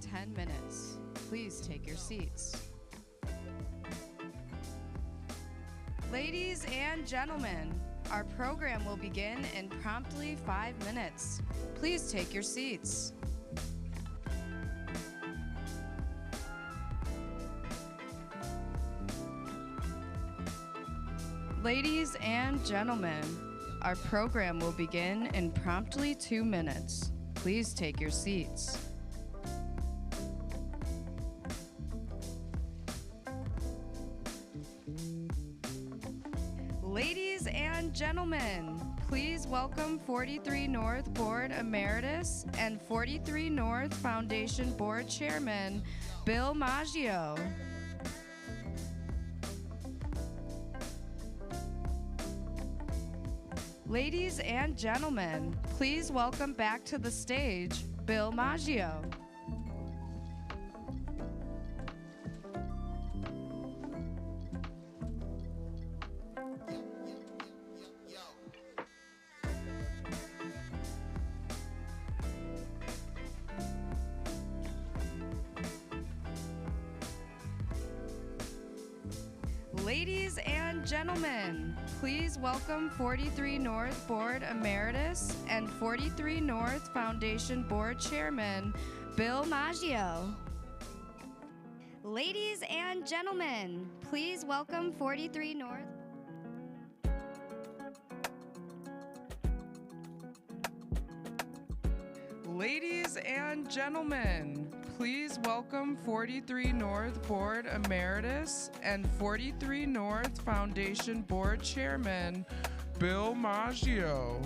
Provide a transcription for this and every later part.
10 minutes. Please take your seats. Ladies and gentlemen, our program will begin in promptly 5 minutes. Please take your seats. Ladies and gentlemen, our program will begin in promptly 2 minutes. Please take your seats. Ladies and gentlemen, please welcome 43 North Board Emeritus and 43 North Foundation Board Chairman, Bill Maggio. Ladies and gentlemen, please welcome back to the stage, Bill Maggio. Ladies and gentlemen, please welcome 43 North Board Emeritus and 43 North Foundation Board Chairman, Bill Maggio. Ladies and gentlemen, please welcome 43 North. Ladies and gentlemen, please welcome 43 North Board Emeritus and 43 North Foundation Board Chairman, Bill Maggio.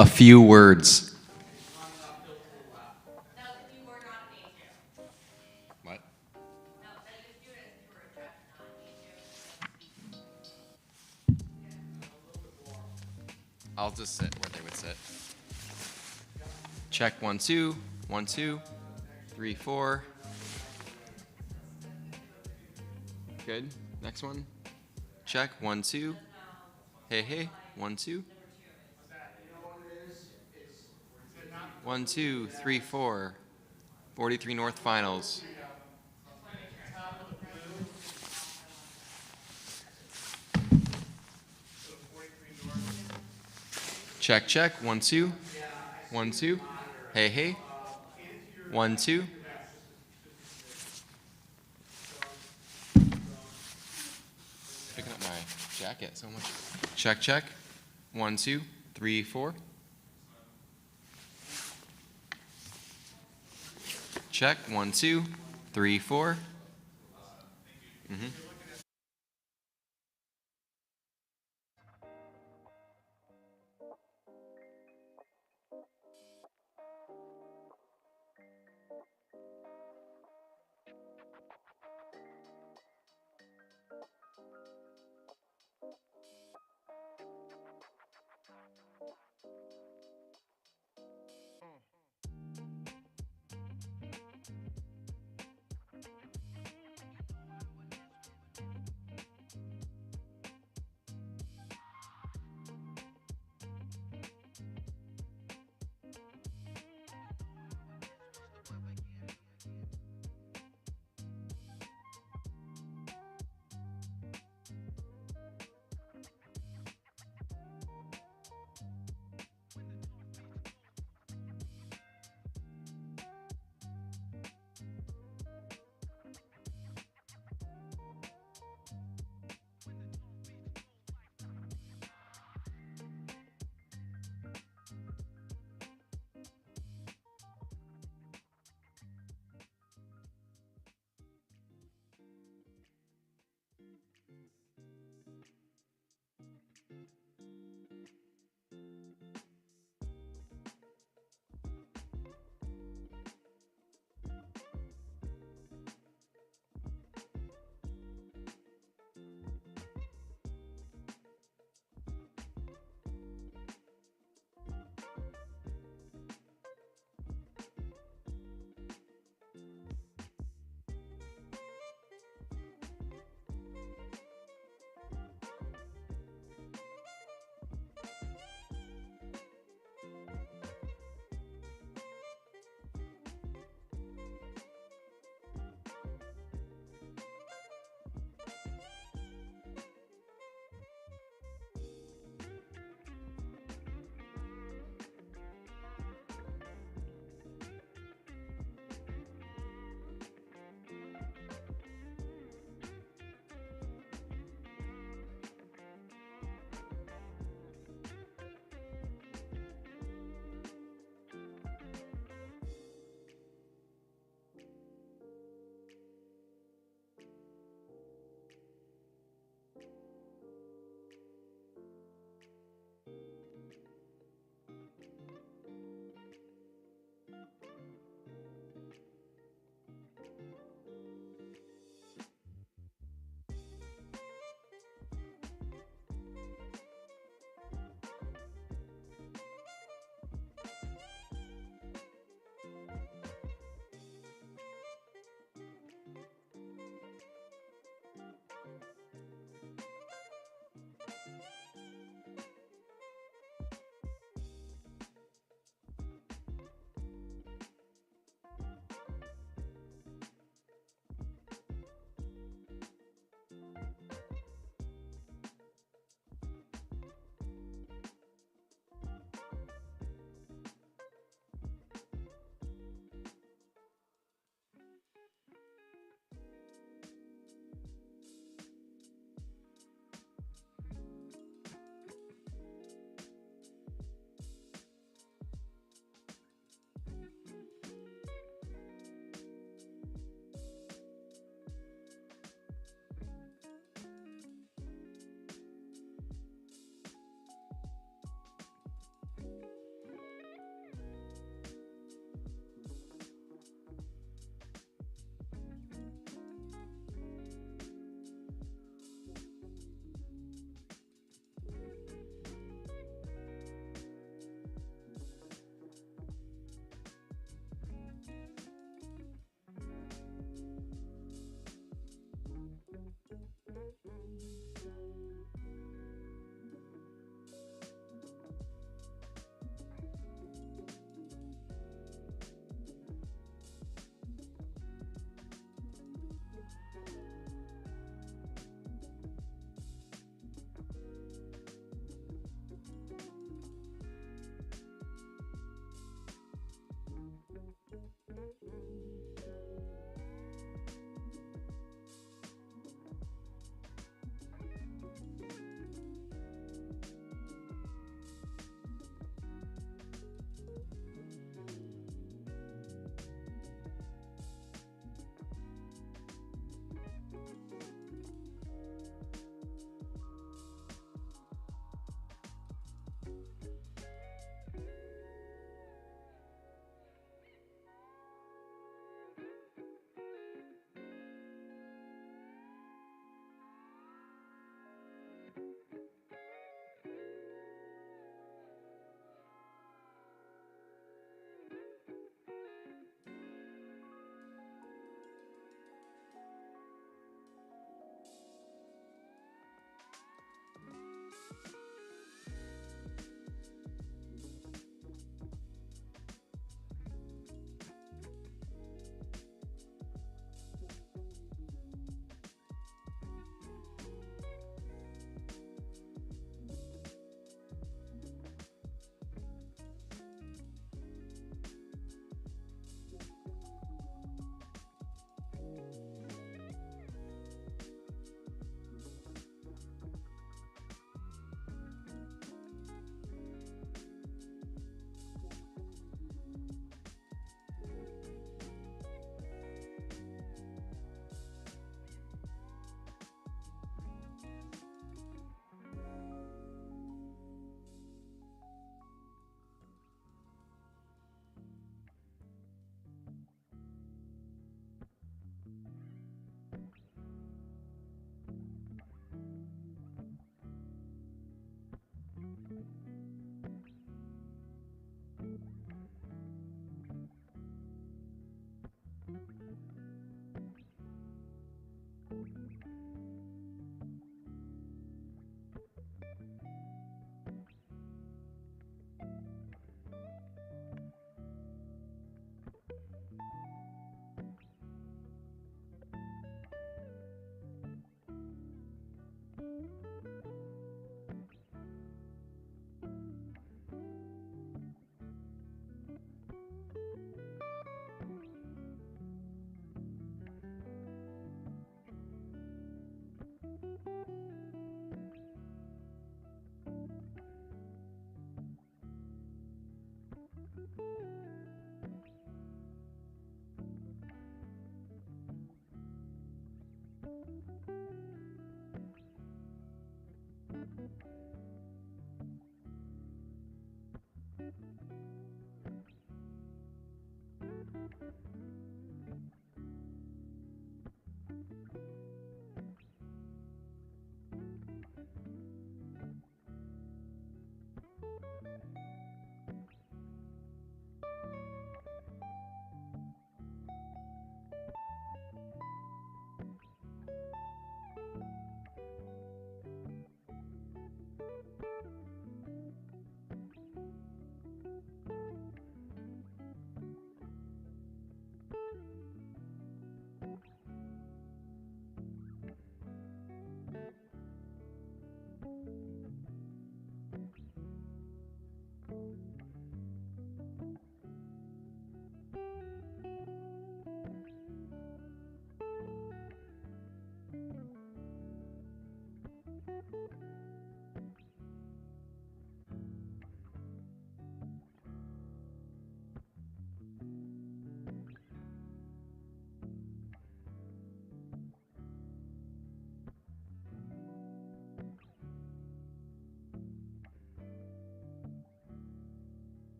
A few words. What? I'll just sit where they would sit. Check 1, 2, 1, 2, 3, 4. Good. Next one. Check 1, 2. Hey, hey. 1, 2. 1, 2, 3, 4. 43 North Finals. Check, check. 1, 2. 1, 2. Hey, hey. 1, 2. Picking up my jacket so much. Check, check. 1, 2, 3, 4. Check. 1, 2, 3, 4. Mm-hmm.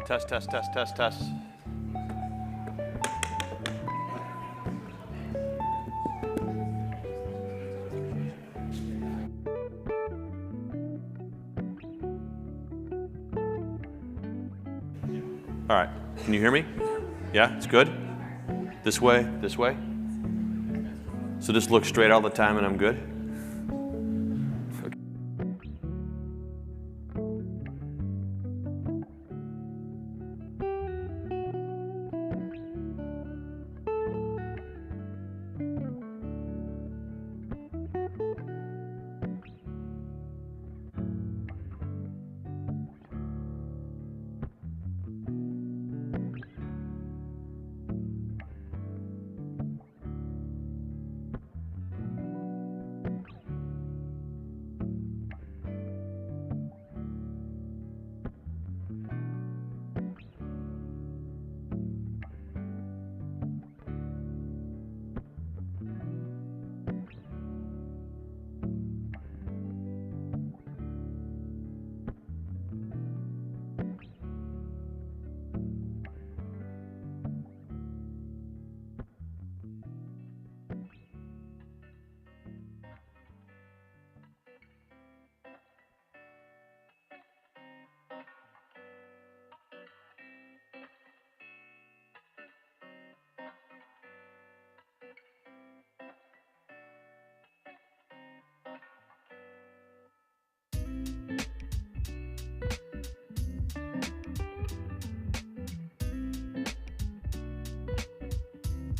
Test, test, test, test, test. All right, can you hear me? Yeah, it's good? This way, this way? So just look straight all the time and I'm good?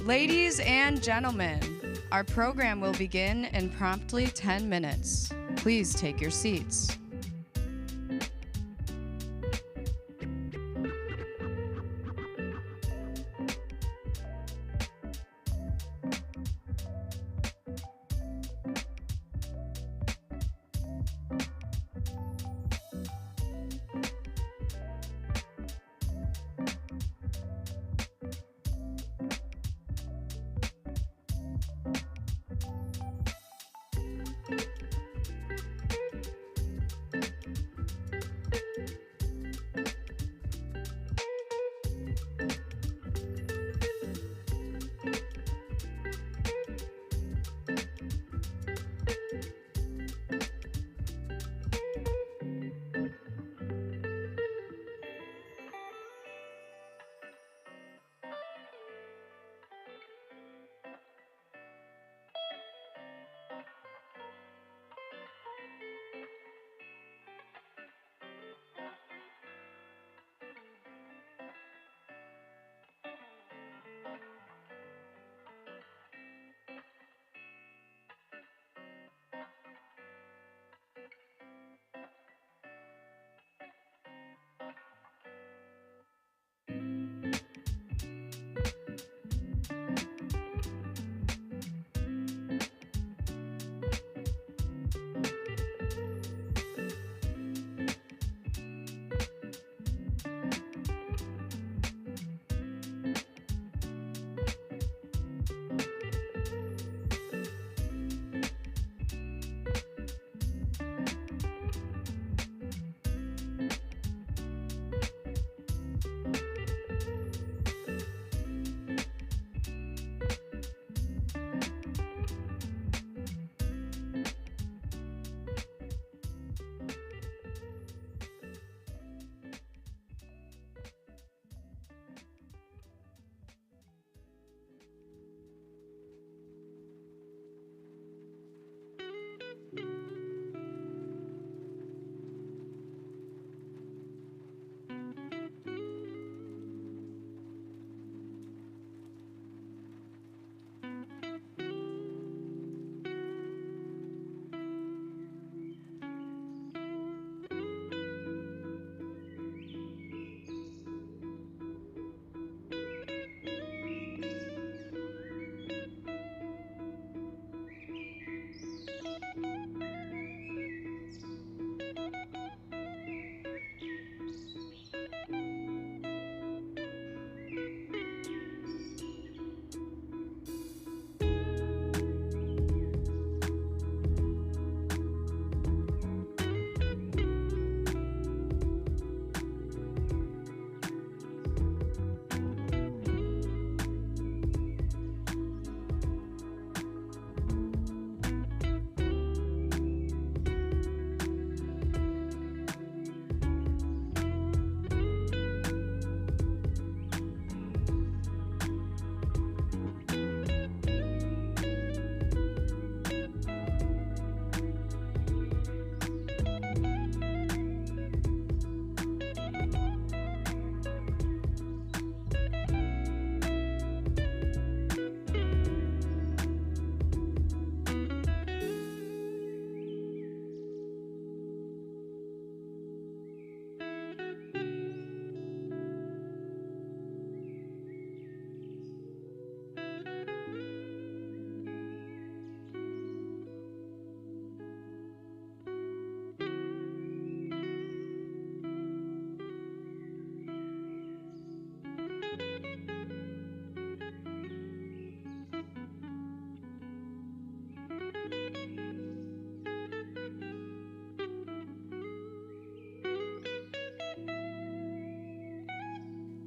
Ladies and gentlemen, our program will begin in promptly 10 minutes. Please take your seats.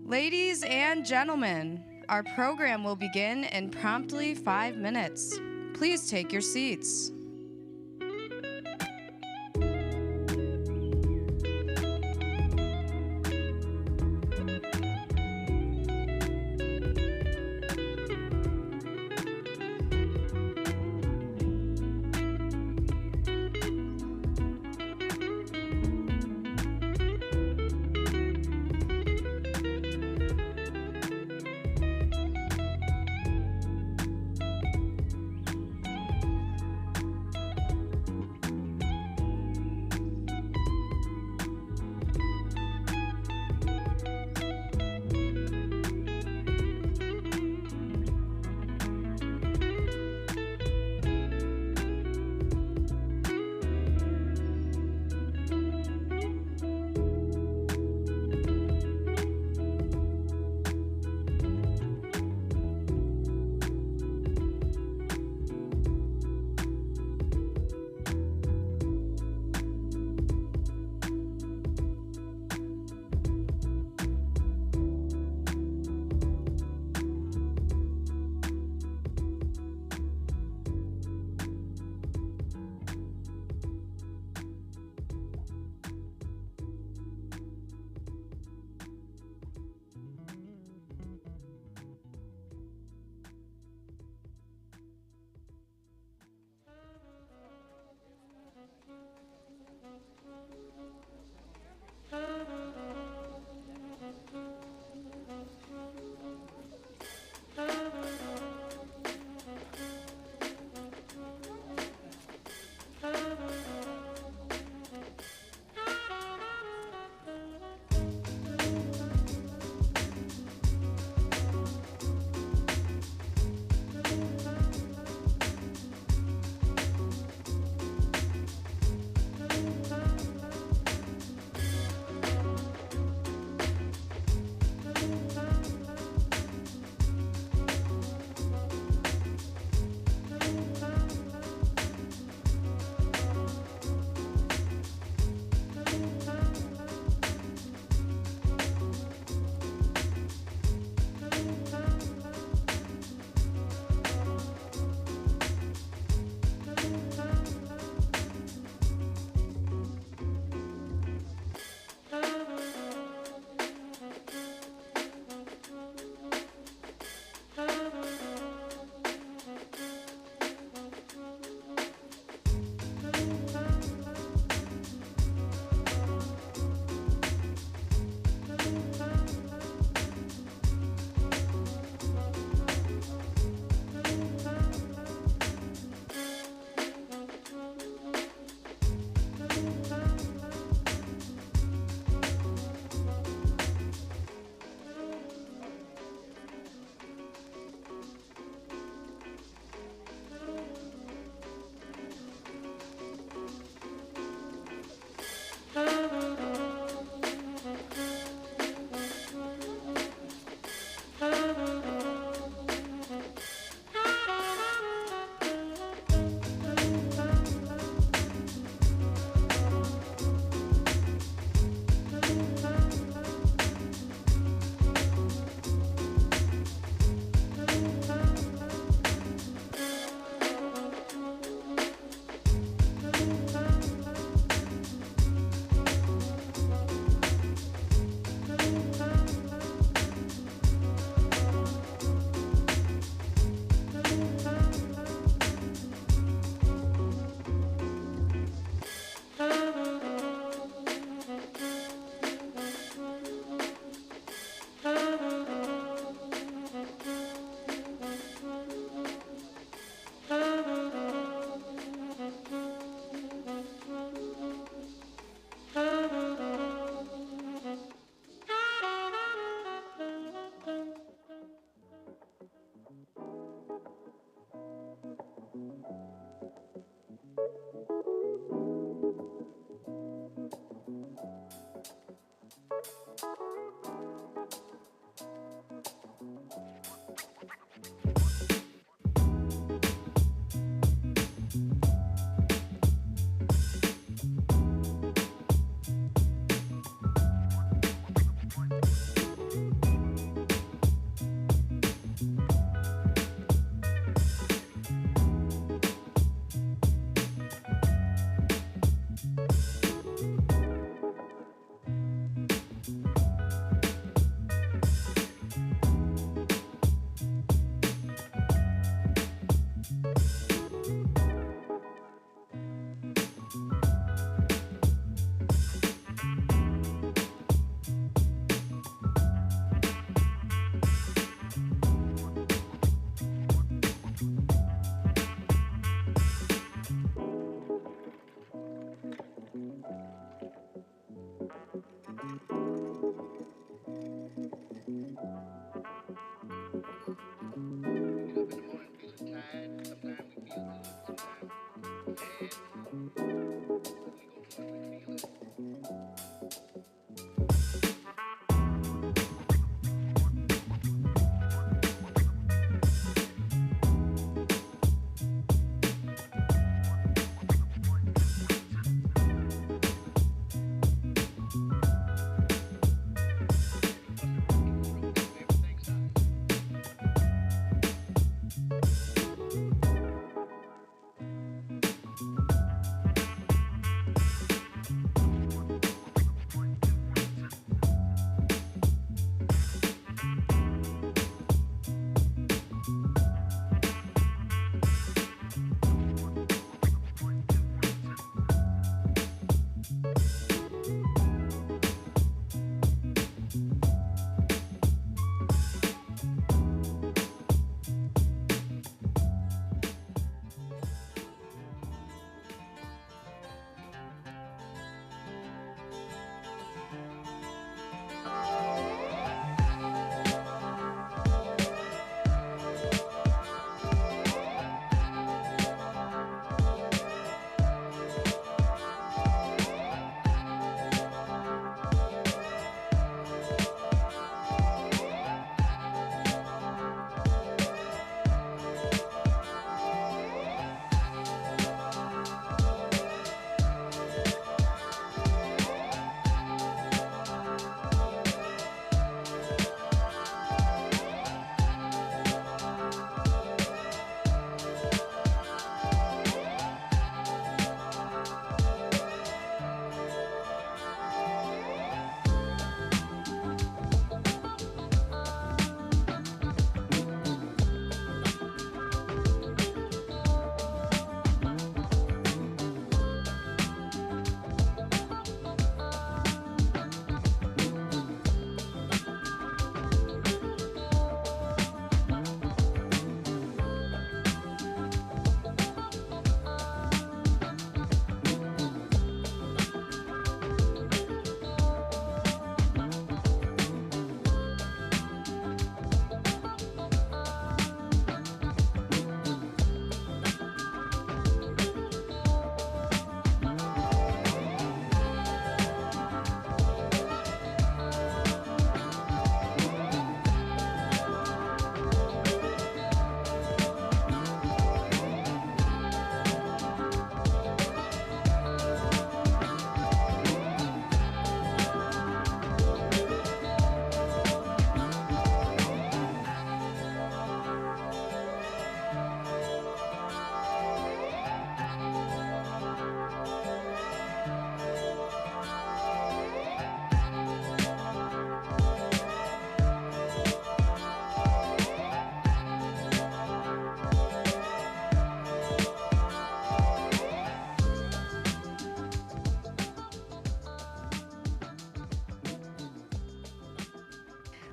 Ladies and gentlemen, our program will begin in promptly 5 minutes. Please take your seats.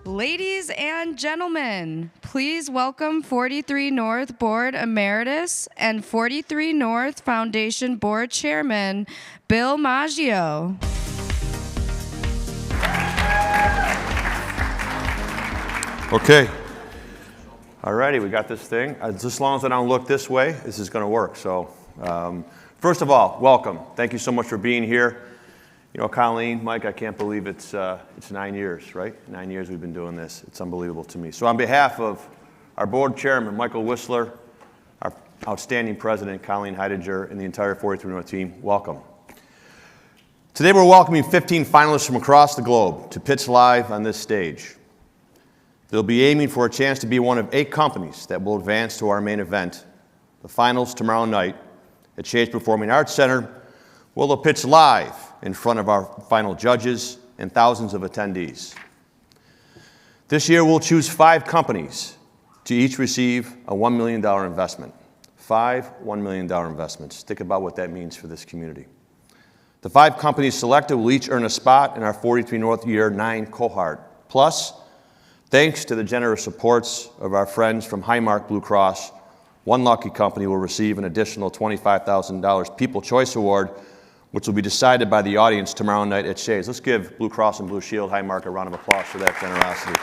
Ladies and gentlemen, please welcome 43 North Board Emeritus and 43 North Foundation Board Chairman, Bill Maggio. Okay. All righty, we got this thing. Just as long as I don't look this way, this is going to work. So, first of all, welcome. Thank you so much for being here. You know, Colleen, Mike, I can't believe it's 9 years, right? 9 years we've been doing this. It's unbelievable to me. So on behalf of our board chairman, Michael Whistler, our outstanding president, Colleen Heidinger, and the entire 43 North team, welcome. Today we're welcoming 15 finalists from across the globe to pitch live on this stage. They'll be aiming for a chance to be one of 8 companies that will advance to our main event, the finals tomorrow night at Shea's Performing Arts Center, where they'll pitch live in front of our final judges and thousands of attendees. This year, we'll choose 5 companies to each receive a $1 million investment. 5 $1 million investments. Think about what that means for this community. The 5 companies selected will each earn a spot in our 43 North Year 9 cohort. Plus, thanks to the generous supports of our friends from Highmark Blue Cross, one lucky company will receive an additional $25,000 People Choice Award, which will be decided by the audience tomorrow night at Shea's. Let's give Blue Cross and Blue Shield Highmark a round of applause for that generosity.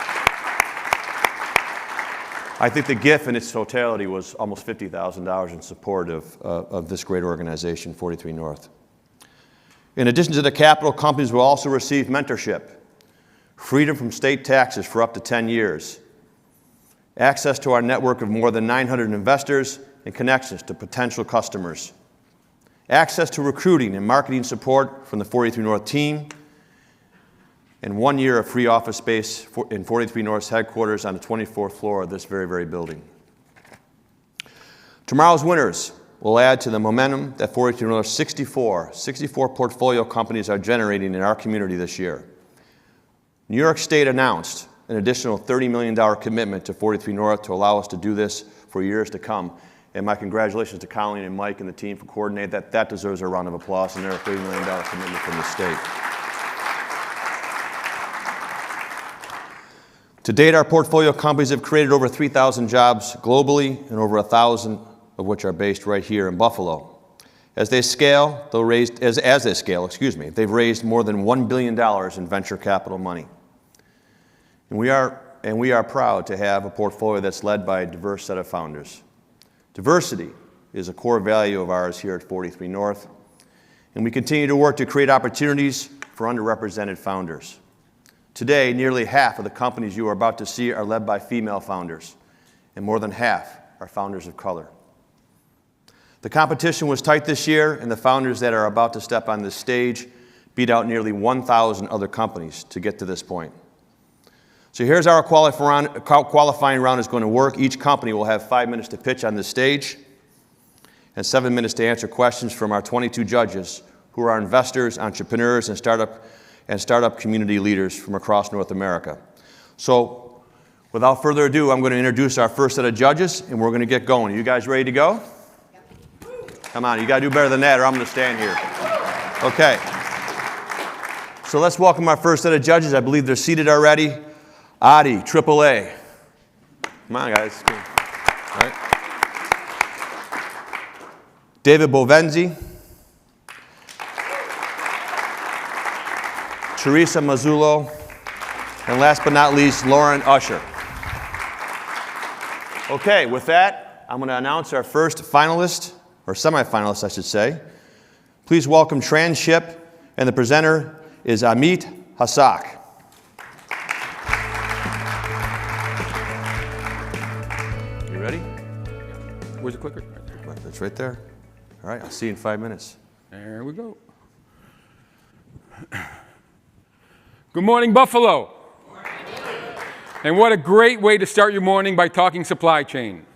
I think the gift in its totality was almost $50,000 in support of this great organization, 43 North. In addition to the capital, companies will also receive mentorship, freedom from state taxes for up to 10 years, access to our network of more than 900 investors and connections to potential customers, access to recruiting and marketing support from the 43 North team, and 1 year of free office space in 43 North's headquarters on the 24th floor of this very, very building. Tomorrow's winners will add to the momentum that 43 North's 64 portfolio companies are generating in our community this year. New York State announced an additional $30 million commitment to 43 North to allow us to do this for years to come. And my congratulations to Colleen and Mike and the team for coordinating that. That deserves a round of applause, and they're a $30 million commitment from the state. To date, our portfolio companies have created over 3,000 jobs globally, and over 1,000 of which are based right here in Buffalo. As they scale, they've raised more than $1 billion in venture capital money. And we are proud to have a portfolio that's led by a diverse set of founders. Diversity is a core value of ours here at 43 North, and we continue to work to create opportunities for underrepresented founders. Today, nearly half of the companies you are about to see are led by female founders, and more than half are founders of color. The competition was tight this year, and the founders that are about to step on this stage beat out nearly 1,000 other companies to get to this point. So here's how our qualifying round is going to work. Each company will have 5 minutes to pitch on this stage and 7 minutes to answer questions from our 22 judges who are investors, entrepreneurs, and startup community leaders from across North America. So without further ado, I'm going to introduce our first set of judges, and we're going to get going. Are you guys ready to go? Come on, you got to do better than that, or I'm going to stand here. Okay. So let's welcome our first set of judges. I believe they're seated already. Adi, AAA. Come on, guys. All right. David Bovenzi. Teresa Mazzullo. And last but not least, Lauren Usher. Okay, with that, I'm going to announce our first finalist, or semifinalist, I should say. Please welcome Transship, and the presenter is Amit Hasak. You ready? Where's the clicker? That's right there. All right, I'll see you in 5 minutes. There we go. Good morning, Buffalo. And what a great way to start your morning by talking supply chain.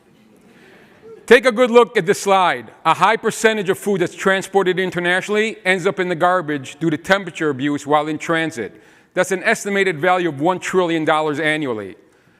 Take a good look at this slide. A high percentage of food that's transported internationally ends up in the garbage due to temperature abuse while in transit. That's an estimated value of $1 trillion annually.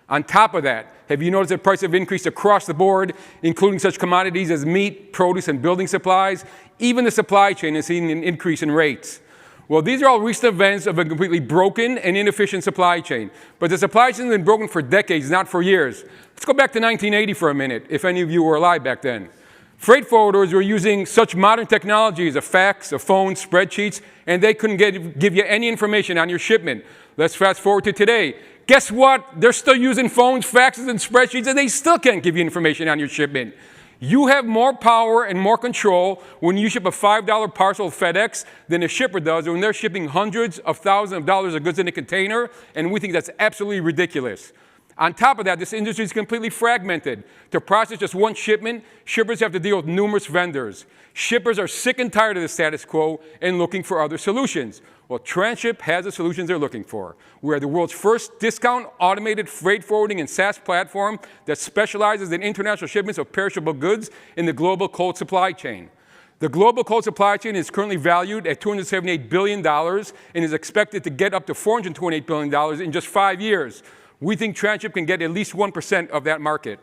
On top of that, have you noticed that prices have increased across the board, including such commodities as meat, produce, and building supplies? Even the supply chain is seeing an increase in rates. Well, these are all recent events of a completely broken and inefficient supply chain. But the supply chain has been broken for decades, not for years. Let's go back to 1980 for a minute, if any of you were alive back then. Freight forwarders were using such modern technologies, a fax, a phone, spreadsheets, and they couldn't give you any information on your shipment. Let's fast forward to today. Guess what? They're still using phones, faxes, and spreadsheets, and they still can't give you information on your shipment. You have more power and more control when you ship a $5 parcel of FedEx than a shipper does when they're shipping hundreds of thousands of dollars of goods in a container, and we think that's absolutely ridiculous. On top of that, this industry is completely fragmented. To process just one shipment, shippers have to deal with numerous vendors. Shippers are sick and tired of the status quo and looking for other solutions. Well, Transship has the solutions they're looking for. We are the world's first discount automated freight forwarding and SaaS platform that specializes in international shipments of perishable goods in the global cold supply chain. The global cold supply chain is currently valued at $278 billion and is expected to get up to $428 billion in just 5 years. We think Transship can get at least 1% of that market.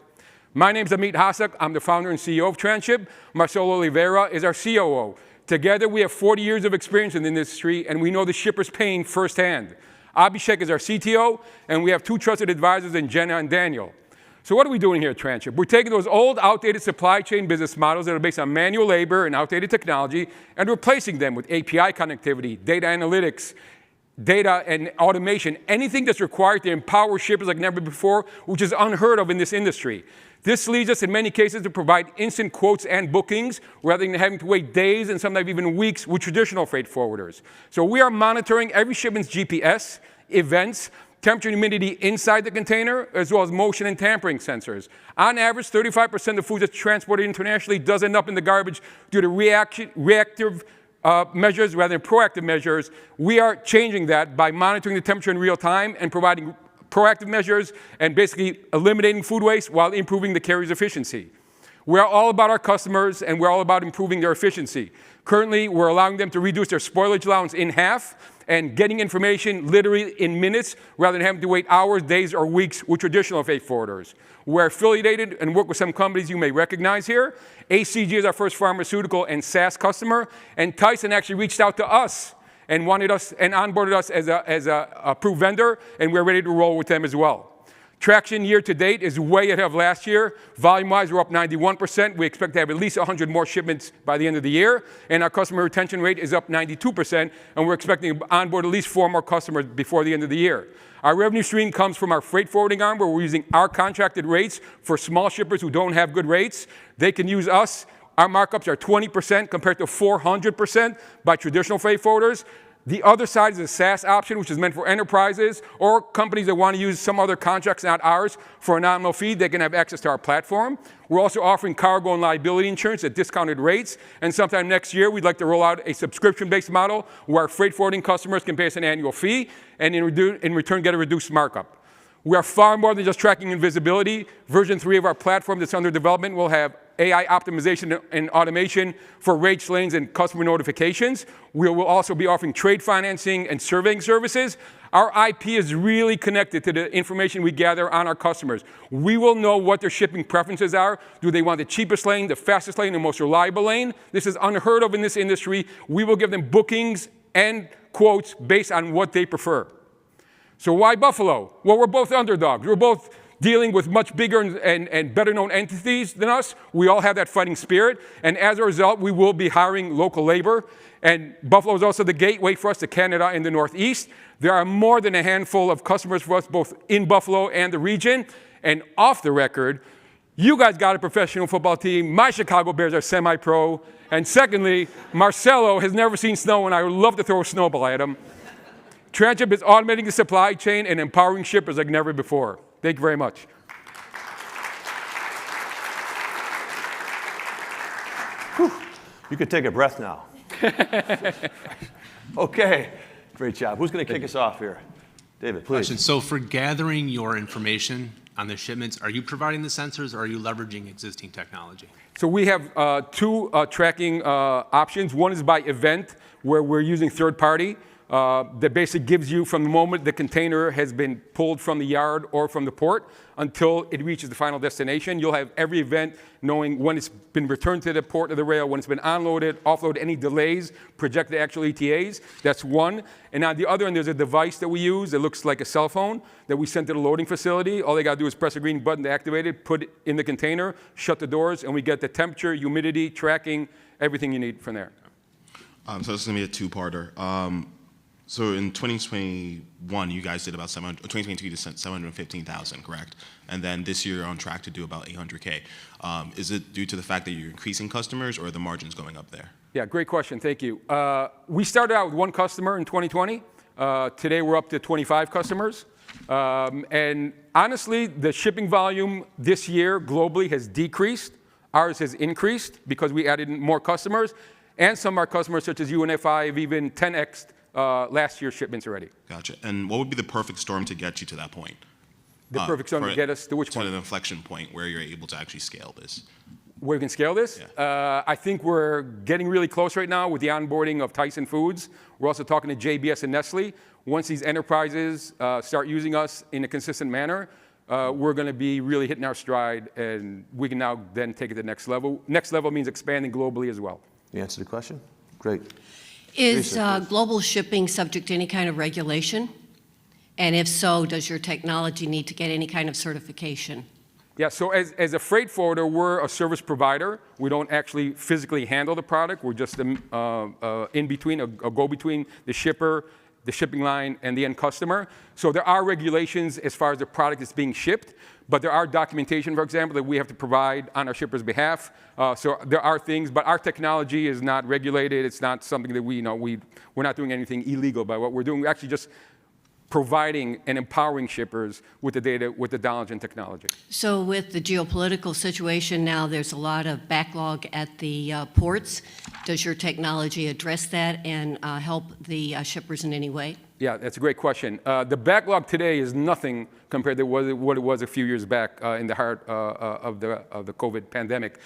My name is Amit Hasak. I'm the founder and CEO of Transship. Marcelo Oliveira is our COO. Together, we have 40 years of experience in the industry, and we know the shipper's pain firsthand. Abhishek is our CTO, and we have 2 trusted advisors in Jenna and Daniel. So what are we doing here at Transship? We're taking those old, outdated supply chain business models that are based on manual labor and outdated technology and replacing them with API connectivity, data analytics, data and automation, anything that's required to empower shippers like never before, which is unheard of in this industry. This leads us in many cases to provide instant quotes and bookings rather than having to wait days and sometimes even weeks with traditional freight forwarders. So we are monitoring every shipment's GPS, events, temperature and humidity inside the container, as well as motion and tampering sensors. On average, 35% of food that's transported internationally does end up in the garbage due to reactive measures rather than proactive measures. We are changing that by monitoring the temperature in real time and providing proactive measures and basically eliminating food waste while improving the carrier's efficiency. We're all about our customers and we're all about improving their efficiency. Currently, we're allowing them to reduce their spoilage allowance in half and getting information literally in minutes rather than having to wait hours, days, or weeks with traditional freight forwarders. We're affiliated and work with some companies you may recognize here. ACG is our first pharmaceutical and SaaS customer, and Tyson actually reached out to us and wanted us and onboarded us as a approved vendor, and we're ready to roll with them as well. Traction year to date is way ahead of last year. Volume-wise, we're up 91%. We expect to have at least 100 more shipments by the end of the year, and our customer retention rate is up 92%, and we're expecting to onboard at least 4 more customers before the end of the year. Our revenue stream comes from our freight forwarding arm, where we're using our contracted rates for small shippers who don't have good rates. They can use us. Our markups are 20% compared to 400% by traditional freight forwarders. The other side is a SaaS option, which is meant for enterprises or companies that want to use some other contracts, not ours, for a nominal fee. They can have access to our platform. We're also offering cargo and liability insurance at discounted rates. And sometime next year, we'd like to roll out a subscription-based model where our freight forwarding customers can pay us an annual fee and in return get a reduced markup. We are far more than just tracking and visibility. Version 3 of our platform that's under development will have AI optimization and automation for rates, lanes, and customer notifications. We will also be offering trade financing and surveying services. Our IP is really connected to the information we gather on our customers. We will know what their shipping preferences are. Do they want the cheapest lane, the fastest lane, the most reliable lane? This is unheard of in this industry. We will give them bookings and quotes based on what they prefer. So why Buffalo? Well, we're both underdogs. We're both dealing with much bigger and better-known entities than us. We all have that fighting spirit. And as a result, we will be hiring local labor. And Buffalo is also the gateway for us to Canada and the Northeast. There are more than a handful of customers for us, both in Buffalo and the region. And off the record, you guys got a professional football team. My Chicago Bears are semi-pro. And secondly, Marcelo has never seen snow, and I would love to throw a snowball at him. Transship is automating the supply chain and empowering shippers like never before. Thank you very much. Whew. You can take a breath now. Okay, great job. Who's going to kick us off here? David, please. Question. So for gathering your information on the shipments, are you providing the sensors or are you leveraging existing technology? So we have 2 tracking options. One is by event, where we're using third-party. that basically gives you from the moment the container has been pulled from the yard or from the port until it reaches the final destination. You'll have every event knowing when it's been returned to the port or the rail, when it's been unloaded, offloaded, any delays, project the actual ETAs. That's one. And on the other end, there's a device that we use that looks like a cell phone that we send to the loading facility. All they got to do is press a green button to activate it, put it in the container, shut the doors, and we get the temperature, humidity, tracking, everything you need from there. So this is going to be a two-parter. So in 2021, you guys did about 2022 to 715,000, correct? And then this year you're on track to do about 800K. Is it due to the fact that you're increasing customers or are the margins going up there? Yeah, great question. Thank you. We started out with one customer in 2020. Today we're up to 25 customers. And honestly, the shipping volume this year globally has decreased. Ours has increased because we added more customers. And some of our customers, such as UNFI, have even 10x'd last year's shipments already. Gotcha. And what would be the perfect storm to get you to that point? The perfect storm to get us to which point? To an inflection point where you're able to actually scale this. Where we can scale this? Yeah. I think we're getting really close right now with the onboarding of Tyson Foods. We're also talking to JBS and Nestle. Once these enterprises start using us in a consistent manner, we're going to be really hitting our stride, and we can now then take it to the next level. Next level means expanding globally as well. You answer the question? Great. Is global shipping subject to any kind of regulation? And if so, does your technology need to get any kind of certification? Yeah, so as a freight forwarder, we're a service provider. We don't actually physically handle the product. We're just in between, a go-between the shipper, the shipping line, and the end customer. So there are regulations as far as the product is being shipped, but there are documentation, for example, that we have to provide on our shipper's behalf. So there are things, but our technology is not regulated. It's not something that we're not doing anything illegal by what we're doing. We're actually just providing and empowering shippers with the data, with the knowledge and technology. So with the geopolitical situation now, there's a lot of backlog at the ports. Does your technology address that and help the shippers in any way? Yeah, that's a great question. The backlog today is nothing compared to what it was a few years back in the heart of the COVID pandemic.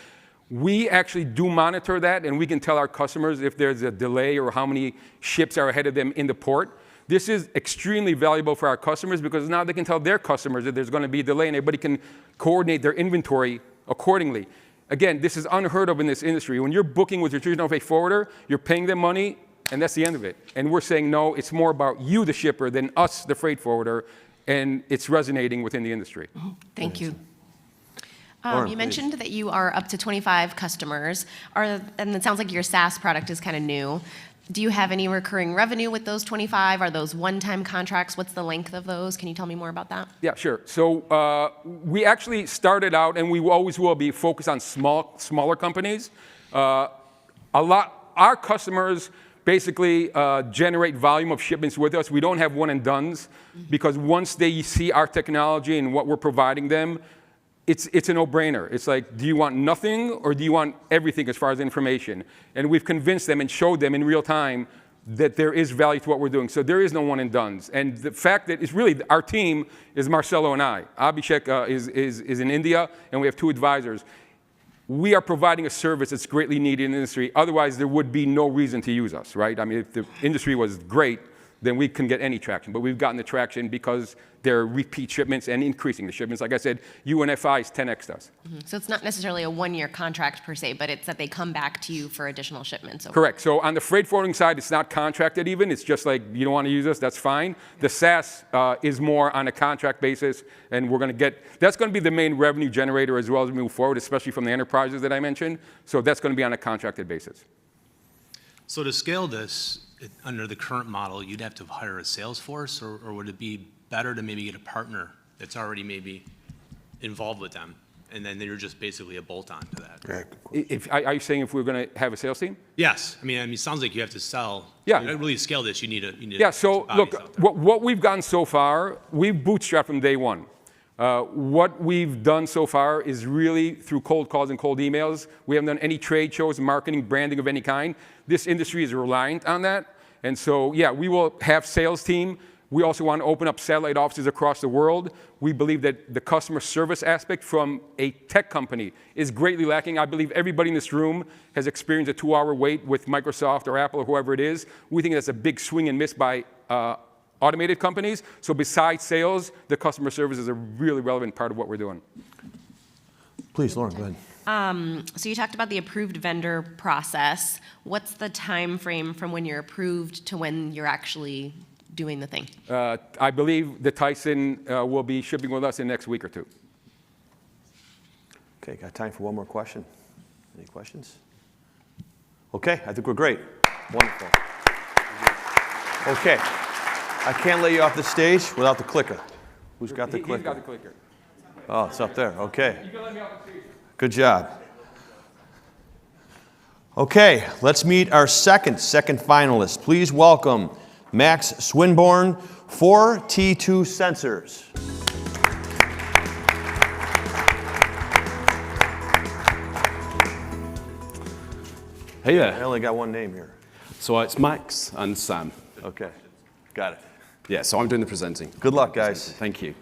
We actually do monitor that, and we can tell our customers if there's a delay or how many ships are ahead of them in the port. This is extremely valuable for our customers because now they can tell their customers that there's going to be a delay and everybody can coordinate their inventory accordingly. Again, this is unheard of in this industry. When you're booking with your traditional freight forwarder, you're paying them money and that's the end of it. And we're saying, no, it's more about you, the shipper, than us, the freight forwarder, and it's resonating within the industry. Thank you. Lauren, you mentioned that you are up to 25 customers, and it sounds like your SaaS product is kind of new. Do you have any recurring revenue with those 25? Are those one-time contracts? What's the length of those? Can you tell me more about that? Yeah, sure. So we actually started out, and we always will be focused on smaller companies. Our customers basically generate volume of shipments with us. We don't have one and dones because once they see our technology and what we're providing them, it's a no-brainer. It's like, do you want nothing or do you want everything as far as information? And we've convinced them and showed them in real time that there is value to what we're doing. So there is no one and dones. And the fact that it's really, our team is Marcelo and I. Abhishek is in India, and we have 2 advisors. We are providing a service that's greatly needed in the industry. Otherwise, there would be no reason to use us, right? I mean, if the industry was great, then we couldn't get any traction. But we've gotten the traction because they're repeat shipments and increasing the shipments. Like I said, UNFI is 10x us. So it's not necessarily a one-year contract per se, but it's that they come back to you for additional shipments. Correct. So on the freight forwarding side, it's not contracted even. It's just like, you don't want to use us, that's fine. The SaaS is more on a contract basis, and we're going to that's going to be the main revenue generator as well as we move forward, especially from the enterprises that I mentioned. So that's going to be on a contracted basis. So to scale this, under the current model, you'd have to hire a sales force, or would it be better to maybe get a partner that's already maybe involved with them, and then you're just basically a bolt-on to that? Are you saying if we're going to have a sales team? Yes. I mean, it sounds like you have to sell. Yeah. To really scale this, you need Yeah, so look, what we've gotten so far, we've bootstrapped from day one. What we've done so far is really through cold calls and cold emails. We haven't done any trade shows, marketing, branding of any kind. This industry is reliant on that. And so, yeah, we will have sales team. We also want to open up satellite offices across the world. We believe that the customer service aspect from a tech company is greatly lacking. I believe everybody in this room has experienced a 2-hour wait with Microsoft or Apple or whoever it is. We think that's a big swing and miss by automated companies. So besides sales, the customer service is a really relevant part of what we're doing. Please, Lauren, go ahead. So you talked about the approved vendor process. What's the time frame from when you're approved to when you're actually doing the thing? I believe that Tyson will be shipping with us in the next week or two. Okay, got time for one more question. Any questions? Okay, I think we're great. Wonderful. Okay, I can't let you off the stage without the clicker. Who's got the clicker? He's got the clicker. Oh, it's up there. Okay. You can let me off the stage. Good job. Okay, let's meet our second finalist. Please welcome Max Swinburne, 4T2 Sensors. Hey there. I only got one name here. So it's Max and Sam. Okay, got it. Yeah, so I'm doing the presenting. Good luck, guys. Thank you.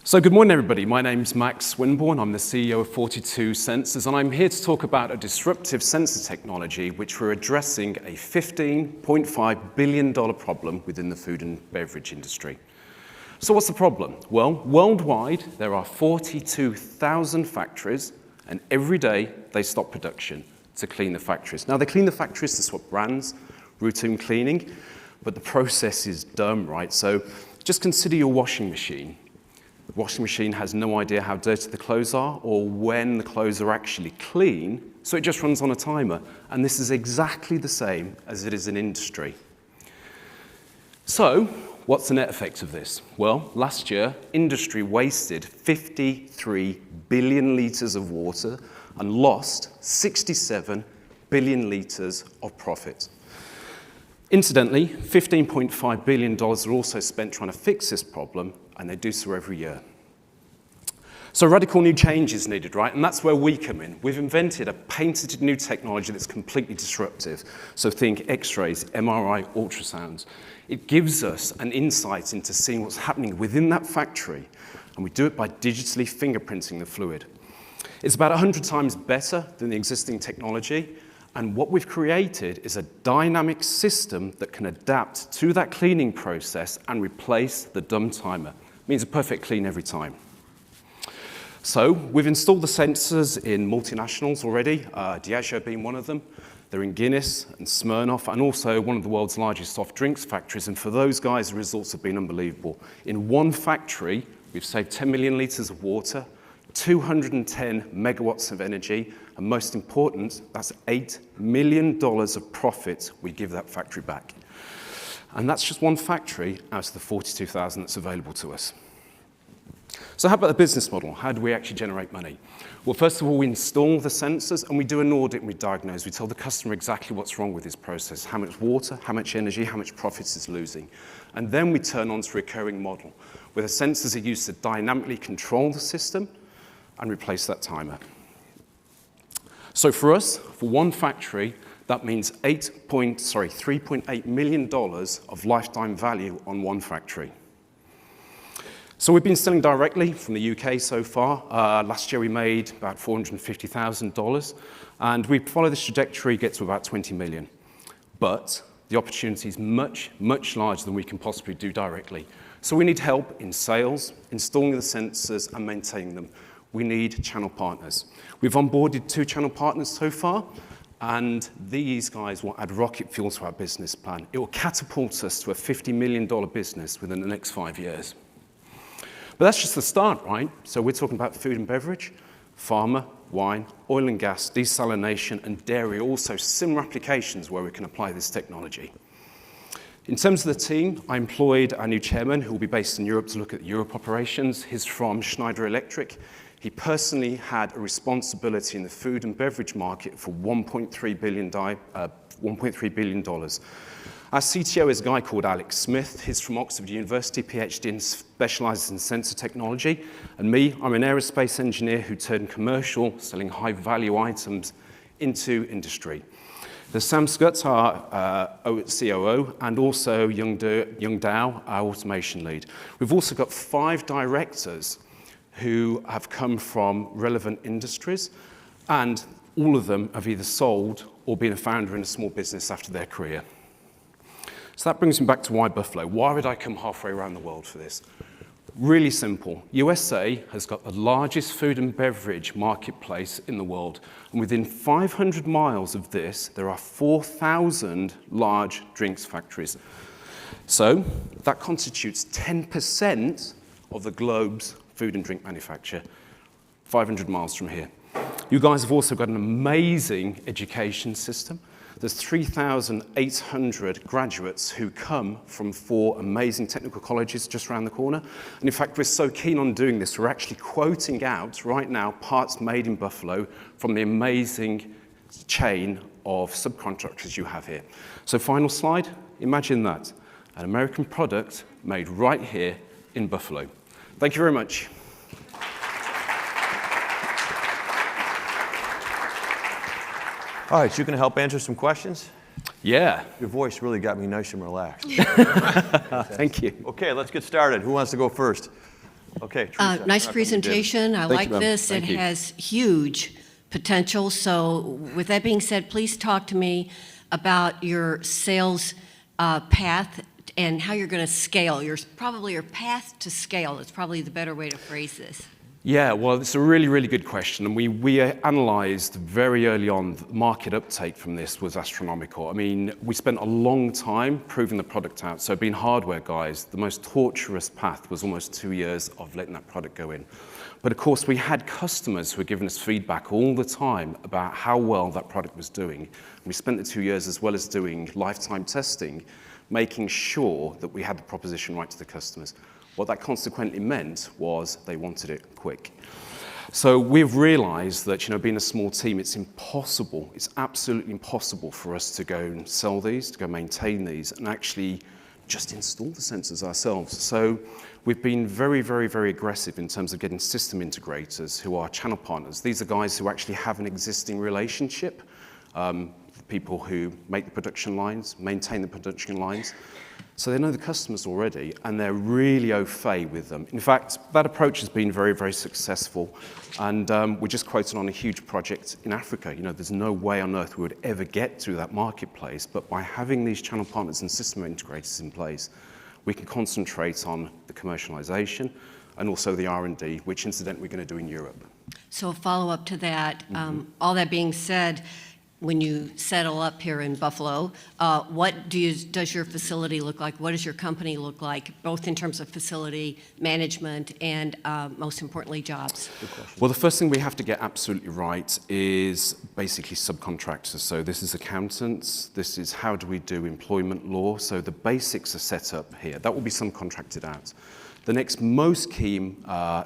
So good morning, everybody. My name's Max Swinburne. I'm the CEO of 42 Sensors, and I'm here to talk about a disruptive sensor technology which we're addressing a $15.5 billion problem within the food and beverage industry. So what's the problem? Well, worldwide, there are 42,000 factories, and every day they stop production to clean the factories. Now, they clean the factories to swap brands, routine cleaning, but the process is dumb, right? So just consider your washing machine. The washing machine has no idea how dirty the clothes are or when the clothes are actually clean, so it just runs on a timer. And this is exactly the same as it is in industry. So, what's the net effect of this? Well, last year, industry wasted 53 billion litres of water and lost 67 billion litres of profit. Incidentally, $15.5 billion are also spent trying to fix this problem, and they do so every year. So radical new change is needed, right? And that's where we come in. We've invented a patented new technology that's completely disruptive. So think X-rays, MRI, ultrasounds. It gives us an insight into seeing what's happening within that factory, and we do it by digitally fingerprinting the fluid. It's about 100 times better than the existing technology, and what we've created is a dynamic system that can adapt to that cleaning process and replace the dumb timer. It means a perfect clean every time. So we've installed the sensors in multinationals already, Diageo being one of them. They're in Guinness and Smirnoff, and also one of the world's largest soft drinks factories. And for those guys, the results have been unbelievable. In one factory, we've saved 10 million litres of water, 210 megawatts of energy, and most important, that's $8 million of profit we give that factory back. And that's just one factory out of the 42,000 that's available to us. So how about the business model? How do we actually generate money? Well, first of all, we install the sensors and we do an audit and we diagnose. We tell the customer exactly what's wrong with his process, how much water, how much energy, how much profits it's losing. And then we turn on to a recurring model where the sensors are used to dynamically control the system and replace that timer. So for us, for one factory, that means $3.8 million of lifetime value on one factory. So we've been selling directly from the UK so far. Last year we made about $450,000, and we follow this trajectory, get to about 20 million. But the opportunity is much, much larger than we can possibly do directly. So we need help in sales, installing the sensors, and maintaining them. We need channel partners. We've onboarded 2 channel partners so far, and these guys will add rocket fuel to our business plan. It will catapult us to a $50 million business within the next 5 years. But that's just the start, right? So we're talking about food and beverage, pharma, wine, oil and gas, desalination, and dairy, also similar applications where we can apply this technology. In terms of the team, I employed our new chairman, who will be based in Europe to look at Europe operations. He's from Schneider Electric. He personally had a responsibility in the food and beverage market for $1.3 billion. Our CTO is a guy called Alex Smith. He's from Oxford University, PhD, and specializes in sensor technology. And me, I'm an aerospace engineer who turned commercial, selling high-value items, into industry. There's Sam Scutts, our COO, and also Young Dao, our automation lead. We've also got 5 directors who have come from relevant industries, and all of them have either sold or been a founder in a small business after their career. So that brings me back to why Buffalo. Why would I come halfway around the world for this? Really simple. USA has got the largest food and beverage marketplace in the world. And within 500 miles of this, there are 4,000 large drinks factories. So that constitutes 10% of the globe's food and drink manufacture, 500 miles from here. You guys have also got an amazing education system. There's 3,800 graduates who come from 4 amazing technical colleges just around the corner. And in fact, we're so keen on doing this, we're actually quoting out right now parts made in Buffalo from the amazing chain of subcontractors you have here. So final slide, imagine that. An American product made right here in Buffalo. Thank you very much. All right, so you can help answer some questions? Yeah. Your voice really got me nice and relaxed. Thank you. Okay, let's get started. Who wants to go first? Okay, Teresa. Nice presentation. I like ma'am. this. It Thank you. has huge potential. So with that being said, please talk to me about your sales path and how you're going to scale. Your path to scale is probably the better way to phrase this. Yeah, well, it's a really, really good question. And we analyzed very early on the market uptake from this was astronomical. I mean, we spent a long time proving the product out. So being hardware guys, the most torturous path was almost 2 years of letting that product go in. But of course, we had customers who were giving us feedback all the time about how well that product was doing. And we spent the 2 years as well as doing lifetime testing, making sure that we had the proposition right to the customers. What that consequently meant was they wanted it quick. So we've realized that, being a small team, it's impossible, it's absolutely impossible for us to go and sell these, to go maintain these, and actually just install the sensors ourselves. So we've been very, very, very aggressive in terms of getting system integrators who are channel partners. These are guys who actually have an existing relationship, people who make the production lines, maintain the production lines. So they know the customers already, and they're really au fait with them. In fact, that approach has been very, very successful, and we're just quoting on a huge project in Africa. There's no way on earth we would ever get to that marketplace, but by having these channel partners and system integrators in place, we can concentrate on the commercialization and also the R&D, which incidentally we're going to do in Europe. So a follow-up to that, all that being said, when you settle up here in Buffalo, what does your facility look like? What does your company look like, both in terms of facility management and, most importantly, jobs? Well, the first thing we have to get absolutely right is basically subcontractors. So this is accountants. This is how do we do employment law. So the basics are set up here. That will be subcontracted out. The next most key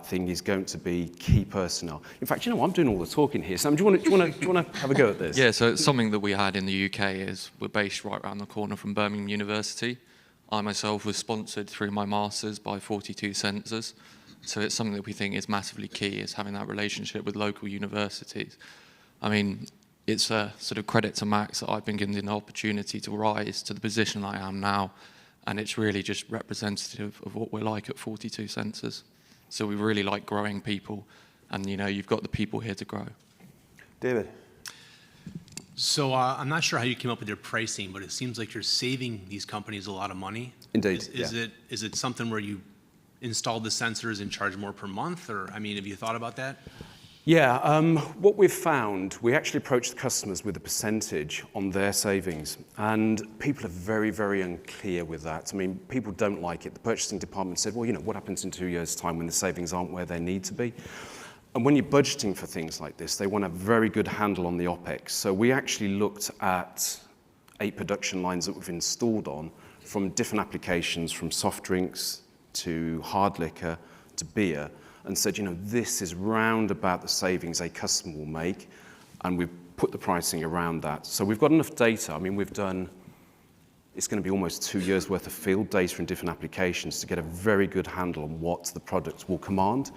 thing is going to be key personnel. In fact, I'm doing all the talking here. Sam, do you want to have a go at this? Yeah, so something that we had in the UK is we're based right around the corner from Birmingham University. I myself was sponsored through my master's by 42 Sensors. So it's something that we think is massively key, is having that relationship with local universities. I mean, it's a sort of credit to Max that I've been given the opportunity to rise to the position I am now. And it's really just representative of what we're like at 42 Sensors. So we really like growing people, and you've got the people here to grow. David. So I'm not sure how you came up with your pricing, but it seems like you're saving these companies a lot of money. Indeed. Is it something where you install the sensors and charge more per month, or have you thought about that? Yeah, what we've found, we actually approach the customers with a percentage on their savings, and people are very, very unclear with that. People don't like it. The purchasing department said, well, what happens in 2 years' time when the savings aren't where they need to be? And when you're budgeting for things like this, they want a very good handle on the OPEX. So we actually looked at 8 production lines that we've installed on from different applications, from soft drinks to hard liquor to beer, and said, this is round about the savings a customer will make, and we've put the pricing around that. So we've got enough data. We've done, it's going to be almost 2 years worth of field data in different applications to get a very good handle on what the product will command.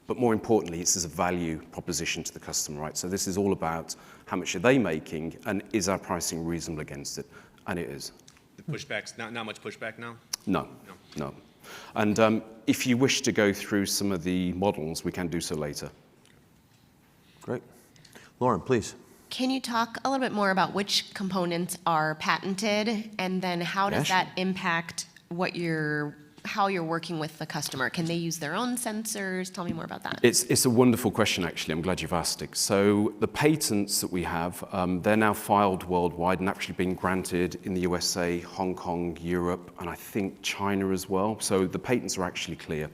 But more importantly, it's as a value proposition to the customer, right? So this is all about how much are they making and is our pricing reasonable against it? And it is. The pushback's not much pushback now? No. And if you wish to go through some of the models, we can do so later. Great. Lauren, please. Can you talk a little bit more about which components are patented, and then how does that impact how you're working with the customer? Can they use their own sensors? Tell me more about that. It's a wonderful question, actually. I'm glad you've asked it. So the patents that we have, they're now filed worldwide and actually being granted in the USA, Hong Kong, Europe, and I think China as well. So the patents are actually clear.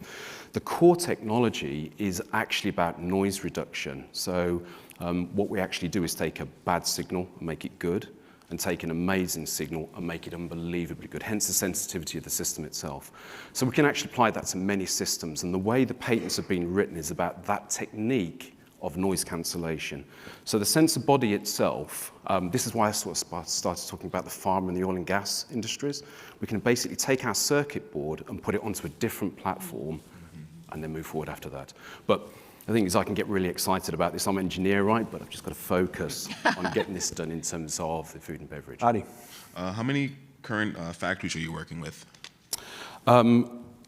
The core technology is actually about noise reduction. So what we actually do is take a bad signal and make it good, and take an amazing signal and make it unbelievably good, hence the sensitivity of the system itself. So we can actually apply that to many systems, and the way the patents have been written is about that technique of noise cancellation. So the sensor body itself, this is why I sort of started talking about the pharma and the oil and gas industries. We can basically take our circuit board and put it onto a different platform and then move forward after that. But the thing is, I can get really excited about this. I'm an engineer, right? But I've just got to focus on getting this done in terms of the food and beverage. Adi. How many current factories are you working with?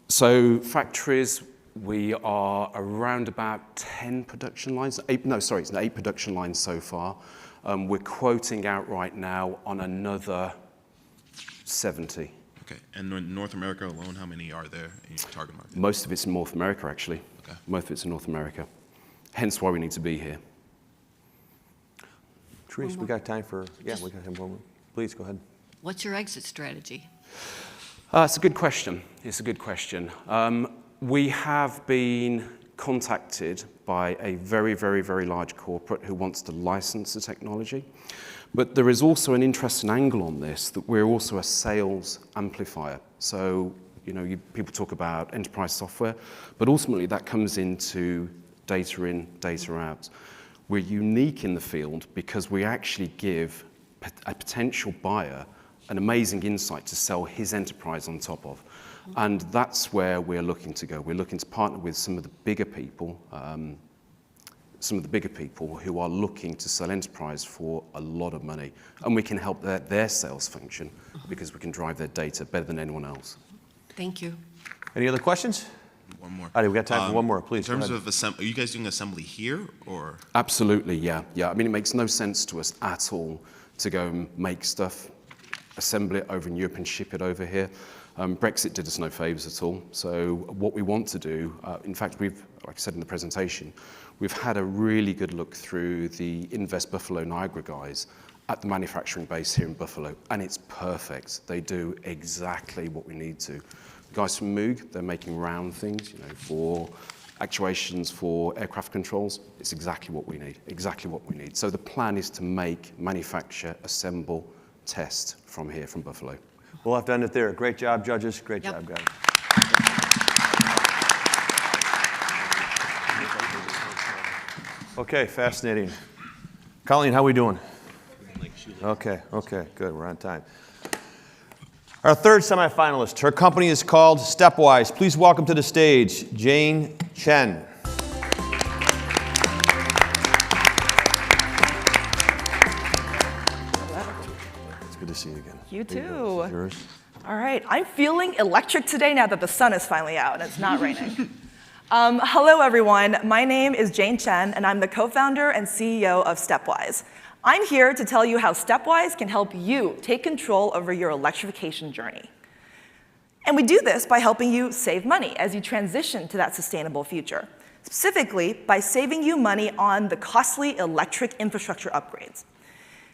So factories, we are around about 10 production lines. 8 production lines so far. We're quoting out right now on another 70. Okay, and in North America alone, how many are there in your target market? Most of it's in North America, actually. Okay. Most of it's in North America. Hence why we need to be here. Therese, we got time for, we got time for one. Please, go ahead. What's your exit strategy? It's a good question. We have been contacted by a very, very, very large corporate who wants to license the technology. But there is also an interesting angle on this, that we're also a sales amplifier. So, people talk about enterprise software, but ultimately that comes into data in, data out. We're unique in the field because we actually give a potential buyer an amazing insight to sell his enterprise on top of. And that's where we're looking to go. We're looking to partner with some of the bigger people who are looking to sell enterprise for a lot of money. And we can help their sales function because we can drive their data better than anyone else. Thank you. Any other questions? One more. Adi, we got time for one more, please. In terms of are you guys doing assembly here, or? Absolutely, yeah. I mean, it makes no sense to us at all to go and make stuff, assemble it over in Europe and ship it over here. Brexit did us no favors at all. So what we want to do, in fact, like I said in the presentation, we've had a really good look through the Invest Buffalo Niagara guys at the manufacturing base here in Buffalo, and it's perfect. They do exactly what we need to. The guys from Moog, they're making round things, for actuations for aircraft controls. It's exactly what we need, So the plan is to manufacture, assemble, test from here, from Buffalo. We'll have to end it there. Great job, judges. Great job, guys. Okay, fascinating. Colleen, how are we doing? Okay, good. We're on time. Our third semifinalist, her company is called Stepwise. Please welcome to the stage, Jane Chen. It's good to see you again. You too. Yours. All right, I'm feeling electric today now that the sun is finally out and it's not raining. Hello, everyone. My name is Jane Chen, and I'm the co-founder and CEO of Stepwise. I'm here to tell you how Stepwise can help you take control over your electrification journey. And we do this by helping you save money as you transition to that sustainable future, specifically by saving you money on the costly electric infrastructure upgrades.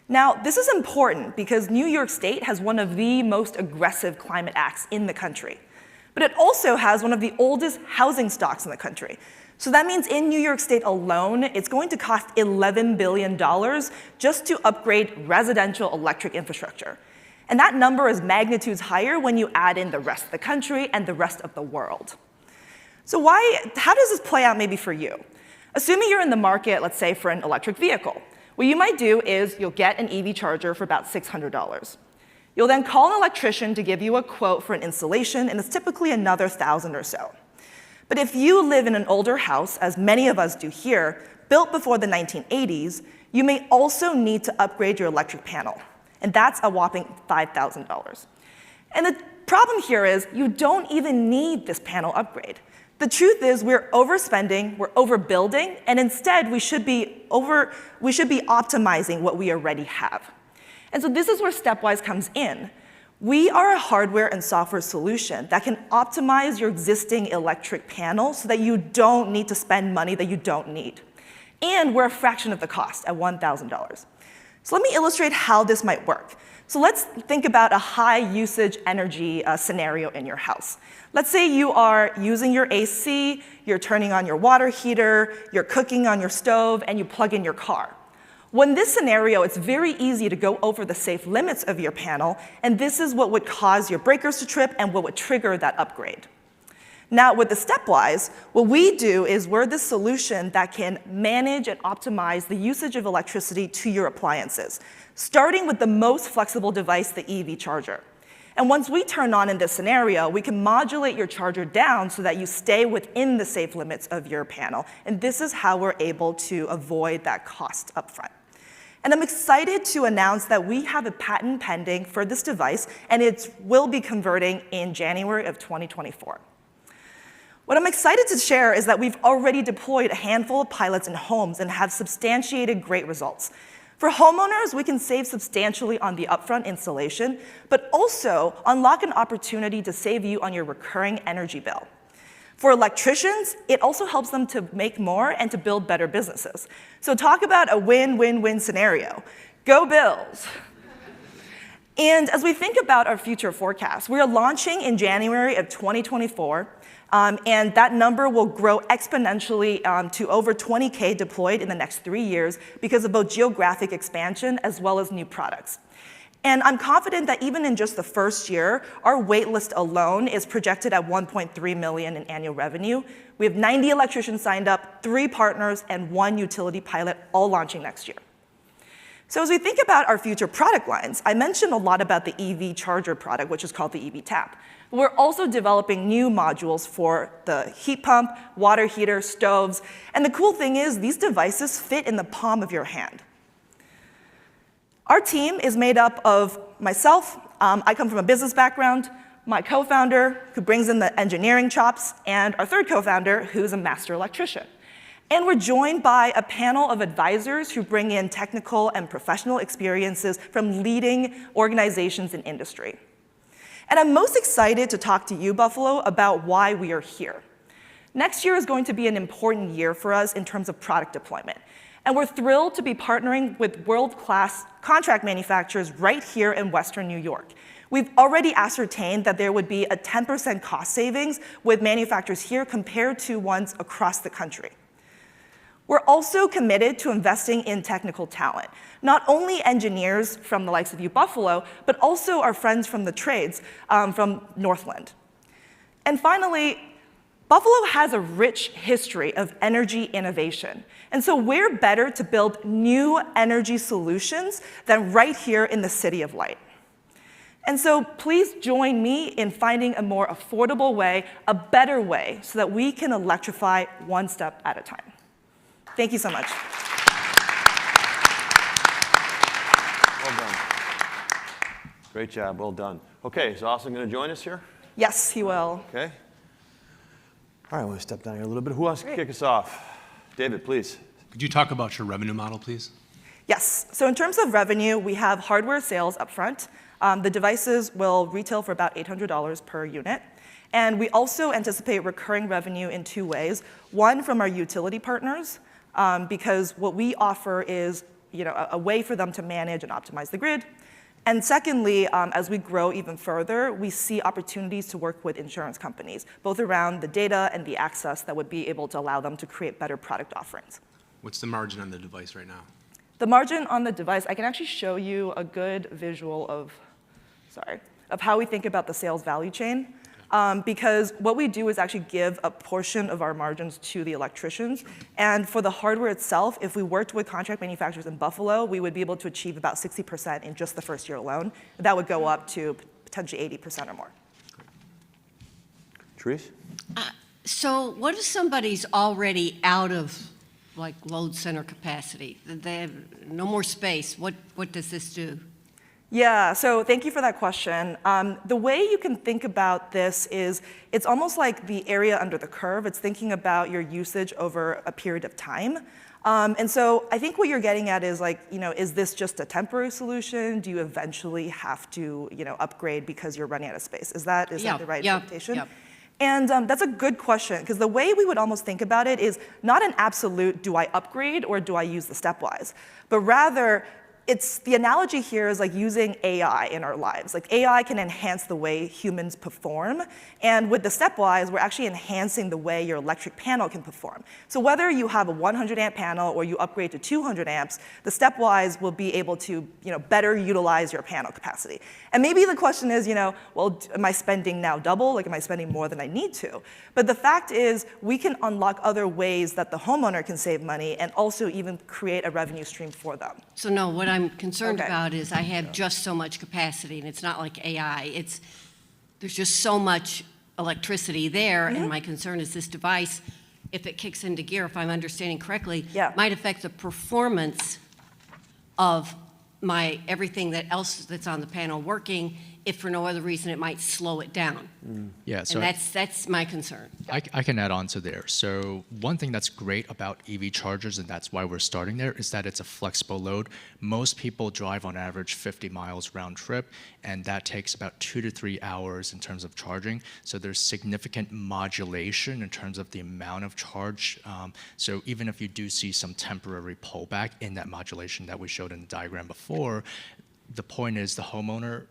Now, this is important because New York State has one of the most aggressive climate acts in the country. But it also has one of the oldest housing stocks in the country. So that means in New York State alone, it's going to cost $11 billion just to upgrade residential electric infrastructure. And that number is magnitudes higher when you add in the rest of the country and the rest of the world. So how does this play out maybe for you? Assuming you're in the market, let's say, for an electric vehicle, what you might do is you'll get an EV charger for about $600. You'll then call an electrician to give you a quote for an installation, and it's typically another $1,000 or so. But if you live in an older house, as many of us do here, built before the 1980s, you may also need to upgrade your electric panel. And that's a whopping $5,000. And the problem here is you don't even need this panel upgrade. The truth is we're overspending, we're overbuilding, and instead we should be optimizing what we already have. And so this is where Stepwise comes in. We are a hardware and software solution that can optimize your existing electric panel so that you don't need to spend money that you don't need. And we're a fraction of the cost at $1,000. So let me illustrate how this might work. So let's think about a high usage energy scenario in your house. Let's say you are using your AC, you're turning on your water heater, you're cooking on your stove, and you plug in your car. Well, in this scenario, it's very easy to go over the safe limits of your panel, and this is what would cause your breakers to trip and what would trigger that upgrade. Now, with the Stepwise, what we do is we're the solution that can manage and optimize the usage of electricity to your appliances, starting with the most flexible device, the EV charger. And once we turn on in this scenario, we can modulate your charger down so that you stay within the safe limits of your panel. And this is how we're able to avoid that cost upfront. And I'm excited to announce that we have a patent pending for this device, and it will be converting in January of 2024. What I'm excited to share is that we've already deployed a handful of pilots in homes and have substantiated great results. For homeowners, we can save substantially on the upfront installation, but also unlock an opportunity to save you on your recurring energy bill. For electricians, it also helps them to make more and to build better businesses. So talk about a win-win-win scenario. Go Bills! And as we think about our future forecast, we are launching in January of 2024, and that number will grow exponentially to over 20K deployed in the next 3 years because of both geographic expansion as well as new products. And I'm confident that even in just the first year, our wait list alone is projected at $1.3 million in annual revenue. We have 90 electricians signed up, 3 partners, and 1 utility pilot, all launching next year. So as we think about our future product lines, I mentioned a lot about the EV charger product, which is called the EV Tap. We're also developing new modules for the heat pump, water heater, stoves, and the cool thing is these devices fit in the palm of your hand. Our team is made up of myself, I come from a business background, my co-founder, who brings in the engineering chops, and our third co-founder, who's a master electrician. And we're joined by a panel of advisors who bring in technical and professional experiences from leading organizations in industry. And I'm most excited to talk to you, Buffalo, about why we are here. Next year is going to be an important year for us in terms of product deployment. And we're thrilled to be partnering with world-class contract manufacturers right here in Western New York. We've already ascertained that there would be a 10% cost savings with manufacturers here compared to ones across the country. We're also committed to investing in technical talent, not only engineers from the likes of Buffalo, but also our friends from the trades from Northland. And finally, Buffalo has a rich history of energy innovation. And so we're better to build new energy solutions than right here in the City of Light. And so please join me in finding a more affordable way, a better way, so that we can electrify one step at a time. Thank you so much. Well done. Great job, well done. Okay, is Austin going to join us here? Yes, he will. Okay. All right, I'm going to step down here a little bit. Who wants to kick us off? David, please. Could you talk about your revenue model, please? Yes, so in terms of revenue, we have hardware sales up front. The devices will retail for about $800 per unit. And we also anticipate recurring revenue in 2 ways. One, from our utility partners, because what we offer is a way for them to manage and optimize the grid. And secondly, as we grow even further, we see opportunities to work with insurance companies, both around the data and the access that would be able to allow them to create better product offerings. What's the margin on the device right now? The margin on the device, I can actually show you a good visual of how we think about the sales value chain. Because what we do is actually give a portion of our margins to the electricians. And for the hardware itself, if we worked with contract manufacturers in Buffalo, we would be able to achieve about 60% in just the first year alone. That would go up to potentially 80% or more. Therese? So what if somebody's already out of like load center capacity? They have no more space. What does this do? Yeah, so thank you for that question. The way you can think about this is it's almost like the area under the curve. It's thinking about your usage over a period of time. And so I think what you're getting at is like, is this just a temporary solution? Do you eventually have to, upgrade because you're running out of space? Is that the right interpretation? Yep. And that's a good question, because the way we would almost think about it is not an absolute, do I upgrade or do I use the stepwise? But rather, the analogy here is like using AI in our lives. Like AI can enhance the way humans perform, and with the stepwise, we're actually enhancing the way your electric panel can perform. So whether you have a 100 amp panel or you upgrade to 200 amps, the stepwise will be able to better utilize your panel capacity. And maybe the question is, well, am I spending now double? Like, am I spending more than I need to? But the fact is, we can unlock other ways that the homeowner can save money and also even create a revenue stream for them. So no, what I'm concerned about is I have just so much capacity, and it's not like AI. There's just so much electricity there, and my concern is this device, if it kicks into gear, if I'm understanding correctly, might affect the performance of everything else that's on the panel working. If for no other reason, it might slow it down. Yeah, so and that's my concern. I can add on to there. So one thing that's great about EV chargers, and that's why we're starting there, is that it's a flexible load. Most people drive on average 50 miles round trip, and that takes about 2 to 3 hours in terms of charging. So there's significant modulation in terms of the amount of charge. So even if you do see some temporary pullback in that modulation that we showed in the diagram before, the point is the homeowner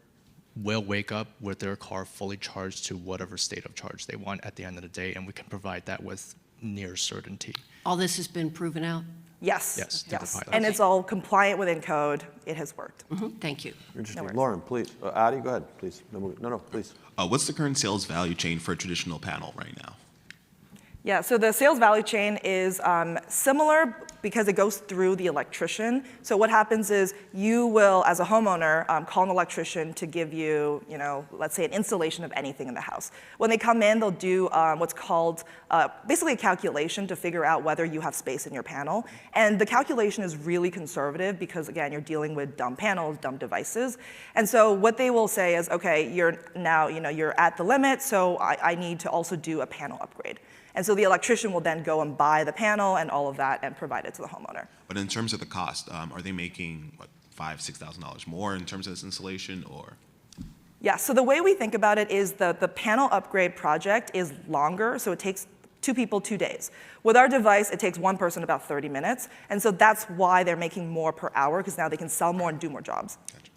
will wake up with their car fully charged to whatever state of charge they want at the end of the day, and we can provide that with near certainty. All this has been proven out? Yes. Yes. Yes. And it's all compliant within code. It has worked. Thank you. Interesting. Lauren, please. Adi, go ahead, please. No, please. What's the current sales value chain for a traditional panel right now? Yeah, so the sales value chain is similar because it goes through the electrician. So what happens is you will, as a homeowner, call an electrician to give you, let's say an installation of anything in the house. When they come in, they'll do what's called basically a calculation to figure out whether you have space in your panel. And the calculation is really conservative because, again, you're dealing with dumb panels, dumb devices. And so what they will say is, okay, you're now, you're at the limit, so I need to also do a panel upgrade. And so the electrician will then go and buy the panel and all of that and provide it to the homeowner. But in terms of the cost, are they making $5,000, $6,000 more in terms of this installation, or? Yeah, so the way we think about it is the panel upgrade project is longer, so it takes 2 people 2 days. With our device, it takes 1 person about 30 minutes, and so that's why they're making more per hour, because now they can sell more and do more jobs. Gotcha.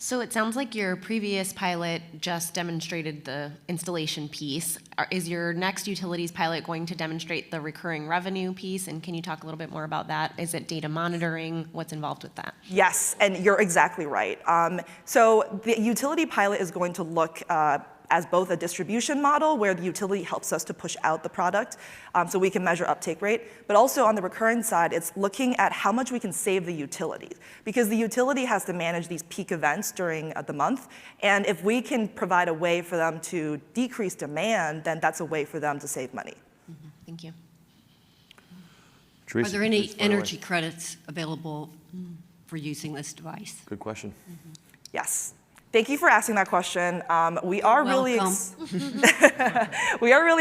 So it sounds like your previous pilot just demonstrated the installation piece. Is your next utilities pilot going to demonstrate the recurring revenue piece? And can you talk a little bit more about that? Is it data monitoring? What's involved with that? Yes, and you're exactly right. So the utility pilot is going to look as both a distribution model where the utility helps us to push out the product so we can measure uptake rate, but also on the recurring side, it's looking at how much we can save the utilities, because the utility has to manage these peak events during the month, and if we can provide a way for them to decrease demand, then that's a way for them to save money. Thank you. Teresa, Are there any please, fire away. energy credits available for using this device? Good question. Yes. Thank you for asking that question. We are really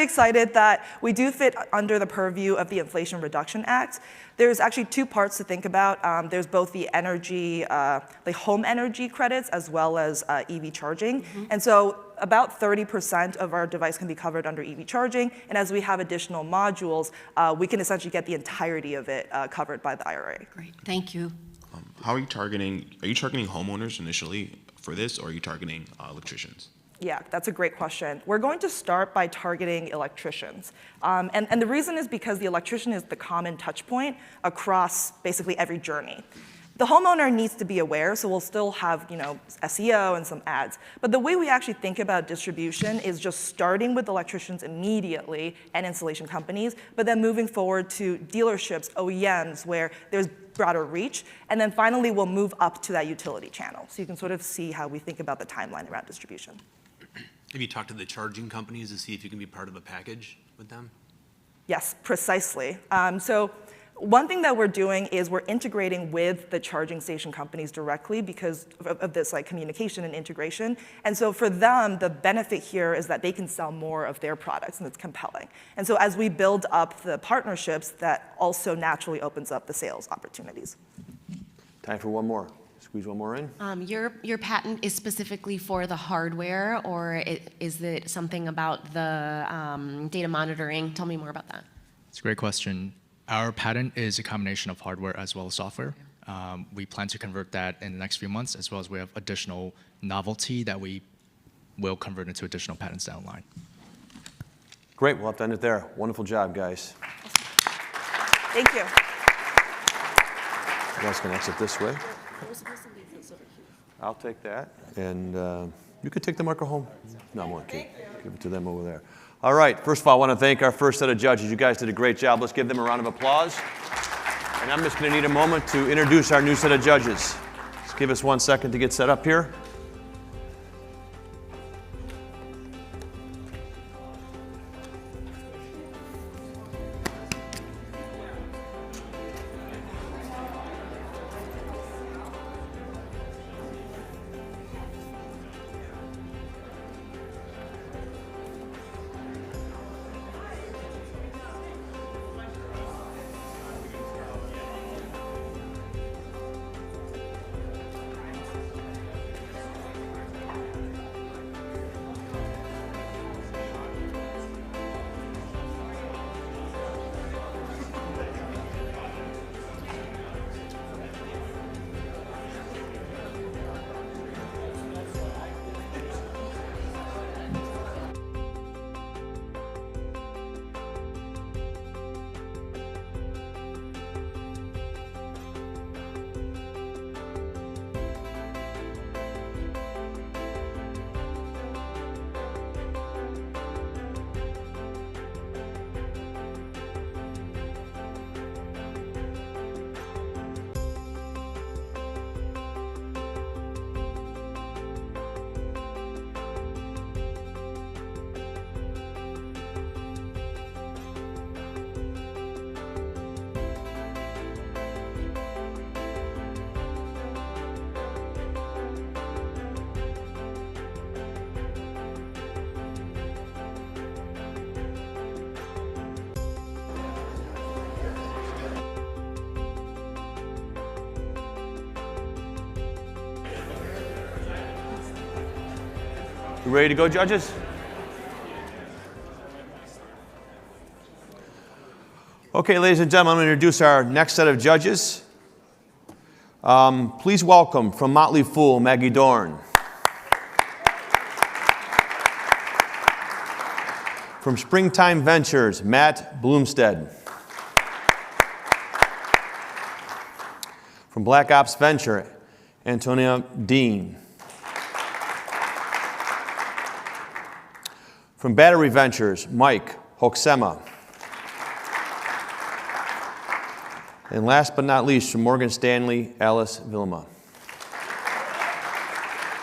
excited that we do fit under the purview of the Inflation Reduction Act. There's actually 2 parts to think about. There's both the energy, the home energy credits, as well as EV charging. And so about 30% of our device can be covered under EV charging. And as we have additional modules, we can essentially get the entirety of it covered by the IRA. Great, thank you. How are you targeting homeowners initially for this, or are you targeting electricians? Yeah, that's a great question. We're going to start by targeting electricians. And the reason is because the electrician is the common touch point across basically every journey. The homeowner needs to be aware, so we'll still have SEO and some ads. But the way we actually think about distribution is just starting with electricians immediately and installation companies, but then moving forward to dealerships, OEMs, where there's broader reach, and then finally we'll move up to that utility channel. So you can sort of see how we think about the timeline around distribution. Have you talked to the charging companies to see if you can be part of a package? with them? Yes, precisely. So one thing that we're doing is we're integrating with the charging station companies directly because of this like communication and integration. And so for them, the benefit here is that they can sell more of their products, and it's compelling. And so as we build up the partnerships, that also naturally opens up the sales opportunities. Time for one more. Squeeze one more in. Your patent is specifically for the hardware, or is it something about the data monitoring? Tell me more about that. It's a great question. Our patent is a combination of hardware as well as software. We plan to convert that in the next few months, as well as we have additional novelty that we will convert into additional patents down the line. Great, we'll have to end it there. Wonderful job, guys. Thank you. You guys can exit this way. I'll take that, and you could take the marker home. No, I'm okay. Give it to them over there. All right, first of all, I want to thank our first set of judges. You guys did a great job. Let's give them a round of applause. And I'm just going to need a moment to introduce our new set of judges. Just give us 1 second to get set up here. You ready to go, judges? Okay, ladies and gentlemen, I'm going to introduce our next set of judges. Please welcome from Motley Fool, Maggie Dorn. From Springtime Ventures, Matt Bloomstead. From Black Ops Venture, Antonia Dean. From Battery Ventures, Mike Hoxema. And last but not least, from Morgan Stanley, Alice Vilma.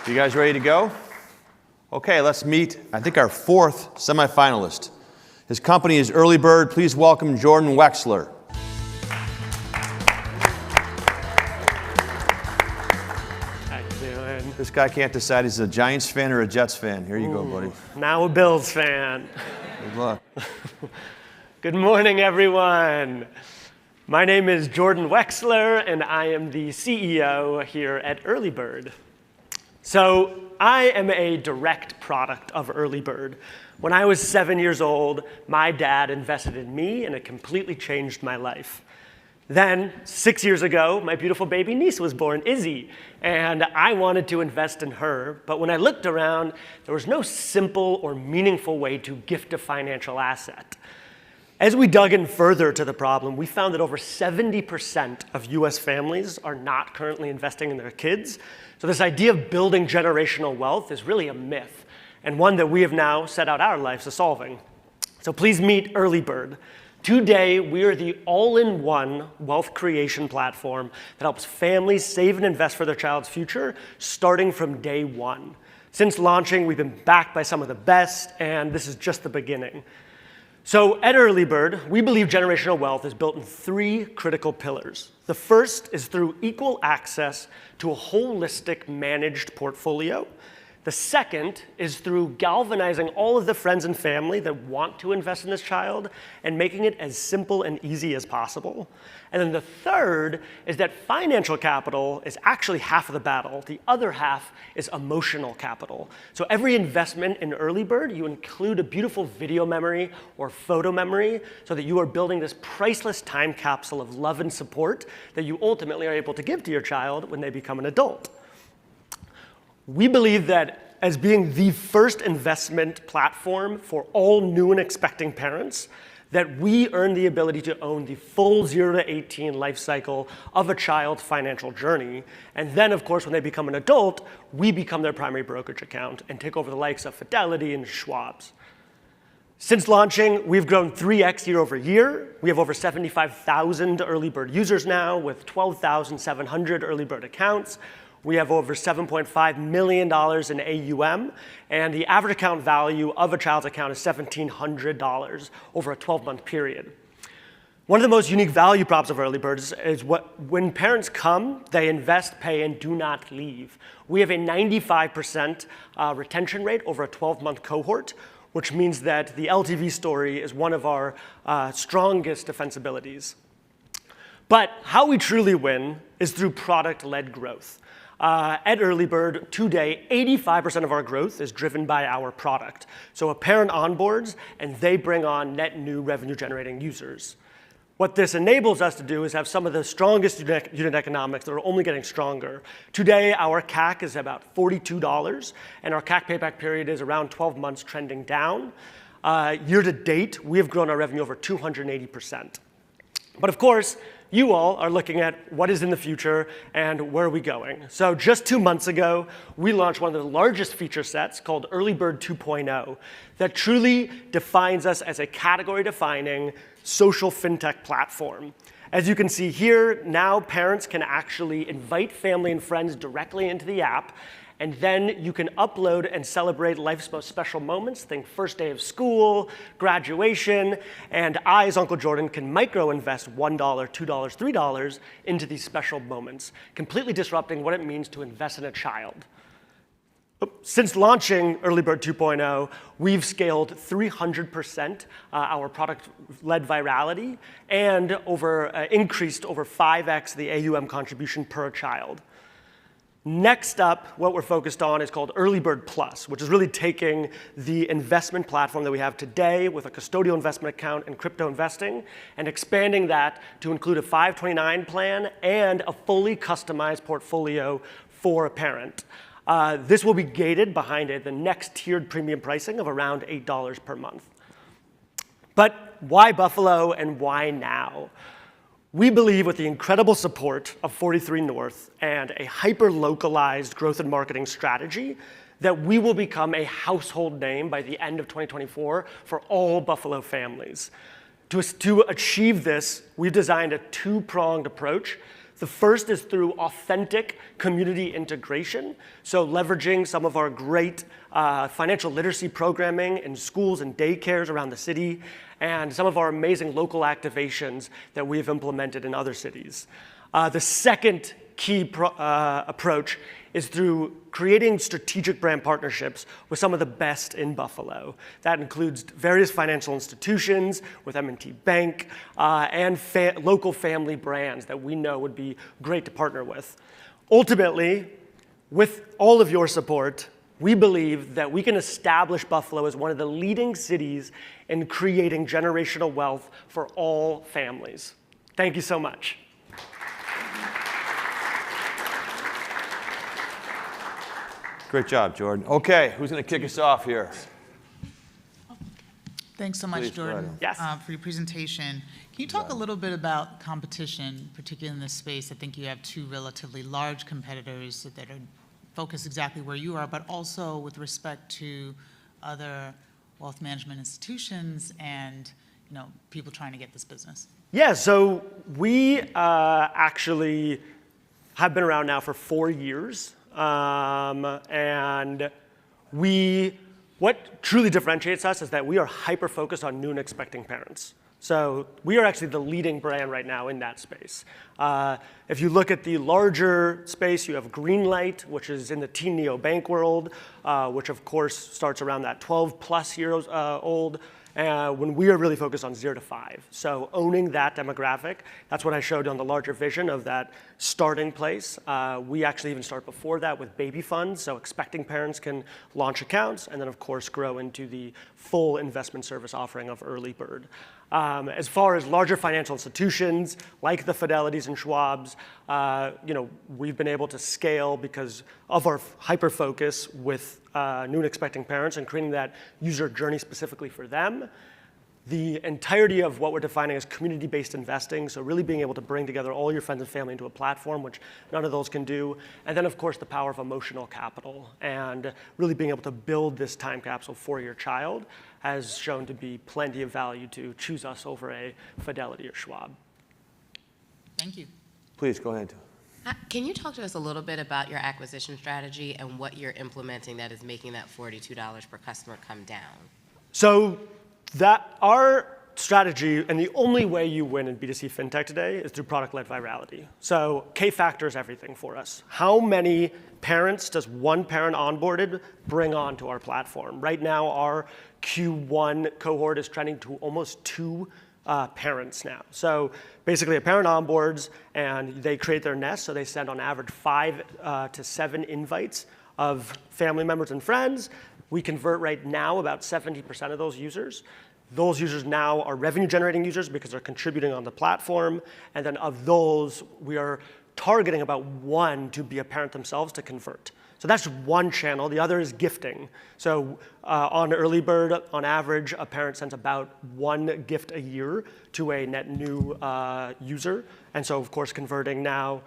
You guys ready to go? Okay, let's meet, I think, our fourth semifinalist. His company is Early Bird. Please welcome Jordan Wexler. How you doing? This guy can't decide he's a Giants fan or a Jets fan. Here you go, buddy. Now a Bills fan. Good luck. Good morning, everyone. My name is Jordan Wexler, and I am the CEO here at Early Bird. So I am a direct product of Early Bird. When I was 7 years old, my dad invested in me, and it completely changed my life. Then, 6 years ago, my beautiful baby niece was born, Izzy, and I wanted to invest in her, but when I looked around, there was no simple or meaningful way to gift a financial asset. As we dug in further to the problem, we found that over 70% of US families are not currently investing in their kids. So this idea of building generational wealth is really a myth, and one that we have now set out our lives to solving. So please meet Early Bird. Today, we are the all-in-one wealth creation platform that helps families save and invest for their child's future, starting from day one. Since launching, we've been backed by some of the best, and this is just the beginning. So at Early Bird, we believe generational wealth is built in 3 critical pillars. The first is through equal access to a holistic managed portfolio. The second is through galvanizing all of the friends and family that want to invest in this child and making it as simple and easy as possible. And then the third is that financial capital is actually half of the battle. The other half is emotional capital. So every investment in Early Bird, you include a beautiful video memory or photo memory so that you are building this priceless time capsule of love and support that you ultimately are able to give to your child when they become an adult. We believe that as being the first investment platform for all new and expecting parents, that we earn the ability to own the full 0 to 18 life cycle of a child's financial journey. And then, of course, when they become an adult, we become their primary brokerage account and take over the likes of Fidelity and Schwab's. Since launching, we've grown 3x year over year. We have over 75,000 Early Bird users now with 12,700 Early Bird accounts. We have over $7.5 million in AUM, and the average account value of a child's account is $1,700 over a 12-month period. One of the most unique value props of Early Birds is when parents come, they invest, pay, and do not leave. We have a 95% retention rate over a 12-month cohort, which means that the LTV story is one of our strongest defensibilities. But how we truly win is through product-led growth. At Early Bird, today, 85% of our growth is driven by our product. So a parent onboards, and they bring on net new revenue-generating users. What this enables us to do is have some of the strongest unit economics that are only getting stronger. Today, our CAC is about $42, and our CAC payback period is around 12 months, trending down. Year to date, we have grown our revenue over 280%. But of course, you all are looking at what is in the future and where are we going. So just 2 months ago, we launched one of the largest feature sets called Early Bird 2.0 that truly defines us as a category-defining social fintech platform. As you can see here, now parents can actually invite family and friends directly into the app, and then you can upload and celebrate life's most special moments. Think first day of school, graduation, and I, as Uncle Jordan, can micro-invest $1, $2, $3 into these special moments, completely disrupting what it means to invest in a child. Since launching Early Bird 2.0, we've scaled 300% our product-led virality and increased over 5x the AUM contribution per child. Next up, what we're focused on is called Early Bird Plus, which is really taking the investment platform that we have today with a custodial investment account and crypto investing and expanding that to include a 529 plan and a fully customized portfolio for a parent. This will be gated behind the next tiered premium pricing of around $8 per month. But why Buffalo and why now? We believe with the incredible support of 43North and a hyper-localized growth and marketing strategy that we will become a household name by the end of 2024 for all Buffalo families. To achieve this, we've designed a 2-pronged approach. The first is through authentic community integration, so leveraging some of our great financial literacy programming in schools and daycares around the city, and some of our amazing local activations that we've implemented in other cities. The second key approach is through creating strategic brand partnerships with some of the best in Buffalo. That includes various financial institutions with M&T Bank and local family brands that we know would be great to partner with. Ultimately, with all of your support, we believe that we can establish Buffalo as one of the leading cities in creating generational wealth for all families. Thank you so much. Great job, Jordan. Okay, who's going to kick us off here? Thanks so much, Please, Jordan, yes. For your presentation. Can you talk a little bit about competition, particularly in this space? I think you have 2 relatively large competitors that are focused exactly where you are, but also with respect to other wealth management institutions and people trying to get this business. Yeah, so we actually have been around now for 4 years. And we What truly differentiates us is that we are hyper-focused on new and expecting parents. So we are actually the leading brand right now in that space. If you look at the larger space, you have Greenlight, which is in the teen neobank world, which of course starts around that 12+ years old. When we are really focused on 0 to 5. So owning that demographic, that's what I showed on the larger vision of that starting place. We actually even start before that with baby funds, so expecting parents can launch accounts, and then of course grow into the full investment service offering of Early Bird. As far as larger financial institutions like the Fidelities and Schwabs, we've been able to scale because of our hyper focus with new and expecting parents and creating that user journey specifically for them. The entirety of what we're defining as community-based investing, so really being able to bring together all your friends and family into a platform, which none of those can do. And then, of course, the power of emotional capital and really being able to build this time capsule for your child has shown to be plenty of value to choose us over a Fidelity or Schwab. Thank you. Please, go ahead. Can you talk to us a little bit about your acquisition strategy and what you're implementing that is making that $42 per customer come down? So that our strategy, and the only way you win in B2C fintech today is through product-led virality. So K-factor is everything for us. How many parents does one parent onboarded bring onto our platform? Right now, our Q1 cohort is trending to almost 2 parents now. So basically a parent onboards and they create their nest, so they send on average 5 to 7 invites of family members and friends. We convert right now about 70% of those users. Those users now are revenue generating users because they're contributing on the platform. And then of those, we are targeting about 1 to be a parent themselves to convert. So that's one channel. The other is gifting. So on Early Bird, on average, a parent sends about 1 gift a year to a net new user. And so, of course, converting now,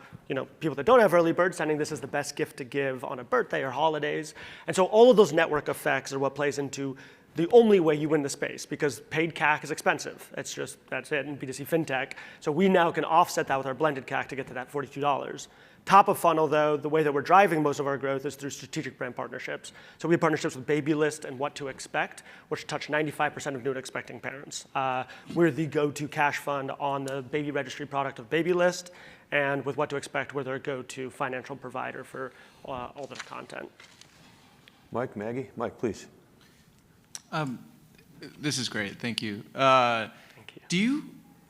people that don't have Early Bird, sending this as the best gift to give on a birthday or holidays. And so all of those network effects are what plays into the only way you win the space, because paid CAC is expensive. That's it in B2C fintech. So we now can offset that with our blended CAC to get to that $42. Top of funnel, though, the way that we're driving most of our growth is through strategic brand partnerships. So we have partnerships with Babylist and What to Expect, which touch 95% of new and expecting parents. We're the go-to cash fund on the baby registry product of Babylist, and with What to Expect, we're their go-to financial provider for all their content. Mike, Maggie? Mike, please. This is great. Thank you. Thank you. Do you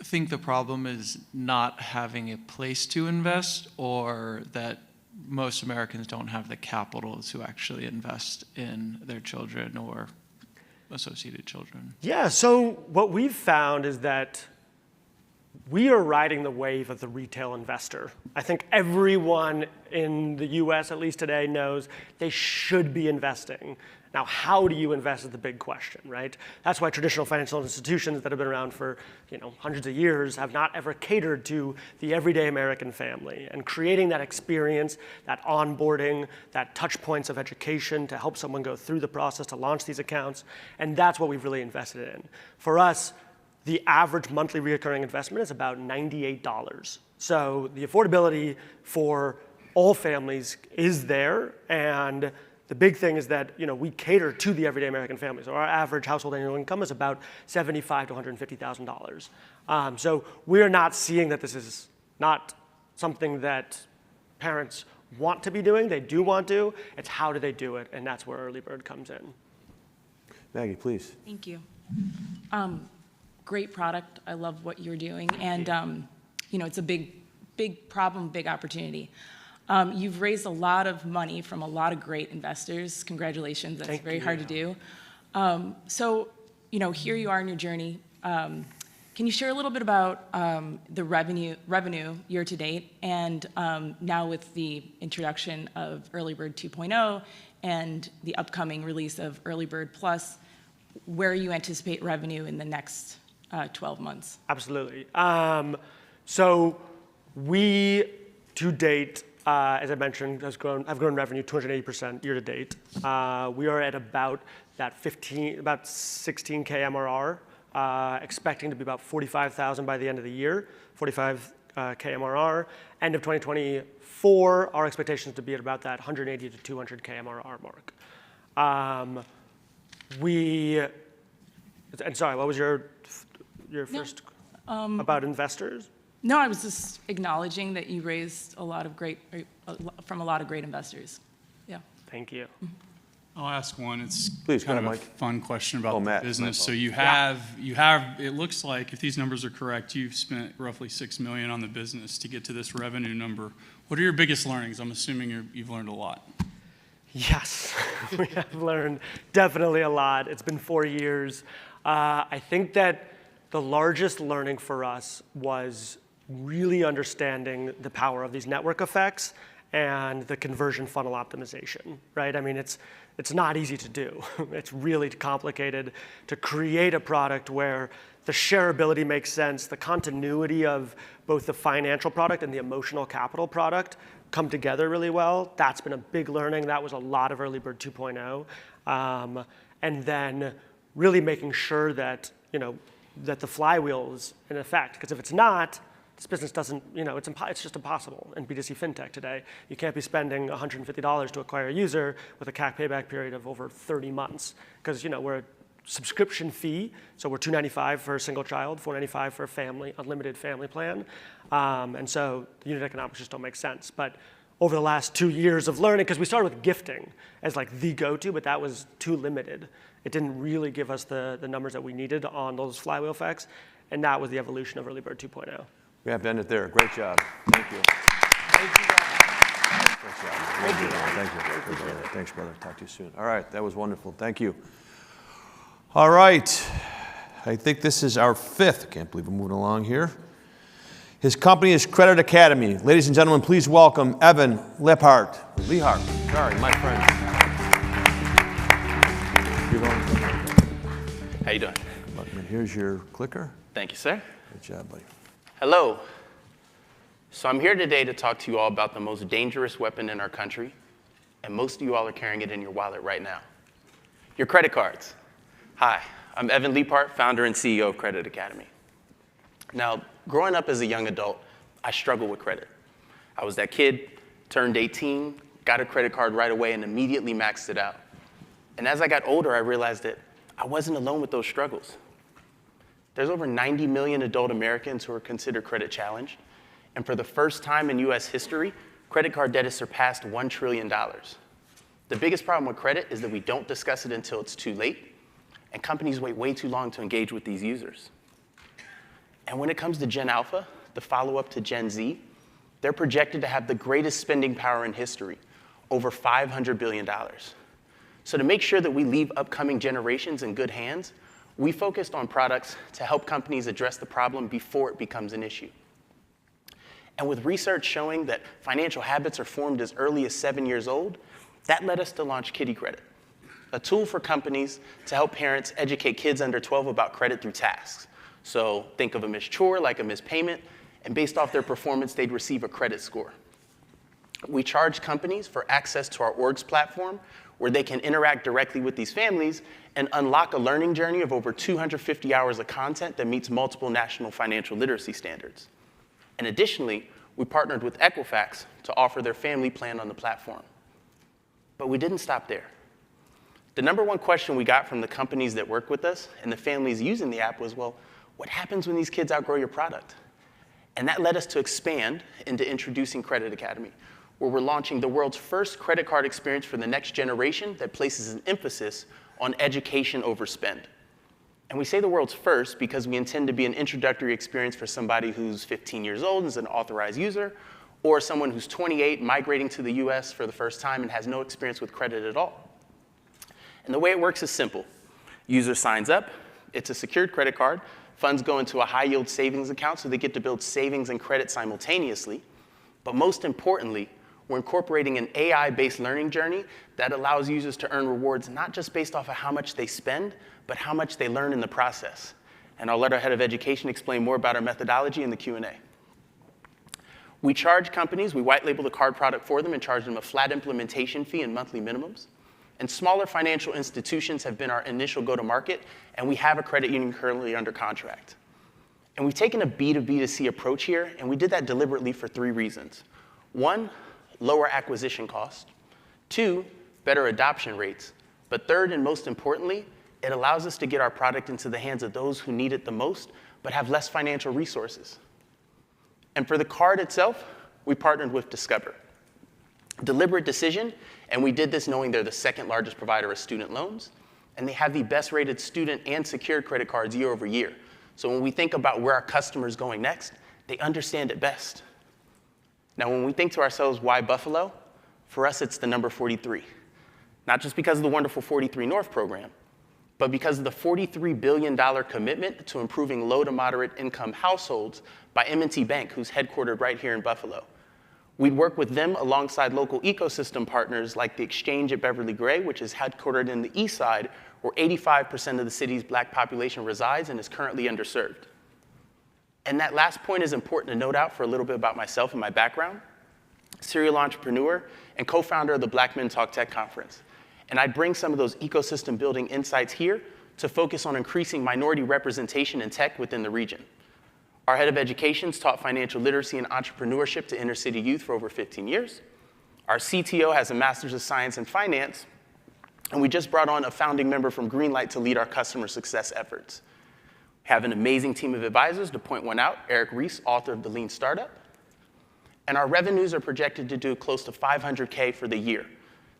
think the problem is not having a place to invest, or that most Americans don't have the capital to actually invest in their children or associated children? Yeah, so what we've found is that we are riding the wave of the retail investor. I think everyone in the US, at least today, knows they should be investing. Now, how do you invest is the big question, right? That's why traditional financial institutions that have been around for hundreds of years have not ever catered to the everyday American family. And creating that experience, that onboarding, that touch points of education to help someone go through the process to launch these accounts, and that's what we've really invested in. For us, the average monthly recurring investment is about $98. So the affordability for all families is there, and the big thing is that we cater to the everyday American family. So our average household annual income is about $75,000 to $150,000. So we're not seeing that this is not something that parents want to be doing. They do want to. It's how do they do it, and that's where Early Bird comes in. Maggie, please. Thank you. Great product. I love what you're doing, and it's a big problem, big opportunity. You've raised a lot of money from a lot of great investors. Congratulations. That's very hard to do. So, here you are in your journey. Can you share a little bit about the revenue year to date, and now with the introduction of Early Bird 2.0 and the upcoming release of Early Bird Plus, where you anticipate revenue in the next 12 months? Absolutely. So we, to date, as I mentioned, have grown revenue 280% year to date. We are at about 16K MRR, expecting to be about 45,000 by the end of the year, 45K MRR. End of 2024, our expectation is to be at about that 180 to 200K MRR mark. And sorry, what was your first, about investors? No, I was just acknowledging that you raised from a lot of great investors. Yeah. Thank you. I'll ask one. It's Please, kind of go a ahead, Mike. fun question about the Matt, business. my So fault. you have, it looks like, if these numbers are correct, you've spent roughly $6 million on the business to get to this revenue number. What are your biggest learnings? I'm assuming you've learned a lot. Yes, we have learned definitely a lot. It's been 4 years. I think that the largest learning for us was really understanding the power of these network effects and the conversion funnel optimization, right? I mean, it's not easy to do. It's really complicated to create a product where the shareability makes sense, the continuity of both the financial product and the emotional capital product come together really well. That's been a big learning. That was a lot of Early Bird 2.0. And then really making sure that, that the flywheel is in effect. Because if it's not, this business doesn't, it's just impossible in B2C fintech today. You can't be spending $150 to acquire a user with a CAC payback period of over 30 months. Because, we're a subscription fee, so we're $295 for a single child, $495 for a family, unlimited family plan. And so the unit economics just don't make sense. But over the last 2 years of learning, because we started with gifting as like the go-to, but that was too limited. It didn't really give us the numbers that we needed on those flywheel effects. And that was the evolution of Early Bird 2.0. We have to end it there. Great job. Thank you. Thank you. Thanks, brother. Talk to you soon. All right, that was wonderful. Thank you. All right, I think this is our fifth. Can't believe we're moving along here. His company is Credit Academy. Ladies and gentlemen, please welcome Evan Lehart. Sorry, my friend. How you doing? Here's your clicker. Thank you, sir. Good job, buddy. Hello. So I'm here today to talk to you all about the most dangerous weapon in our country, and most of you all are carrying it in your wallet right now. Your credit cards. Hi, I'm Evan Lehart, founder and CEO of Credit Academy. Now, growing up as a young adult, I struggled with credit. I was that kid, turned 18, got a credit card right away, and immediately maxed it out. And as I got older, I realized that I wasn't alone with those struggles. There's over 90 million adult Americans who are considered credit challenged. And for the first time in US history, credit card debt has surpassed $1 trillion. The biggest problem with credit is that we don't discuss it until it's too late, and companies wait way too long to engage with these users. And when it comes to Gen Alpha, the follow-up to Gen Z, they're projected to have the greatest spending power in history, over $500 billion. So to make sure that we leave upcoming generations in good hands, we focused on products to help companies address the problem before it becomes an issue. And with research showing that financial habits are formed as early as 7 years old, that led us to launch Kiddie Credit, a tool for companies to help parents educate kids under 12 about credit through tasks. So think of a missed chore like a missed payment, and based off their performance, they'd receive a credit score. We charge companies for access to our orgs platform, where they can interact directly with these families and unlock a learning journey of over 250 hours of content that meets multiple national financial literacy standards. And additionally, we partnered with Equifax to offer their family plan on the platform. But we didn't stop there. The number one question we got from the companies that work with us and the families using the app was, well, what happens when these kids outgrow your product? And that led us to expand into introducing Credit Academy, where we're launching the world's first credit card experience for the next generation that places an emphasis on education over spend. And we say the world's first because we intend to be an introductory experience for somebody who's 15 years old and is an authorized user, or someone who's 28 migrating to the US for the first time and has no experience with credit at all. And the way it works is simple. User signs up, it's a secured credit card, funds go into a high-yield savings account so they get to build savings and credit simultaneously. But most importantly, we're incorporating an AI-based learning journey that allows users to earn rewards not just based off of how much they spend, but how much they learn in the process. And I'll let our head of education explain more about our methodology in the Q&A. We charge companies, we white label the card product for them and charge them a flat implementation fee and monthly minimums. And smaller financial institutions have been our initial go-to-market, and we have a credit union currently under contract. And we've taken a B2B2C approach here, and we did that deliberately for 3 reasons. 1, lower acquisition cost. 2, better adoption rates. But 3rd, and most importantly, It allows us to get our product into the hands of those who need it the most, but have less financial resources. And for the card itself, we partnered with Discover. Deliberate decision, and we did this knowing they're the second largest provider of student loans, and they have the best rated student and secured credit cards year over year. So when we think about where our customer's going next, they understand it best. Now, when we think to ourselves, why Buffalo? For us, it's the number 43. Not just because of the wonderful 43North program, but because of the $43 billion commitment to improving low to moderate income households by M&T Bank, who's headquartered right here in Buffalo. We'd work with them alongside local ecosystem partners like the Exchange at Beverly Gray, which is headquartered in the East Side, where 85% of the city's Black population resides and is currently underserved. And that last point is important to note out for a little bit about myself and my background. Serial entrepreneur and co-founder of the Black Men Talk Tech Conference. And I'd bring some of those ecosystem building insights here to focus on increasing minority representation in tech within the region. Our head of education's taught financial literacy and entrepreneurship to inner city youth for over 15 years. Our CTO has a master's of science in finance, and we just brought on a founding member from Greenlight to lead our customer success efforts. We have an amazing team of advisors. To point one out, Eric Reese, author of The Lean Startup. And our revenues are projected to do close to $500K for the year.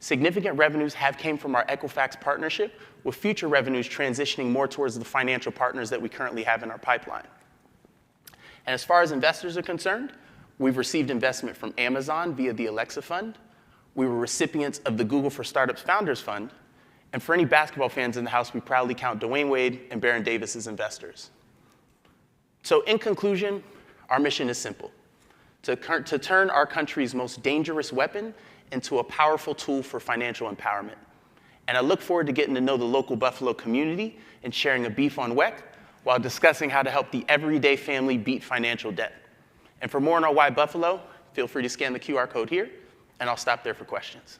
Significant revenues have came from our Equifax partnership, with future revenues transitioning more towards the financial partners that we currently have in our pipeline. And as far as investors are concerned, we've received investment from Amazon via the Alexa Fund. We were recipients of the Google for Startups Founders Fund. And for any basketball fans in the house, we proudly count Dwayne Wade and Baron Davis as investors. So in conclusion, our mission is simple: to turn our country's most dangerous weapon into a powerful tool for financial empowerment. And I look forward to getting to know the local Buffalo community and sharing a beef on WEC while discussing how to help the everyday family beat financial debt. And for more on our Why Buffalo, feel free to scan the QR code here, and I'll stop there for questions.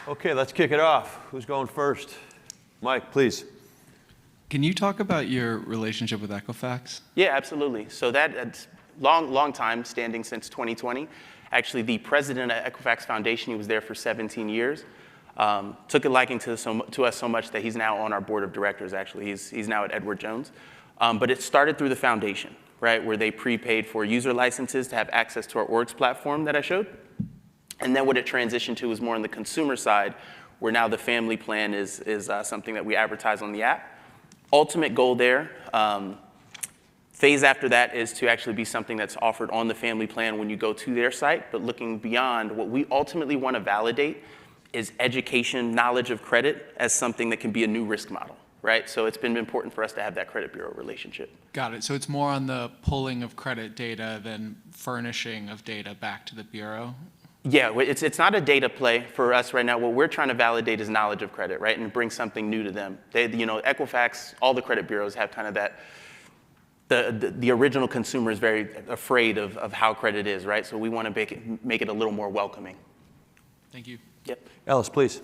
Okay, let's kick it off. Who's going first? Mike, please. Can you talk about your relationship with Equifax? Yeah, absolutely. So that's long time, standing since 2020. Actually, the president at Equifax Foundation, he was there for 17 years, took a liking to us so much that he's now on our board of directors, actually. He's now at Edward Jones. But it started through the foundation, right, where they prepaid for user licenses to have access to our orgs platform that I showed. And then what it transitioned to was more on the consumer side, where now the family plan is something that we advertise on the app. Ultimate goal there, phase after that is to actually be something that's offered on the family plan when you go to their site, but looking beyond, what we ultimately want to validate is education, knowledge of credit as something that can be a new risk model, right? So it's been important for us to have that credit bureau relationship. Got it. So it's more on the pulling of credit data than furnishing of data back to the bureau? Yeah, it's not a data play for us right now. What we're trying to validate is knowledge of credit, right, and bring something new to them. Equifax, all the credit bureaus have kind of that, the original consumer is very afraid of how credit is, right? So we want to make it a little more welcoming. Thank you. Yep. Alice, please.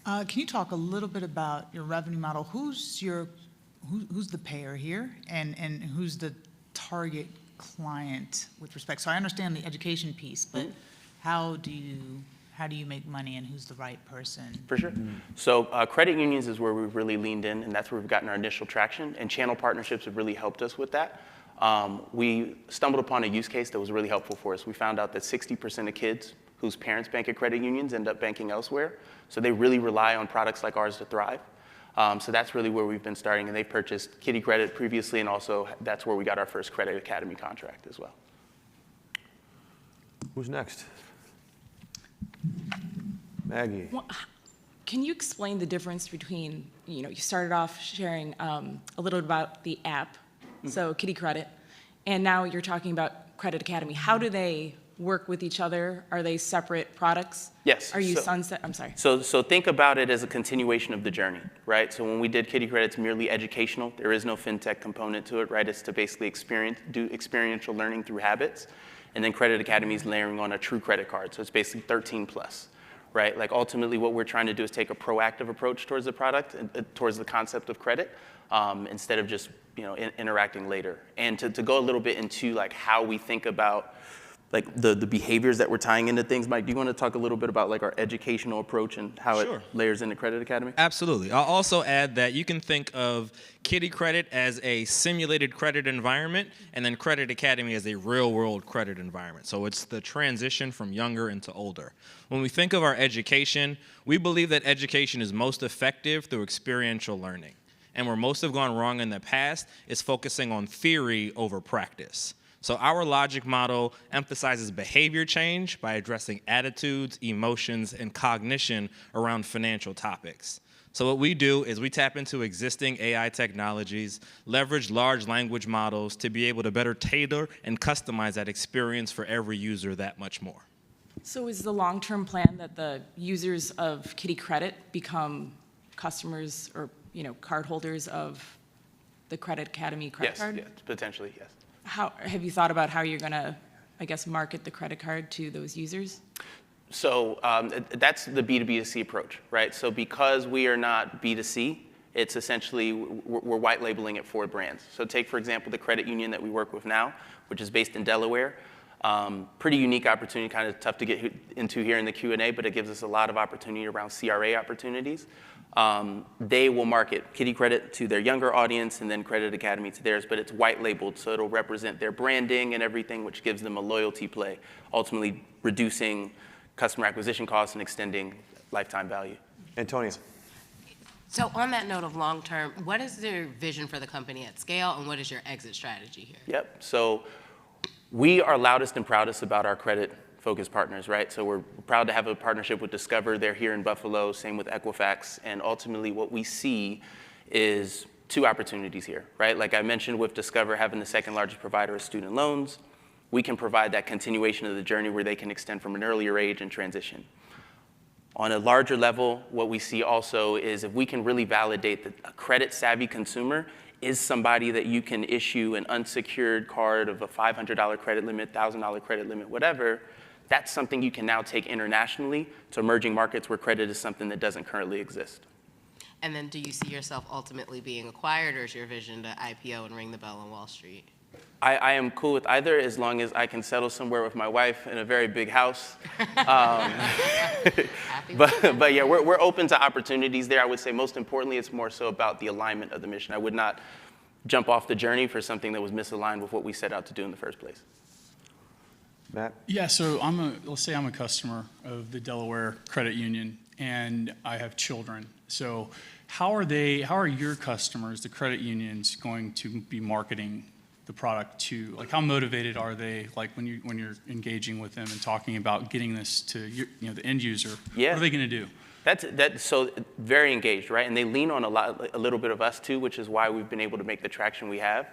Can you talk a little bit about your revenue model? Who's the payer here, and who's the target client with respect? So I understand the education piece, but how do you make money, and who's the right person? For sure. So credit unions is where we've really leaned in, and that's where we've gotten our initial traction, and channel partnerships have really helped us with that. We stumbled upon a use case that was really helpful for us. We found out that 60% of kids whose parents bank at credit unions end up banking elsewhere, so they really rely on products like ours to thrive. So that's really where we've been starting, and they purchased Kitty Credit previously, and also that's where we got our first Credit Academy contract as well. Who's next? Maggie. Well, can you explain the difference between, you started off sharing a little bit about the app, so Kitty Credit, and now you're talking about Credit Academy. How do they work with each other? Are they separate products? Yes. Are you sunset? I'm sorry. So think about it as a continuation of the journey, right? So when we did Kitty Credit, it's merely educational. There is no fintech component to it, right? It's to basically do experiential learning through habits. And then Credit Academy is layering on a true credit card. So it's basically 13 plus, right? Like ultimately what we're trying to do is take a proactive approach towards the product, towards the concept of credit, instead of just interacting later. And to go a little bit into like how we think about like the behaviors that we're tying into things. Mike, do you want to talk a little bit about like our educational approach and how Sure. it layers into Credit Academy? Absolutely. I'll also add that you can think of Kiddie Credit as a simulated credit environment, and then Credit Academy as a real-world credit environment. So it's the transition from younger into older. When we think of our education, we believe that education is most effective through experiential learning. And where most have gone wrong in the past is focusing on theory over practice. So our logic model emphasizes behavior change by addressing attitudes, emotions, and cognition around financial topics. So what we do is we tap into existing AI technologies, leverage large language models to be able to better tailor and customize that experience for every user that much more. So is the long-term plan that the users of Kiddie Credit become customers or cardholders of the Credit Academy credit card? Yes, potentially, yes. How have you thought about how you're going to, I guess, market the credit card to those users? So that's the B2B2C approach, right? So because we are not B2C, it's essentially, we're white labeling it for brands. So take, for example, the credit union that we work with now, which is based in Delaware. Pretty unique opportunity, kind of tough to get into here in the Q&A, but it gives us a lot of opportunity around CRA opportunities. They will market Kiddie Credit to their younger audience and then Credit Academy to theirs, but it's white labeled, so it'll represent their branding and everything, which gives them a loyalty play, ultimately reducing customer acquisition costs and extending lifetime value. Antonio. So on that note of long term, what is your vision for the company at scale, and what is your exit strategy here? Yep, so we are loudest and proudest about our credit-focused partners, right? So we're proud to have a partnership with Discover. They're here in Buffalo, same with Equifax. And ultimately what we see is two opportunities here, right? Like I mentioned with Discover having the second largest provider of student loans, we can provide that continuation of the journey where they can extend from an earlier age and transition. On a larger level, what we see also is if we can really validate that a credit-savvy consumer is somebody that you can issue an unsecured card of a $500 credit limit, $1,000 credit limit, whatever, that's something you can now take internationally to emerging markets where credit is something that doesn't currently exist. And then do you see yourself ultimately being acquired, or is your vision to IPO and ring the bell on Wall Street? I am cool with either as long as I can settle somewhere with my wife in a very big house. But yeah, we're open to opportunities there. I would say most importantly, it's more so about the alignment of the mission. I would not jump off the journey for something that was misaligned with what we set out to do in the first place. Matt? Yeah, so let's say I'm a customer of the Delaware Credit Union, and I have children. So how are your customers, the credit unions, going to be marketing the product to, like, how motivated are they, like, when you're engaging with them and talking about getting this to the end user? Yeah. What are they going to do? That's so very engaged, right? And they lean on a little bit of us too, which is why we've been able to make the traction we have.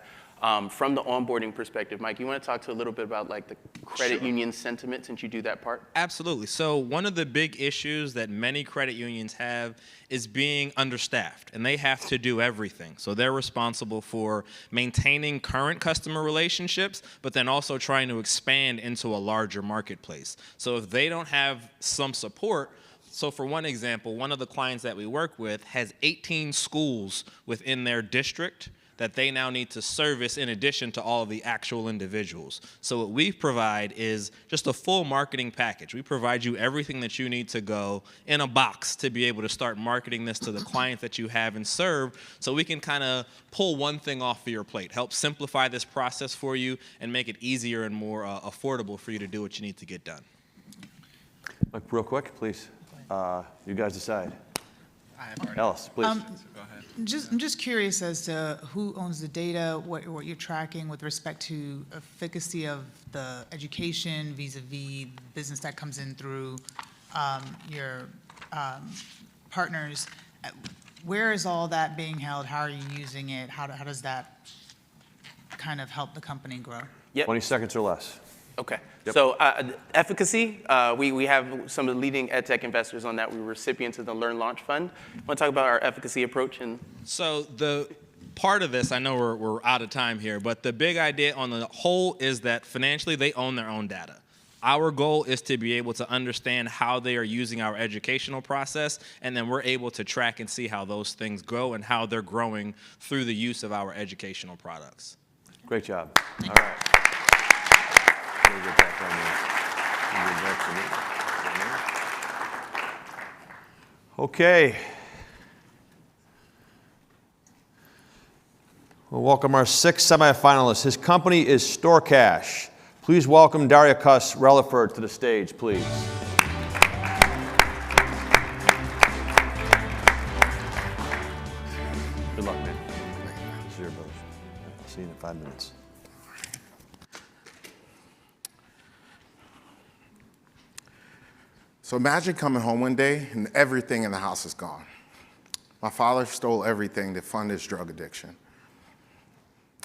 From the onboarding perspective, Mike, you want to talk to a little bit about like the credit union sentiment since you do that part? Absolutely. So one of the big issues that many credit unions have is being understaffed, and they have to do everything. So they're responsible for maintaining current customer relationships, but then also trying to expand into a larger marketplace. So if they don't have some support, so for one example, one of the clients that we work with has 18 schools within their district that they now need to service in addition to all of the actual individuals. So what we provide is just a full marketing package. We provide you everything that you need to go in a box to be able to start marketing this to the clients that you have and serve, so we can kind of pull one thing off of your plate, help simplify this process for you and make it easier and more affordable for you to do what you need to get done. Mike, real quick, please. You guys decide. Ellis, please. I'm just curious as to who owns the data, what you're tracking with respect to efficacy of the education vis-a-vis business that comes in through your partners. Where is all that being held? How are you using it? How does that kind of help the company grow? Yep. 20 seconds or less. Okay. Yep. So efficacy, we have some of the leading ed tech investors on that. We were recipients of the Learn Launch Fund. Want to talk about our efficacy approach? So the part of this, I know we're out of time here, but the big idea on the whole is that financially they own their own data. Our goal is to be able to understand how they are using our educational process, and then we're able to track and see how those things go and how they're growing through the use of our educational products. Great job. All right. get that from you. Okay. We'll welcome our sixth semifinalist. His company is StoreCash. Please welcome Darius Relaford to the stage, please. Good luck, man. This is your brother. I'll see you in 5 minutes. So imagine coming home one day and everything in the house is gone. My father stole everything to fund his drug addiction.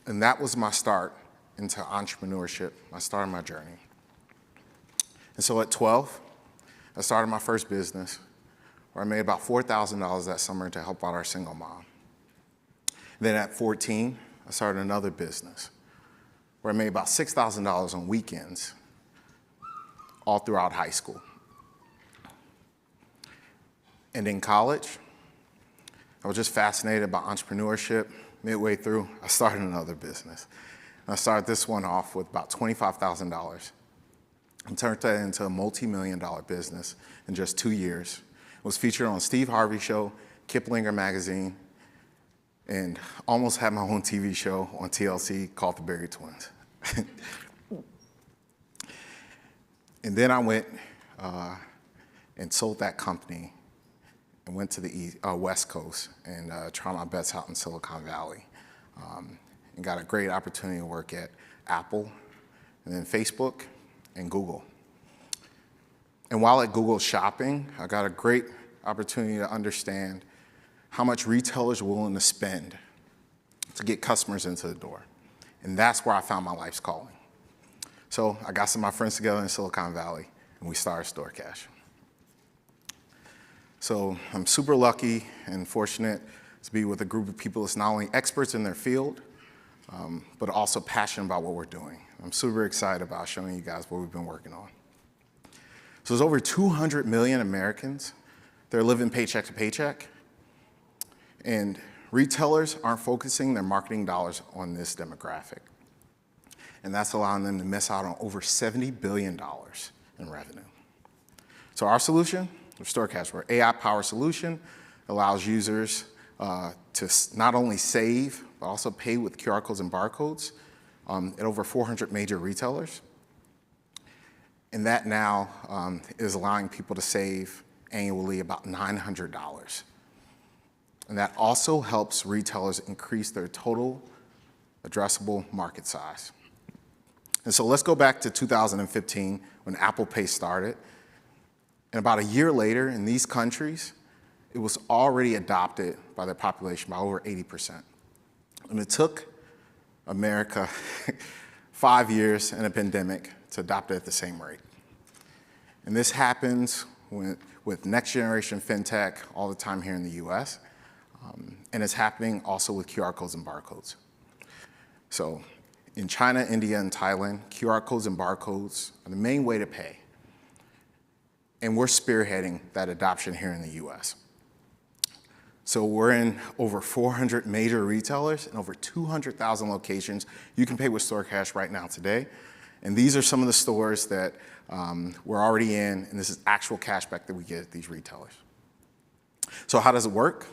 And that was my start into entrepreneurship. I started my journey. And so at 12, I started my first business where I made about $4,000 that summer to help out our single mom. Then at 14, I started another business where I made about $6,000 on weekends all throughout high school. And in college, I was just fascinated by entrepreneurship. Midway through, I started another business. And I started this one off with about $25,000 and turned that into a multi-million-dollar business in just 2 years. It was featured on Steve Harvey Show, Kiplinger Magazine, and almost had my own TV show on TLC called The Berry Twins. And then I went and sold that company and went to the West Coast and tried my best out in Silicon Valley and got a great opportunity to work at Apple and then Facebook and Google. And while at Google Shopping, I got a great opportunity to understand how much retailers are willing to spend to get customers into the door. And that's where I found my life's calling. So I got some of my friends together in Silicon Valley and we started StoreCash. So I'm super lucky and fortunate to be with a group of people that's not only experts in their field, but also passionate about what we're doing. I'm super excited about showing you guys what we've been working on. So there's over 200 million Americans that are living paycheck to paycheck, and retailers aren't focusing their marketing dollars on this demographic. And that's allowing them to miss out on over $70 billion in revenue. So our solution, StoreCash, we're an AI-powered solution, allows users to not only save, but also pay with QR codes and barcodes at over 400 major retailers. And that now is allowing people to save annually about $900. And that also helps retailers increase their total addressable market size. And so let's go back to 2015 when Apple Pay started. And about a year later, in these countries, it was already adopted by their population by over 80%. And it took America 5 years and a pandemic to adopt it at the same rate. And this happens with next generation fintech all the time here in the US. And it's happening also with QR codes and barcodes. So in China, India, and Thailand, QR codes and barcodes are the main way to pay. And we're spearheading that adoption here in the US. So we're in over 400 major retailers and over 200,000 locations. You can pay with StoreCash right now today. And these are some of the stores that we're already in, and this is actual cashback that we get at these retailers. So how does it work?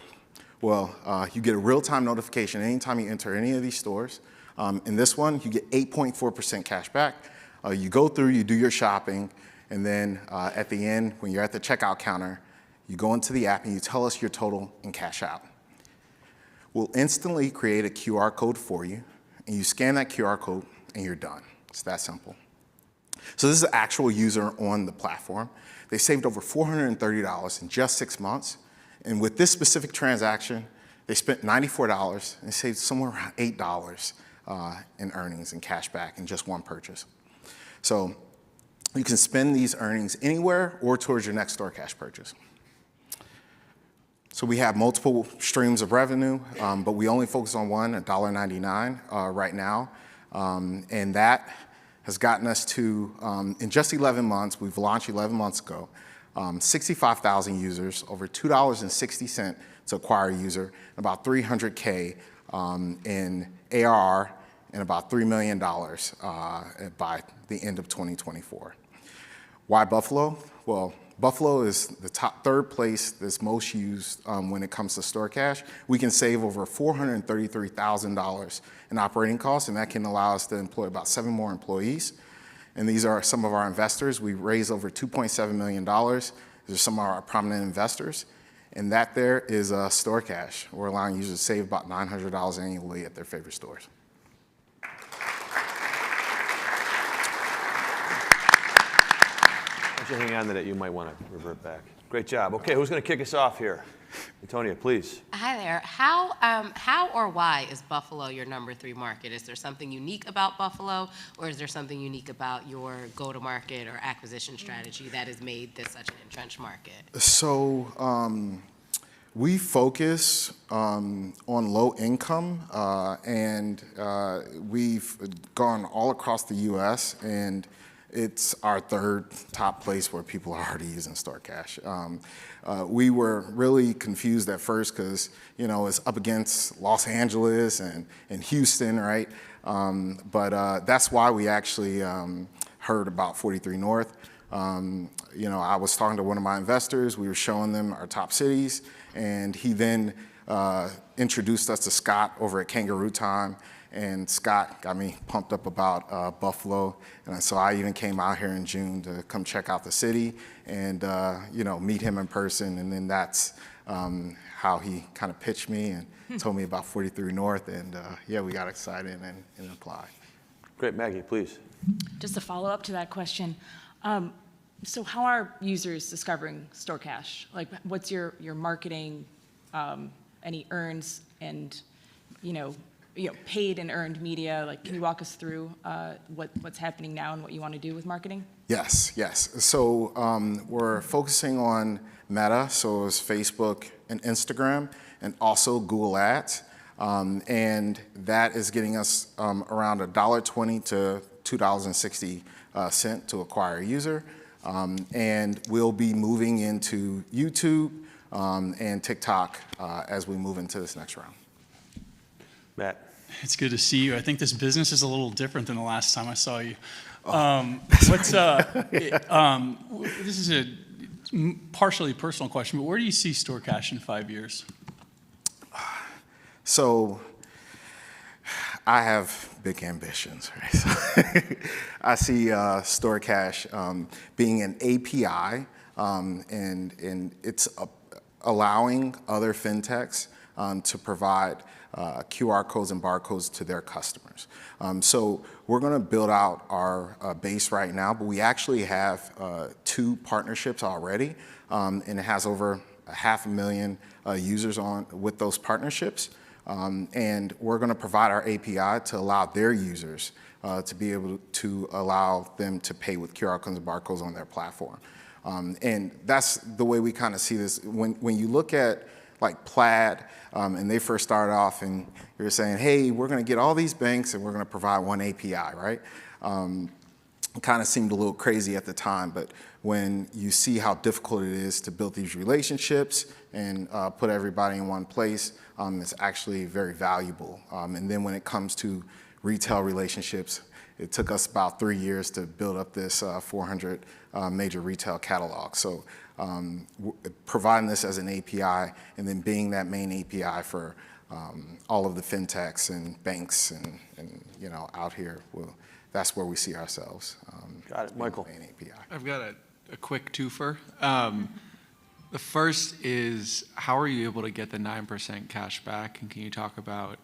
Well, you get a real-time notification anytime you enter any of these stores. In this one, you get 8.4% cash back. You go through, you do your shopping, and then at the end, when you're at the checkout counter, you go into the app and you tell us your total and cash out. We'll instantly create a QR code for you, and you scan that QR code, and you're done. It's that simple. So this is an actual user on the platform. They saved over $430 in just 6 months. And with this specific transaction, they spent $94 and saved somewhere around $8 in earnings and cash back in just one purchase. So you can spend these earnings anywhere or towards your next StoreCash purchase. So we have multiple streams of revenue, but we only focus on one, $1.99 right now. And that has gotten us to, in just 11 months, we've launched 11 months ago, 65,000 users, over $2.60 to acquire a user, about $300K in ARR, and about $3 million by the end of 2024. Why Buffalo? Well, Buffalo is the third place that's most used when it comes to store cash. We can save over $433,000 in operating costs, and that can allow us to employ about 7 more employees. And these are some of our investors. We raised over $2.7 million. These are some of our prominent investors. And that there is store cash. We're allowing users to save about $900 annually at their favorite stores. Once you hang on to that, you might want to revert back. Great job. Okay, who's going to kick us off here? Antonia, please. Hi there. How or why is Buffalo your #3 market? Is there something unique about Buffalo, or is there something unique about your go-to-market or acquisition strategy that has made this such an entrenched market? So we focus on low income, and we've gone all across the U.S., and it's our third top place where people are already using store cash. We were really confused at first because, you know, it's up against Los Angeles and Houston, right? But that's why we actually heard about 43North. You know, I was talking to one of my investors. We were showing them our top cities, and he then introduced us to Scott over at Kangaroo Time. And Scott got me pumped up about Buffalo. And so I even came out here in June to come check out the city and, you know, meet him in person. And then that's how he kind of pitched me and told me about 43North. And yeah, we got excited and applied. Great, Maggie, please. Just a follow-up to that question. So how are users discovering store cash? Like, what's your marketing, any earns and, you know, paid and earned media? Like, can you walk us through what's happening now and what you want to do with marketing? Yes. So we're focusing on Meta, so it's Facebook and Instagram, and also Google Ads. And that is getting us around $1.20 to $2.60 to acquire a user. And we'll be moving into YouTube and TikTok as we move into this next round. Matt. It's good to see you. I think this business is a little different than the last time I saw you. This is a partially personal question, but where do you see store cash in 5 years? So I have big ambitions, right? I see store cash being an API, and it's allowing other fintechs to provide QR codes and barcodes to their customers. So we're going to build out our base right now, but we actually have 2 partnerships already, and it has over 500,000 users on with those partnerships. And we're going to provide our API to allow their users to be able to allow them to pay with QR codes and barcodes on their platform. And that's the way we kind of see this. When you look at like Plaid, and they first started off and you're saying, hey, we're going to get all these banks and we're going to provide one API, right? It kind of seemed a little crazy at the time, but when you see how difficult it is to build these relationships and put everybody in one place, it's actually very valuable. And then when it comes to retail relationships, it took us about 3 years to build up this 400 major retail catalog. So providing this as an API and then being that main API for all of the fintechs and banks and you know, out here, that's where we see ourselves. Got it, Michael. Main API. I've got a quick twofer. The first is, how are you able to get the 9% cash back? And can you talk about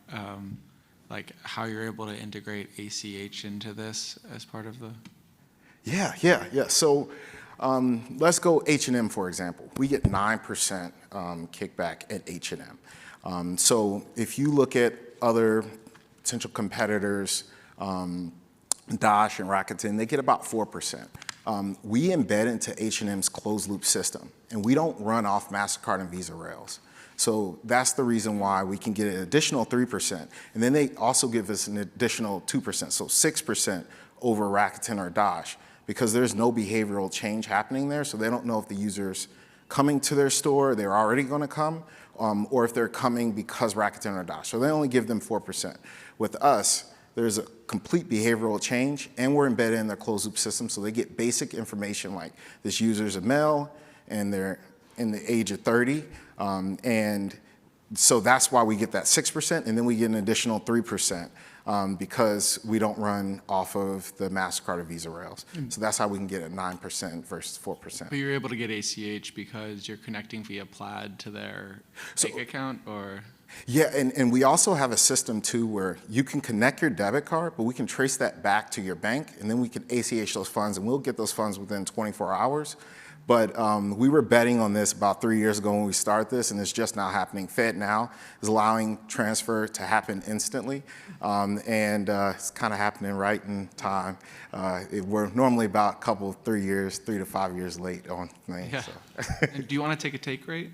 like how you're able to integrate ACH into this as part of the? Yeah. So let's go H&M, for example. We get 9% kickback at H&M. So if you look at other potential competitors, Dash and Rakuten, they get about 4%. We embed into H&M's closed loop system, and we don't run off MasterCard and Visa rails. So that's the reason why we can get an additional 3%. And then they also give us an additional 2%, so 6% over Rakuten or Dash, because there's no behavioral change happening there. So they don't know if the user's coming to their store, they're already going to come, or if they're coming because Rakuten or Dash. So they only give them 4%. With us, there's a complete behavioral change, and we're embedded in their closed loop system, so they get basic information like this user's a male and they're in the age of 30, and so that's why we get that 6%, and then we get an additional 3% because we don't run off of the MasterCard or Visa rails. So that's how we can get at 9% versus 4%. But you're able to get ACH because you're connecting via Plaid to their bank account, or? Yeah, and we also have a system too where you can connect your debit card, but we can trace that back to your bank, and then we can ACH those funds, and we'll get those funds within 24 hours. But we were betting on this about 3 years ago when we started this, and it's just now happening. FedNow is allowing transfer to happen instantly, and it's kind of happening right in time. We're normally about a couple, 3 years, 3 to 5 years late on things. Yeah. So. And do you want to take a take rate?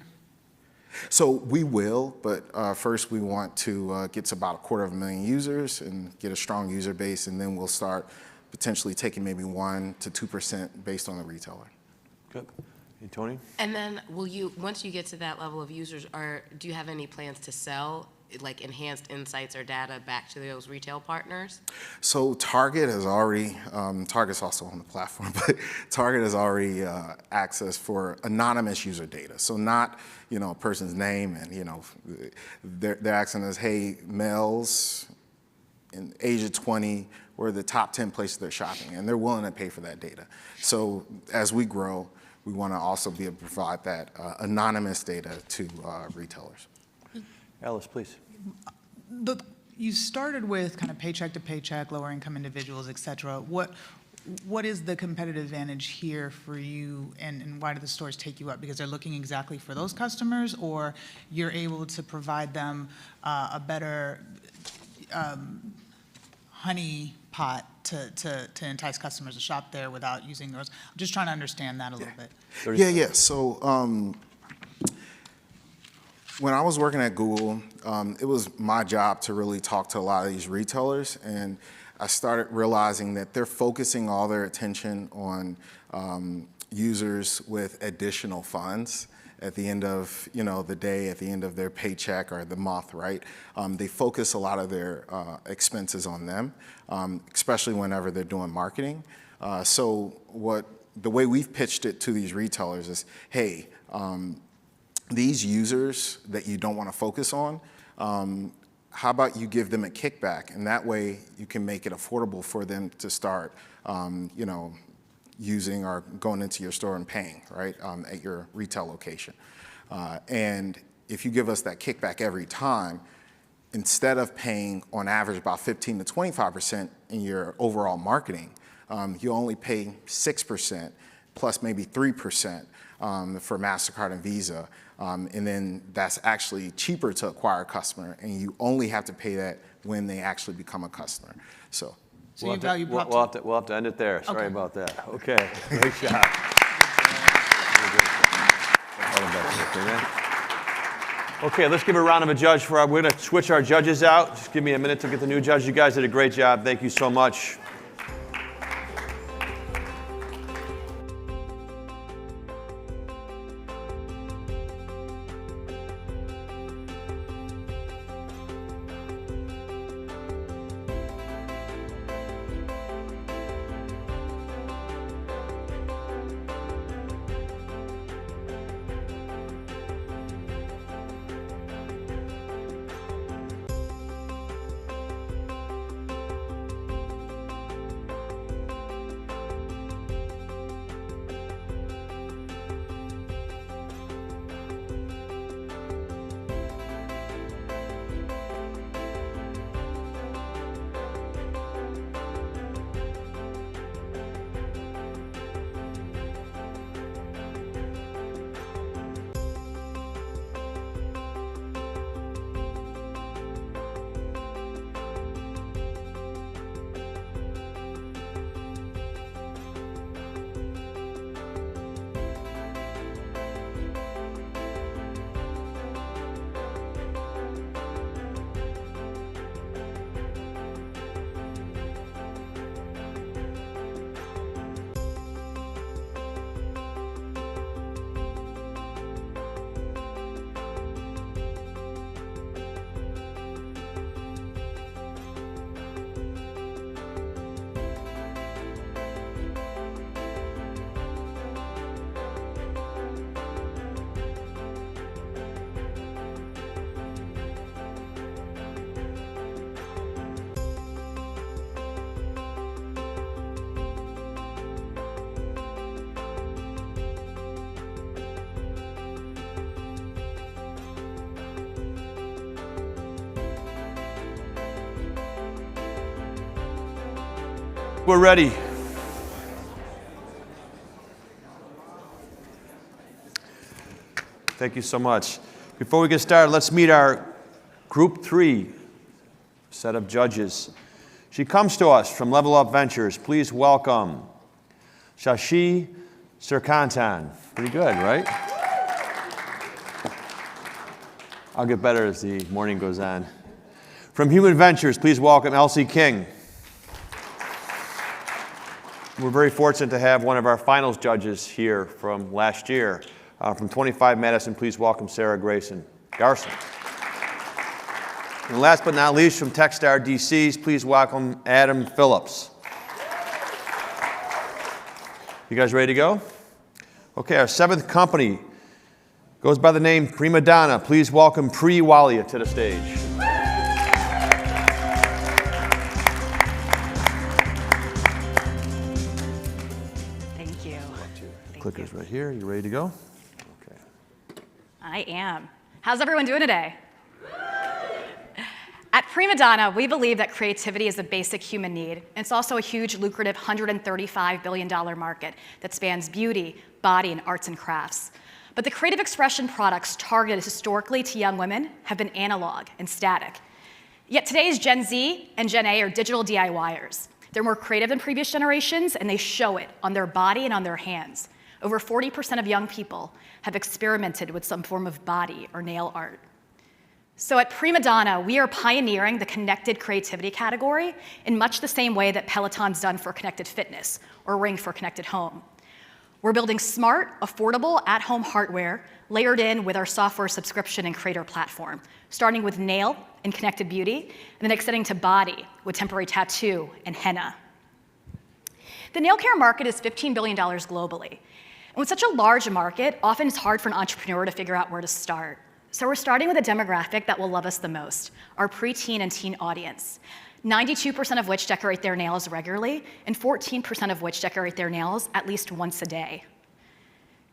So we will, but first we want to get to about 250,000 users and get a strong user base, and then we'll start potentially taking maybe 1 to 2% based on the retailer. Good. And Tony? And then will you, once you get to that level of users, do you have any plans to sell like enhanced insights or data back to those retail partners? So Target has already, Target's also on the platform, but Target has already access for anonymous user data. So not, a person's name, and they're asking us, hey, males in age of 20, where are the top 10 places they're shopping, and they're willing to pay for that data. So as we grow, we want to also be able to provide that anonymous data to retailers. Alice, please. You started with kind of paycheck to paycheck, lower income individuals, et cetera. What is the competitive advantage here for you, and why do the stores take you up? Because they're looking exactly for those customers, or you're able to provide them a better honey pot to entice customers to shop there without using those? I'm just trying to understand that a little bit. Yeah. So when I was working at Google, it was my job to really talk to a lot of these retailers, and I started realizing that they're focusing all their attention on users with additional funds at the end of the day, at the end of their paycheck or the month, right? They focus a lot of their expenses on them, especially whenever they're doing marketing. So the way we've pitched it to these retailers is, hey, these users that you don't want to focus on, how about you give them a kickback, and that way you can make it affordable for them to start, using or going into your store and paying, right, at your retail location. And if you give us that kickback every time, instead of paying on average about 15 to 25% in your overall marketing, you only pay 6% plus maybe 3% for MasterCard and Visa. And then that's actually cheaper to acquire a customer, and you only have to pay that when they actually become a customer. So you value we'll have to end it there. Sorry about that. Okay, great job. Okay, let's give a round of applause we're going to switch our judges out. Just give me a minute to get the new judge. You guys did a great job. Thank you so much. we're ready. Thank you so much. Before we get started, let's meet our Group 3 set of judges. She comes to us from Level Up Ventures. Please welcome Shashi Sirkantan. Pretty good, right? I'll get better as the morning goes on. From Human Ventures, please welcome Elsie King. We're very fortunate to have one of our finals judges here from last year. From 25 Madison, please welcome Sarah Garson. And last but not least, from Techstar DCs, please welcome Adam Phillips. You guys ready to go? Okay, our seventh company goes by the name Prima Donna. Please welcome Pri Walia to the stage. Thank you. Clicker's right here. You ready to go? I am. How's everyone doing today? At Prima Donna, we believe that creativity is a basic human need. And it's also a huge, lucrative $135 billion market that spans beauty, body, and arts and crafts. But the creative expression products targeted historically to young women have been analog and static. Yet today's Gen Z and Gen A are digital DIYers. They're more creative than previous generations, and they show it on their body and on their hands. Over 40% of young people have experimented with some form of body or nail art. So at Prima Donna, we are pioneering the connected creativity category in much the same way that Peloton's done for connected fitness or Ring for connected home. We're building smart, affordable, at-home hardware layered in with our software subscription and creator platform, starting with nail and connected beauty, and then extending to body with temporary tattoo and henna. The nail care market is $15 billion globally. And with such a large market, often it's hard for an entrepreneur to figure out where to start. So we're starting with a demographic that will love us the most, our preteen and teen audience, 92% of which decorate their nails regularly, and 14% of which decorate their nails at least once a day.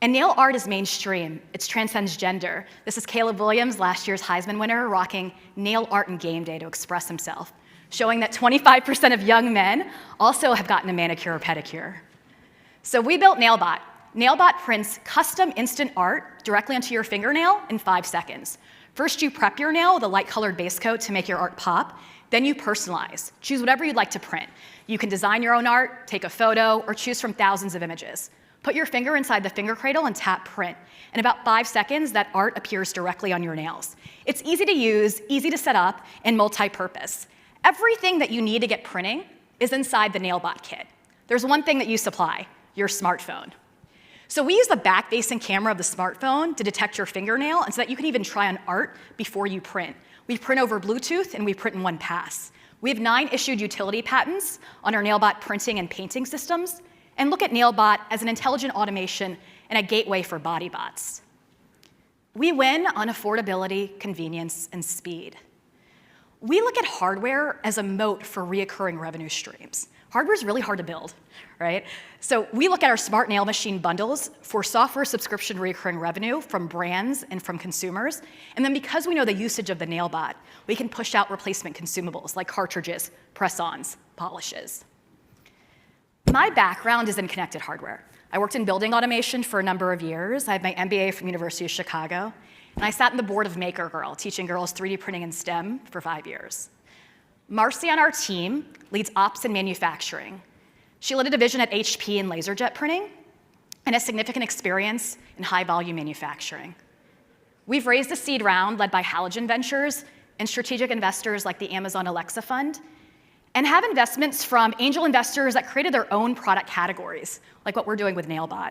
And nail art is mainstream. It transcends gender. This is Caleb Williams, last year's Heisman winner, rocking nail art and game day to express himself, showing that 25% of young men also have gotten a manicure or pedicure. So we built NailBot. NailBot prints custom instant art directly onto your fingernail in 5 seconds. First, you prep your nail with a light-colored base coat to make your art pop. Then you personalize. Choose whatever you'd like to print. You can design your own art, take a photo, or choose from thousands of images. Put your finger inside the finger cradle and tap print. In about 5 seconds, that art appears directly on your nails. It's easy to use, easy to set up, and multi-purpose. Everything that you need to get printing is inside the NailBot kit. There's one thing that you supply, your smartphone. So we use the back-facing camera of the smartphone to detect your fingernail and so that you can even try on art before you print. We print over Bluetooth and we print in one pass. We have 9 issued utility patents on our NailBot printing and painting systems, and look at NailBot as an intelligent automation and a gateway for body bots. We win on affordability, convenience, and speed. We look at hardware as a moat for reoccurring revenue streams. Hardware is really hard to build, right? So we look at our smart nail machine bundles for software subscription recurring revenue from brands and from consumers. And then because we know the usage of the NailBot, we can push out replacement consumables like cartridges, press-ons, polishes. My background is in connected hardware. I worked in building automation for a number of years. I have my MBA from University of Chicago. And I sat in the board of Maker Girl, teaching girls 3D printing and STEM for 5 years. Marcy on our team leads ops and manufacturing. She led a division at HP in laserjet printing and has significant experience in high-volume manufacturing. We've raised a seed round led by Halogen Ventures and strategic investors like the Amazon Alexa Fund, and have investments from angel investors that created their own product categories, like what we're doing with NailBot.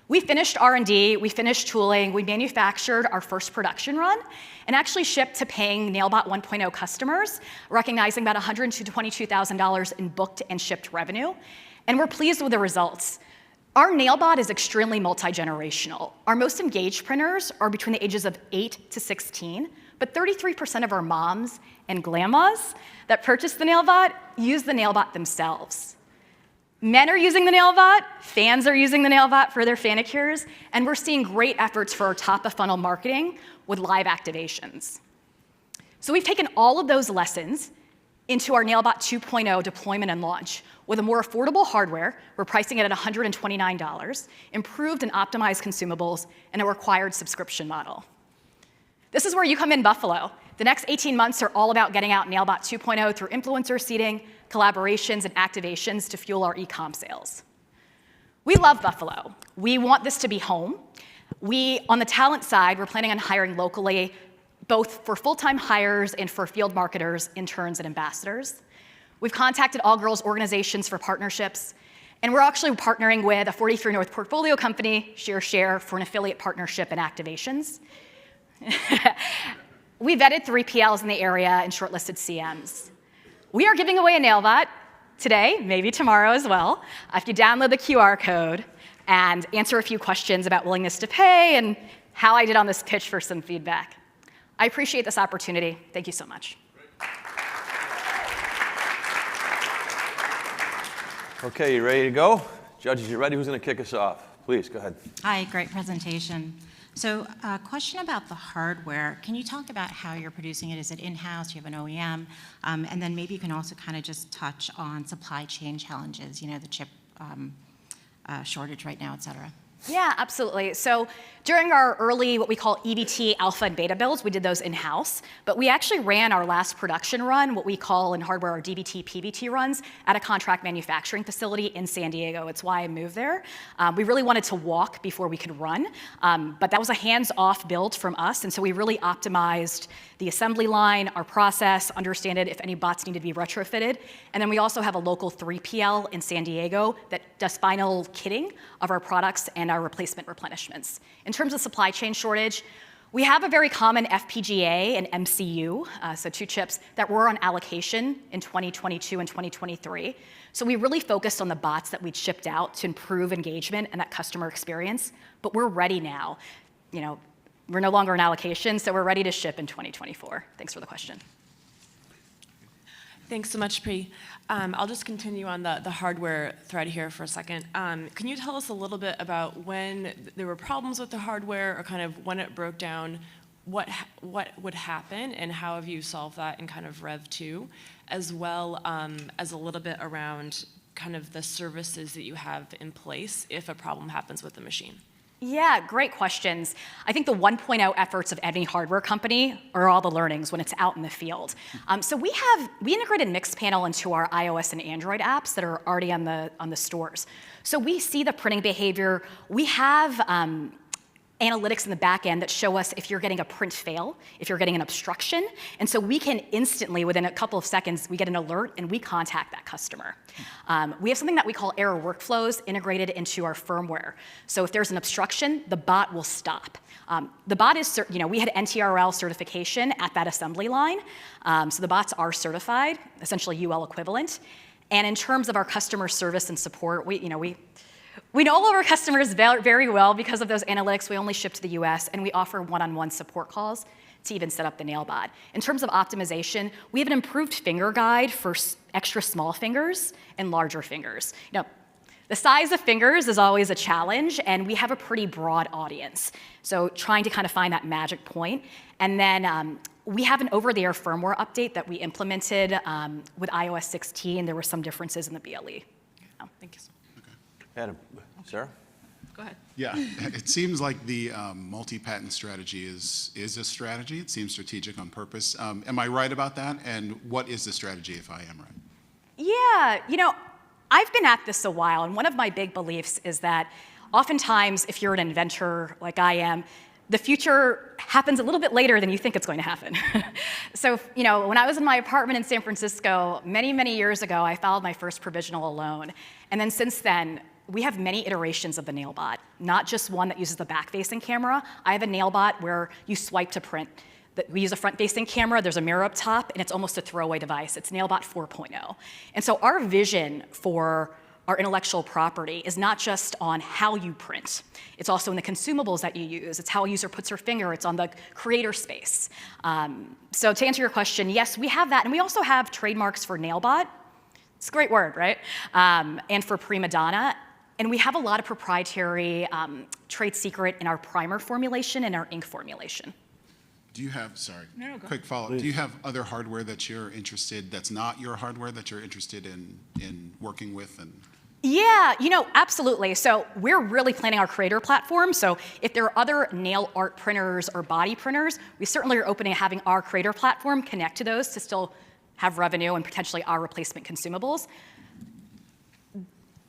We finished R&D, we finished tooling, we manufactured our first production run, and actually shipped to paying NailBot 1.0 customers, recognizing about $122,000 in booked and shipped revenue. And we're pleased with the results. Our NailBot is extremely multi-generational. Our most engaged printers are between the ages of 8 to 16, but 33% of our moms and grandmas that purchase the NailBot use the NailBot themselves. Men are using the NailBot, fans are using the NailBot for their fanicures, and we're seeing great efforts for our top-of-funnel marketing with live activations. So we've taken all of those lessons into our Nailbot 2.0 deployment and launch. With a more affordable hardware, we're pricing it at $129, improved and optimized consumables, and a required subscription model. This is where you come in, Buffalo. The next 18 months are all about getting out Nailbot 2.0 through influencer seeding, collaborations, and activations to fuel our e-com sales. We love Buffalo. We want this to be home. On the talent side, we're planning on hiring locally, both for full-time hires and for field marketers, interns, and ambassadors. We've contacted all girls organizations for partnerships, and we're actually partnering with a 43North portfolio company, Shea, for an affiliate partnership and activations. We vetted 3PLs in the area and shortlisted CMs. We are giving away a Nailbot today, maybe tomorrow as well, if you download the QR code and answer a few questions about willingness to pay and how I did on this pitch for some feedback. I appreciate this opportunity. Thank you so much. Okay, you ready to go? Judges, you ready? Who's going to kick us off? Please, go ahead. Hi, great presentation. So a question about the hardware. Can you talk about how you're producing it? Is it in-house? Do you have an OEM? And then maybe you can also kind of just touch on supply chain challenges, you know, the chip shortage right now, et cetera. Yeah, absolutely. So during our early, what we call EBT alpha and beta builds, we did those in-house, but we actually ran our last production run, what we call in hardware our DBT, PBT runs, at a contract manufacturing facility in San Diego. It's why I moved there. We really wanted to walk before we could run, but that was a hands-off build from us, and so we really optimized the assembly line, our process, understand if any bots need to be retrofitted, and then we also have a local 3PL in San Diego that does final kitting of our products and our replacement replenishments. In terms of supply chain shortage, we have a very common FPGA and MCU, so two chips that were on allocation in 2022 and 2023. So we really focused on the bots that we'd shipped out to improve engagement and that customer experience, but we're ready now. You know, we're no longer on allocation, so we're ready to ship in 2024. Thanks for the question. Thanks so much, Pri. I'll just continue on the hardware thread here for a second. Can you tell us a little bit about when there were problems with the hardware or kind of when it broke down, what would happen and how have you solved that in kind of Rev 2, as well as a little bit around kind of the services that you have in place if a problem happens with the machine? Yeah, great questions. I think the 1.0 efforts of any hardware company are all the learnings when it's out in the field. So we integrated Mixpanel into our iOS and Android apps that are already on the stores. So we see the printing behavior. We have analytics in the back end that show us if you're getting a print fail, if you're getting an obstruction. And so we can instantly, within a couple of seconds, we get an alert and we contact that customer. We have something that we call error workflows integrated into our firmware. So if there's an obstruction, the bot will stop. The bot is, you know, we had NTRL certification at that assembly line. So the bots are certified, essentially UL equivalent. And in terms of our customer service and support, we know all of our customers very well because of those analytics. We only ship to the US, and we offer one-on-one support calls to even set up the Nailbot. In terms of optimization, we have an improved finger guide for extra small fingers and larger fingers. You know, the size of fingers is always a challenge, and we have a pretty broad audience. So trying to kind of find that magic point. And then we have an over-the-air firmware update that we implemented with iOS 16. There were some differences in the BLE. Oh, thank you. Adam, Sarah? Go ahead. Yeah, it seems like the multi-patent strategy is a strategy. It seems strategic on purpose. Am I right about that? And what is the strategy if I am right? Yeah, you know, I've been at this a while, and one of my big beliefs is that oftentimes if you're an inventor like I am, the future happens a little bit later than you think it's going to happen. So, you know, when I was in my apartment in San Francisco many, many years ago, I filed my first provisional loan. And then since then, we have many iterations of the Nailbot, not just one that uses the back-facing camera. I have a Nailbot where you swipe to print. We use a front-facing camera, there's a mirror up top, and it's almost a throwaway device. It's Nailbot 4.0. And so our vision for our intellectual property is not just on how you print. It's also in the consumables that you use. It's how a user puts her finger. It's on the creator space. So to answer your question, yes, we have that. And we also have trademarks for Nailbot. It's a great word, right? And for Prima Donna. And we have a lot of proprietary trade secret in our primer formulation and our ink formulation. Do you have, sorry, No, go quick follow-up. Do you have other hardware that you're interested, that's not your hardware, that you're interested in working with? And Yeah, absolutely. So we're really planning our creator platform. So if there are other nail art printers or body printers, we certainly are open to having our creator platform connect to those to still have revenue and potentially our replacement consumables.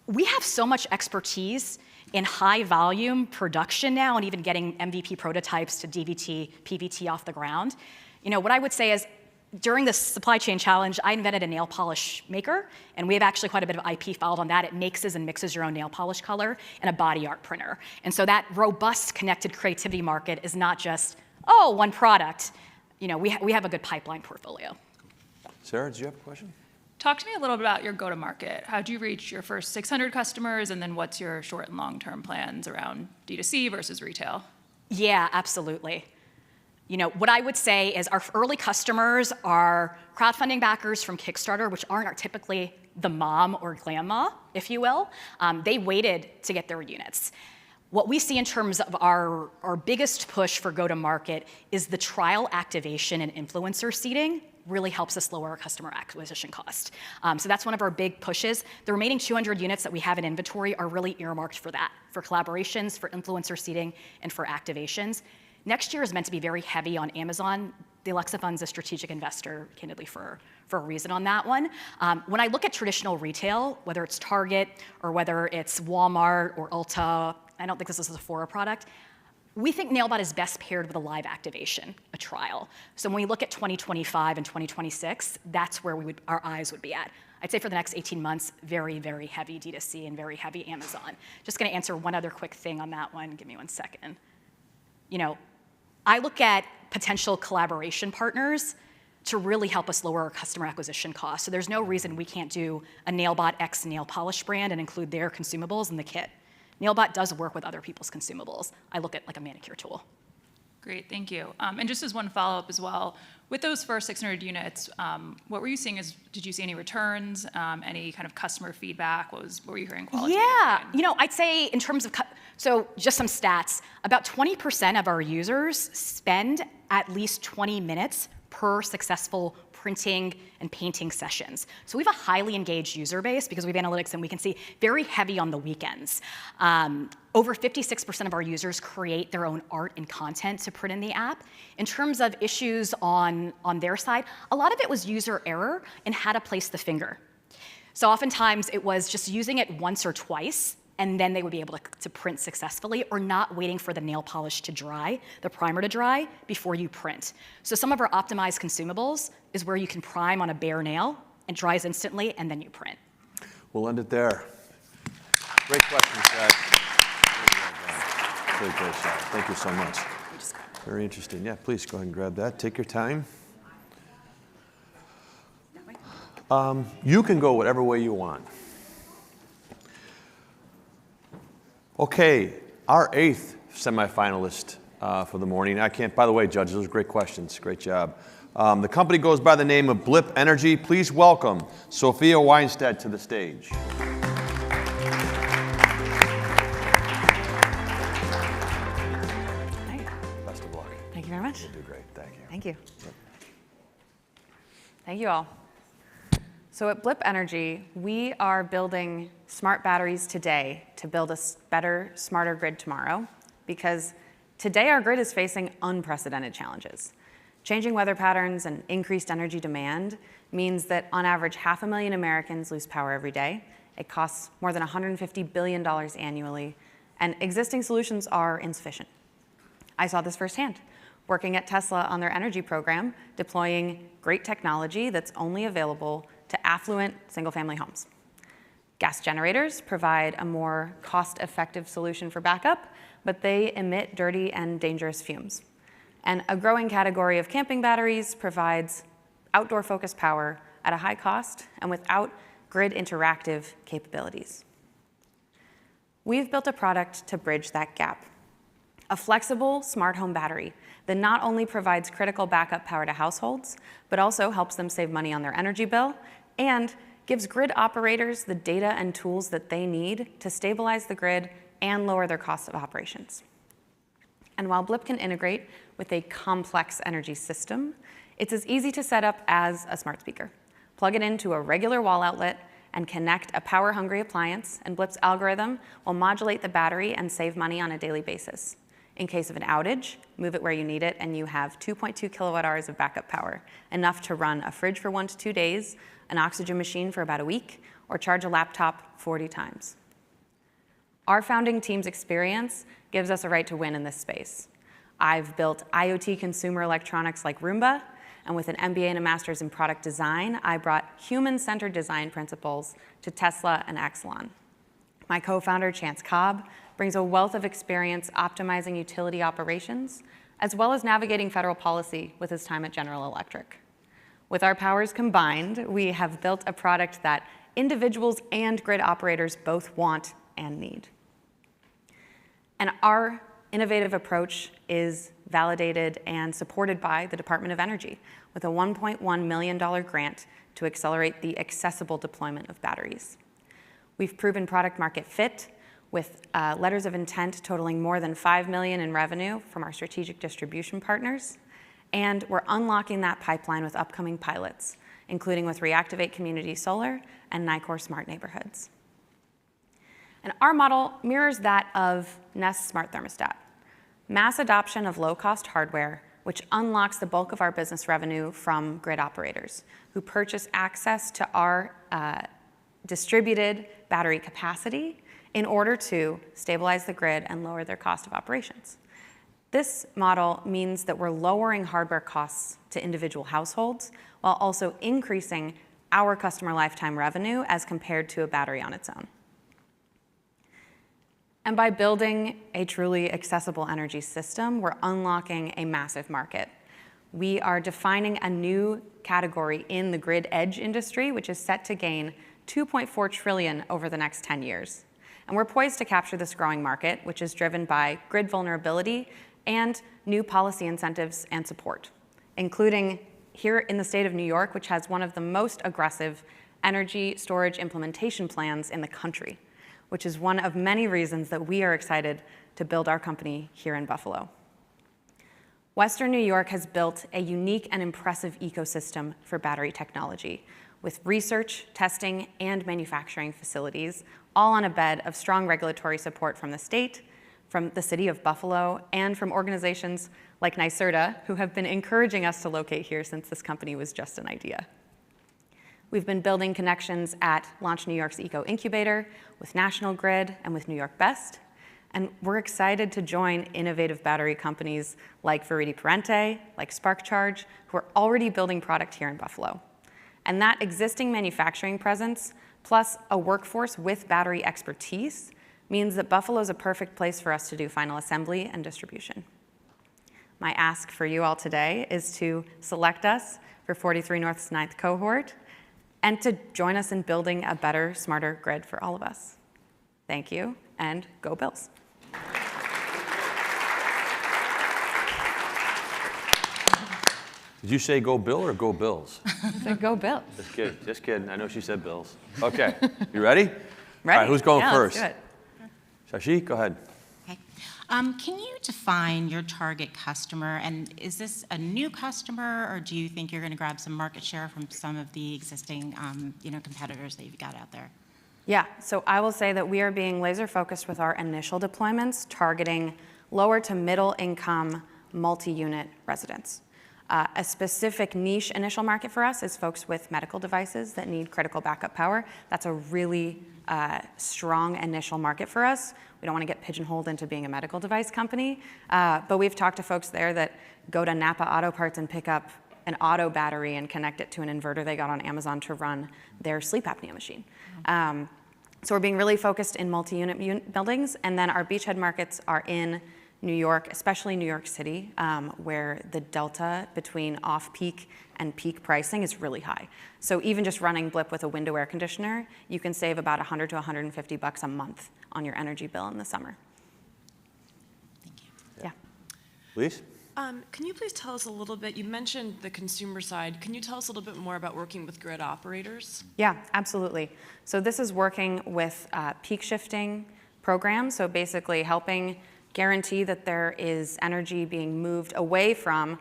We have so much expertise in high volume production now and even getting MVP prototypes to DVT, PVT off the ground. What I would say is during this supply chain challenge, I invented a nail polish maker, and we have actually quite a bit of IP filed on that. It mixes and mixes your own nail polish color, and a body art printer. And so that robust connected creativity market is not just, one product. We have a good pipeline portfolio. Sarah, did you have a question? Talk to me a little bit about your go-to-market. How'd you reach your first 600 customers, and then what's your short and long-term plans around D2C versus retail? Yeah, absolutely. What I would say is our early customers are crowdfunding backers from Kickstarter, which aren't typically the mom or grandma, if you will. They waited to get their units. What we see in terms of our biggest push for go-to-market is the trial activation and influencer seeding really helps us lower our customer acquisition cost. So that's one of our big pushes. The remaining 200 units that we have in inventory are really earmarked for that, for collaborations, for influencer seeding, and for activations. Next year is meant to be very heavy on Amazon. The Alexa Fund's a strategic investor, candidly, for a reason on that one. When I look at traditional retail, whether it's Target or whether it's Walmart or Ulta, I don't think this is a Sephora product, we think Nailbot is best paired with a live activation, a trial. So when we look at 2025 and 2026, that's where our eyes would be at. I'd say for the next 18 months, very, very heavy D2C and very heavy Amazon. Just gonna answer one other quick thing on that one. Give me 1 second. I look at potential collaboration partners to really help us lower our customer acquisition costs. So there's no reason we can't do a Nailbot X nail polish brand and include their consumables in the kit. Nailbot does work with other people's consumables. I look at like a manicure tool. Great, thank you. And just as one follow-up as well, with those first 600 units, what were you seeing did you see any returns, any kind of customer feedback? What were you hearing qualitatively? Yeah, I'd say in terms of, so just some stats, about 20% of our users spend at least 20 minutes per successful printing and painting sessions. So we have a highly engaged user base because we have analytics and we can see very heavy on the weekends. Over 56% of our users create their own art and content to print in the app. In terms of issues on their side, a lot of it was user error and how to place the finger. So oftentimes it was just using it once or twice and then they would be able to print successfully or not waiting for the nail polish to dry, the primer to dry, before you print. So some of our optimized consumables is where you can prime on a bare nail, it dries instantly, and then you print. We'll end it there. Great question, Chad. Great, Chad. Thank you so much. Very interesting. Yeah, please go ahead and grab that. Take your time. You can go whatever way you want. Okay, our 8th semifinalist for the morning. By the way, judges, those are great questions. Great job. The company goes by the name of Blip Energy. Please welcome Sophia Weinstead to the stage. Best of luck. Thank you very much. You'll do great. Thank you. Thank you. Yep. Thank you all. So at Blip Energy, we are building smart batteries today to build a better, smarter grid tomorrow, because today our grid is facing unprecedented challenges. Changing weather patterns and increased energy demand means that on average, 500,000 Americans lose power every day. It costs more than $150 billion annually, and existing solutions are insufficient. I saw this firsthand, working at Tesla on their energy program, deploying great technology that's only available to affluent single-family homes. Gas generators provide a more cost-effective solution for backup, but they emit dirty and dangerous fumes. And a growing category of camping batteries provides outdoor-focused power at a high cost and without grid interactive capabilities. We've built a product to bridge that gap. A flexible smart home battery that not only provides critical backup power to households, but also helps them save money on their energy bill and gives grid operators the data and tools that they need to stabilize the grid and lower their costs of operations. And while Blip can integrate with a complex energy system, it's as easy to set up as a smart speaker. Plug it into a regular wall outlet and connect a power-hungry appliance, and Blip's algorithm will modulate the battery and save money on a daily basis. In case of an outage, move it where you need it, and you have 2.2 kilowatt hours of backup power, enough to run a fridge for 1 to 2 days, an oxygen machine for about a week, or charge a laptop 40 times. Our founding team's experience gives us a right to win in this space. I've built IoT consumer electronics like Roomba, and with an MBA and a master's in product design, I brought human-centered design principles to Tesla and Exelon. My co-founder, Chance Cobb, brings a wealth of experience optimizing utility operations, as well as navigating federal policy with his time at General Electric. With our powers combined, we have built a product that individuals and grid operators both want and need. And our innovative approach is validated and supported by the Department of Energy with a $1.1 million grant to accelerate the accessible deployment of batteries. We've proven product market fit with letters of intent totaling more than $5 million in revenue from our strategic distribution partners, and we're unlocking that pipeline with upcoming pilots, including with Reactivate Community Solar and Nicor Smart Neighborhoods. And our model mirrors that of Nest Smart Thermostat. Mass adoption of low-cost hardware, which unlocks the bulk of our business revenue from grid operators, who purchase access to our distributed battery capacity in order to stabilize the grid and lower their cost of operations. This model means that we're lowering hardware costs to individual households while also increasing our customer lifetime revenue as compared to a battery on its own. And by building a truly accessible energy system, we're unlocking a massive market. We are defining a new category in the grid edge industry, which is set to gain $2.4 trillion over the next 10 years. And we're poised to capture this growing market, which is driven by grid vulnerability and new policy incentives and support, including here in the state of New York, which has one of the most aggressive energy storage implementation plans in the country, which is one of many reasons that we are excited to build our company here in Buffalo. Western New York has built a unique and impressive ecosystem for battery technology, with research, testing, and manufacturing facilities, all on a bed of strong regulatory support from the state, from the city of Buffalo, and from organizations like NYSERDA, who have been encouraging us to locate here since this company was just an idea. We've been building connections at Launch New York's Eco Incubator, with National Grid, and with New York Best. And we're excited to join innovative battery companies like Veriti Parente, like SparkCharge, who are already building product here in Buffalo. And that existing manufacturing presence, plus a workforce with battery expertise, means that Buffalo is a perfect place for us to do final assembly and distribution. My ask for you all today is to select us for 43North's 9th cohort and to join us in building a better, smarter grid for all of us. Thank you, and go Bills. Did you say go Bill or go Bills? I said go Bills. Just kidding. I know she said Bills. Okay, you ready? Ready. All right, who's going first? Let's do it. Shashi, go ahead. Okay. Can you define your target customer, and is this a new customer, or do you think you're going to grab some market share from some of the existing competitors that you've got out there? Yeah, so I will say that we are being laser focused with our initial deployments, targeting lower to middle income multi-unit residents. A specific niche initial market for us is folks with medical devices that need critical backup power. That's a really strong initial market for us. We don't want to get pigeonholed into being a medical device company, but we've talked to folks there that go to Napa Auto Parts and pick up an auto battery and connect it to an inverter they got on Amazon to run their sleep apnea machine. So we're being really focused in multi-unit buildings, and then our beachhead markets are in New York, especially New York City, where the delta between off-peak and peak pricing is really high. So even just running Blip with a window air conditioner, you can save about $100 to $150 a month on your energy bill in the summer. Thank you. Yeah. Please. Can you please tell us a little bit, you mentioned the consumer side, can you tell us a little bit more about working with grid operators? Yeah, absolutely. So this is working with peak shifting programs, so basically helping guarantee that there is energy being moved away from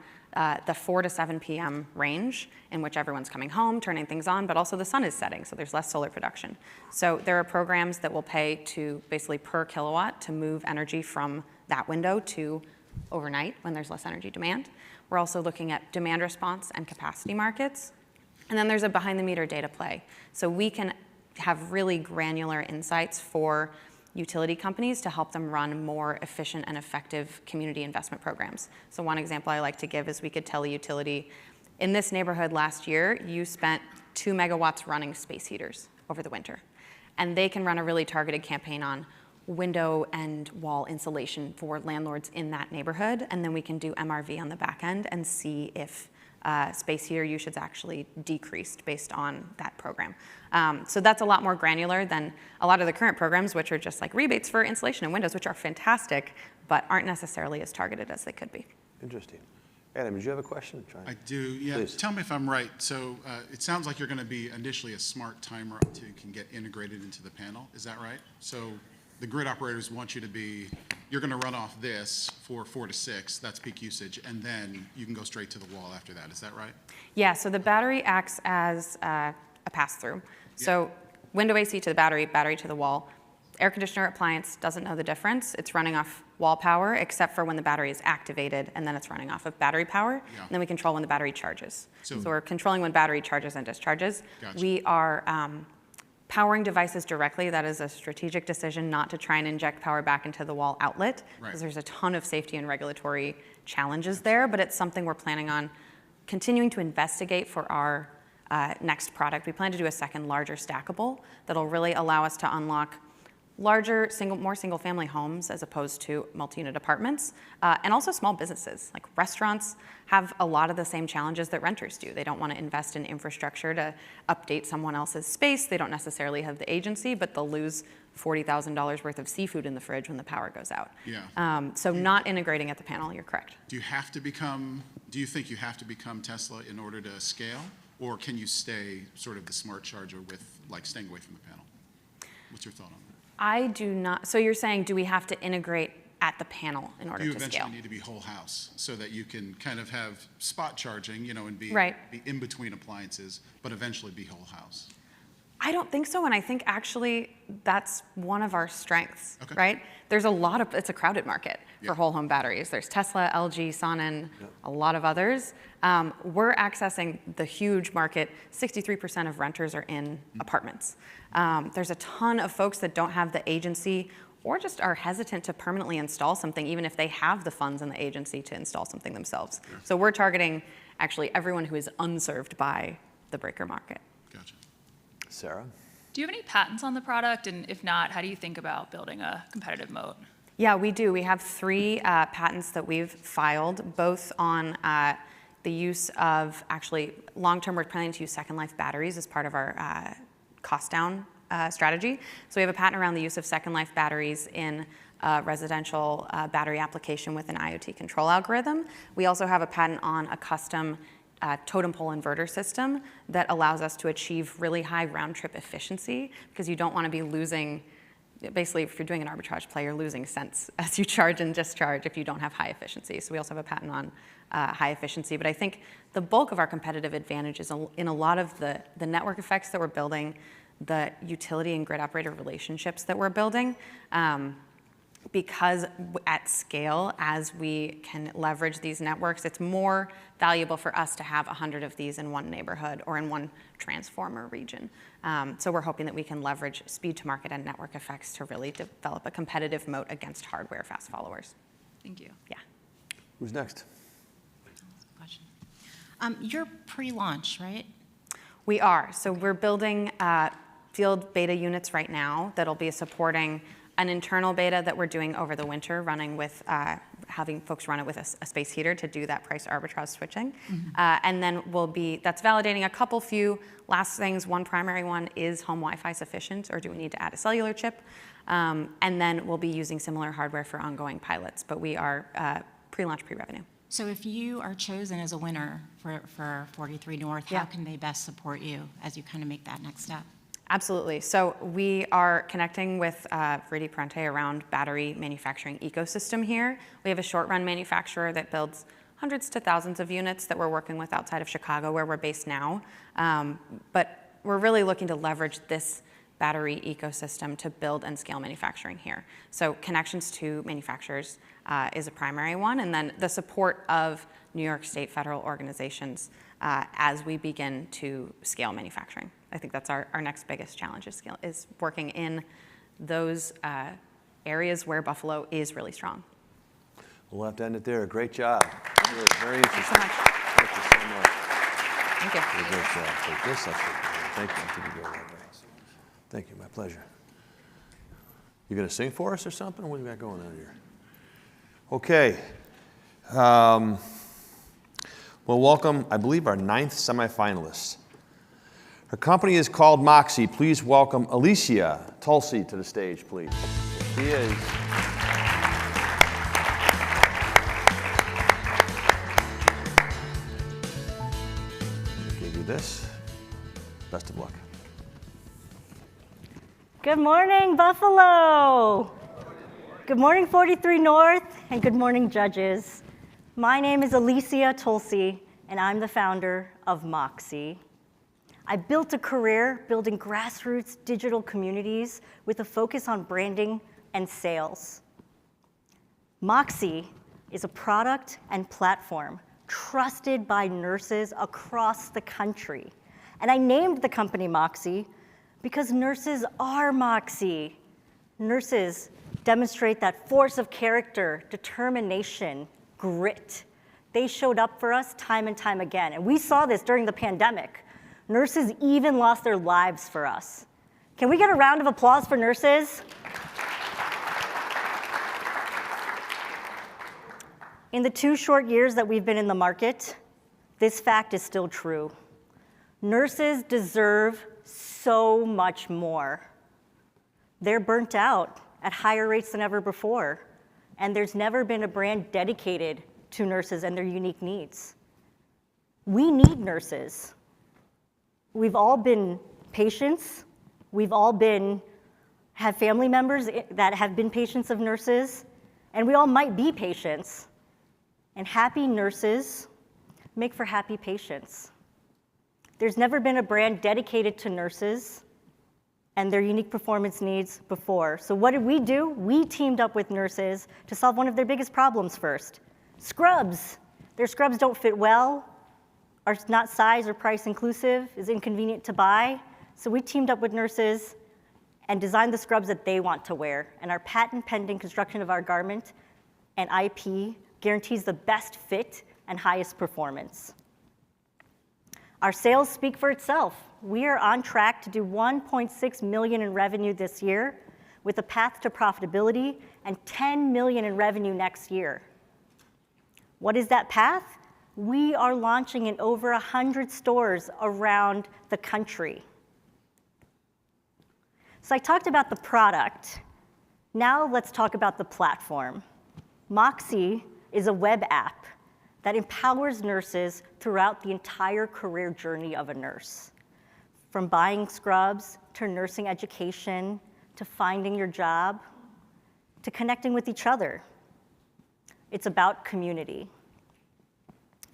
the 4 to 7 p.m. range in which everyone's coming home, turning things on, but also the sun is setting, so there's less solar production. So there are programs that will pay to basically per kilowatt to move energy from that window to overnight when there's less energy demand. We're also looking at demand response and capacity markets. And then there's a behind the meter data play. So we can have really granular insights for utility companies to help them run more efficient and effective community investment programs. So one example I like to give is we could tell a utility, in this neighborhood last year, you spent 2 megawatts running space heaters over the winter. And they can run a really targeted campaign on window and wall insulation for landlords in that neighborhood. And then we can do MRV on the back end and see if space heater usage actually decreased based on that program. So that's a lot more granular than a lot of the current programs, which are just like rebates for insulation and windows, which are fantastic, but aren't necessarily as targeted as they could be. Interesting. Adam, did you have a question? I do, yeah. Please. Tell me if I'm right. So it sounds like you're going to be initially a smart timer until you can get integrated into the panel. Is that right? So the grid operators want you to be, you're going to run off this for 4 to 6, that's peak usage, and then you can go straight to the wall after that. Is that right? Yeah, so the battery acts as a pass-through. So window AC to the battery, battery to the wall. Air conditioner appliance doesn't know the difference. It's running off wall power, except for when the battery is activated, and then it's running off of battery power. And then we control when the battery charges. So we're controlling when battery charges and discharges. Gotcha. We are powering devices directly. That is a strategic decision not to try and inject power back into the wall outlet, because there's a ton of safety and regulatory challenges there, but it's something we're planning on continuing to investigate for our next product. We plan to do a second larger stackable that'll really allow us to unlock larger, more single-family homes as opposed to multi-unit apartments, and also small businesses. Like restaurants have a lot of the same challenges that renters do. They don't want to invest in infrastructure to update someone else's space. They don't necessarily have the agency, but they'll lose $40,000 worth of seafood in the fridge when the power goes out. Yeah. So not integrating at the panel, you're correct. Do you think you have to become Tesla in order to scale? Or can you stay sort of the smart charger with like staying away from the panel? What's your thought on that? I do not. So you're saying, do we have to integrate at the panel in order to scale? You eventually need to be whole house so that you can kind of have spot charging, and be in between appliances, but eventually be whole house. I don't think so, and I think actually that's one of our strengths, right? There's it's a crowded market for whole home batteries. There's Tesla, LG, Sonnen, a lot of others. We're accessing the huge market. 63% of renters are in apartments. There's a ton of folks that don't have the agency or just are hesitant to permanently install something, even if they have the funds and the agency to install something themselves. So we're targeting actually everyone who is unserved by the breaker market. Gotcha. Sarah? Do you have any patents on the product? And if not, how do you think about building a competitive moat? Yeah, we do. We have 3 patents that we've filed, both on the use of, actually, long-term, we're planning to use second life batteries as part of our cost down strategy. So we have a patent around the use of second life batteries in residential battery application with an IoT control algorithm. We also have a patent on a custom totem pole inverter system that allows us to achieve really high round trip efficiency, because you don't want to be losing, basically if you're doing an arbitrage play, you're losing cents as you charge and discharge if you don't have high efficiency. So we also have a patent on high efficiency. But I think the bulk of our competitive advantage is in a lot of the network effects that we're building, the utility and grid operator relationships that we're building. Because at scale, as we can leverage these networks, it's more valuable for us to have 100 of these in one neighborhood or in one transformer region. So we're hoping that we can leverage speed to market and network effects to really develop a competitive moat against hardware fast followers. Thank you. Yeah. Who's next? You're pre-launch, right? We are. So we're building field beta units right now that'll be supporting an internal beta that we're doing over the winter, running with, having folks run it with a space heater to do that price arbitrage switching. And then that's validating a few last things. One primary one is home Wi-Fi sufficient, or do we need to add a cellular chip? And then we'll be using similar hardware for ongoing pilots, but we are pre-launch, pre-revenue. So if you are chosen as a winner for 43 North, how can they best support you as you kind of make that next step? Absolutely. So we are connecting with Viridian Parente around battery manufacturing ecosystem here. We have a short run manufacturer that builds hundreds to thousands of units that we're working with outside of Chicago, where we're based now. But we're really looking to leverage this battery ecosystem to build and scale manufacturing here. So connections to manufacturers is a primary one, and then the support of New York State federal organizations as we begin to scale manufacturing. I think that's our next biggest challenge is working in those areas where Buffalo is really strong. We'll have to end it there. Great job. Very interesting. Thanks so much. Thank you so much. Thank you. Great job. Take this up. Thank you. I think you go that way. Thank you. My pleasure. You going to sing for us or something? What do you got going on here? Okay. Well, welcome, I believe, our 9th semifinalist. Her company is called Moxie. Please welcome Alicia Tulsi to the stage, please. She is. Give you this. Best of luck. Good morning, Buffalo. Good morning, 43 North, and good morning, judges. My name is Alicia Tulsi, and I'm the founder of Moxie. I built a career building grassroots digital communities with a focus on branding and sales. Moxie is a product and platform trusted by nurses across the country. And I named the company Moxie because nurses are Moxie. Nurses demonstrate that force of character, determination, grit. They showed up for us time and time again. And we saw this during the pandemic. Nurses even lost their lives for us. Can we get a round of applause for nurses? In the 2 short years that we've been in the market, this fact is still true. Nurses deserve so much more. They're burnt out at higher rates than ever before, and there's never been a brand dedicated to nurses and their unique needs. We need nurses. We've all been patients. We've all have family members that have been patients of nurses, and we all might be patients. And happy nurses make for happy patients. There's never been a brand dedicated to nurses and their unique performance needs before. So what did we do? We teamed up with nurses to solve one of their biggest problems first. Scrubs. Their scrubs don't fit well, are not size or price inclusive, is inconvenient to buy. So we teamed up with nurses and designed the scrubs that they want to wear. And our patent-pending construction of our garment and IP guarantees the best fit and highest performance. Our sales speak for itself. We are on track to do $1.6 million in revenue this year with a path to profitability and $10 million in revenue next year. What is that path? We are launching in over 100 stores around the country. So I talked about the product. Now let's talk about the platform. Moxie is a web app that empowers nurses throughout the entire career journey of a nurse. From buying scrubs, to nursing education, to finding your job, to connecting with each other. It's about community.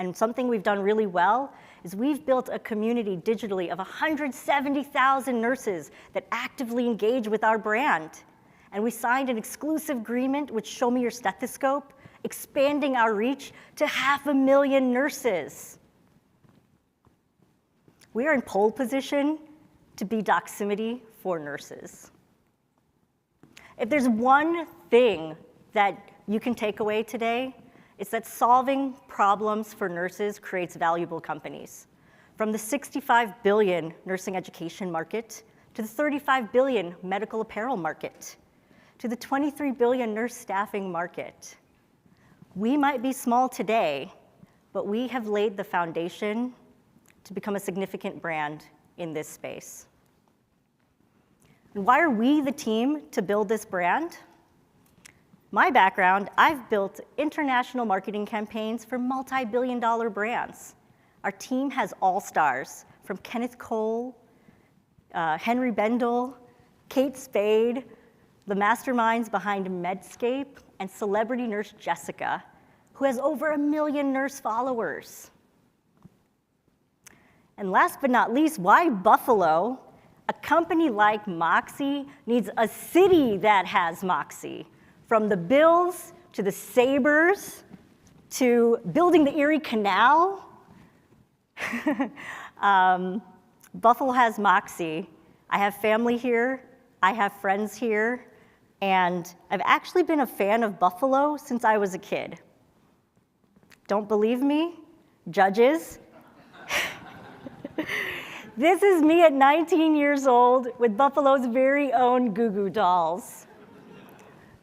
And something we've done really well is we've built a community digitally of 170,000 nurses that actively engage with our brand. And we signed an exclusive agreement with Show Me Your Stethoscope, expanding our reach to 500,000 nurses. We are in pole position to be Doximity for nurses. If there's one thing that you can take away today, it's that solving problems for nurses creates valuable companies. From the $65 billion nursing education market, to the $35 billion medical apparel market, to the $23 billion nurse staffing market. We might be small today, but we have laid the foundation to become a significant brand in this space. And why are we the team to build this brand? My background, I've built international marketing campaigns for multi-billion-dollar brands. Our team has all stars, from Kenneth Cole Henry Bendel, Kate Spade, the masterminds behind Medscape, and celebrity nurse Jessica, who has over 1 million nurse followers. And last but not least, why Buffalo? A company like Moxie needs a city that has Moxie. From the Bills to the Sabres to building the Erie Canal. Buffalo has Moxie. I have family here, I have friends here, and I've actually been a fan of Buffalo since I was a kid. Don't believe me? Judges? This is me at 19 years old with Buffalo's very own Goo Goo dolls.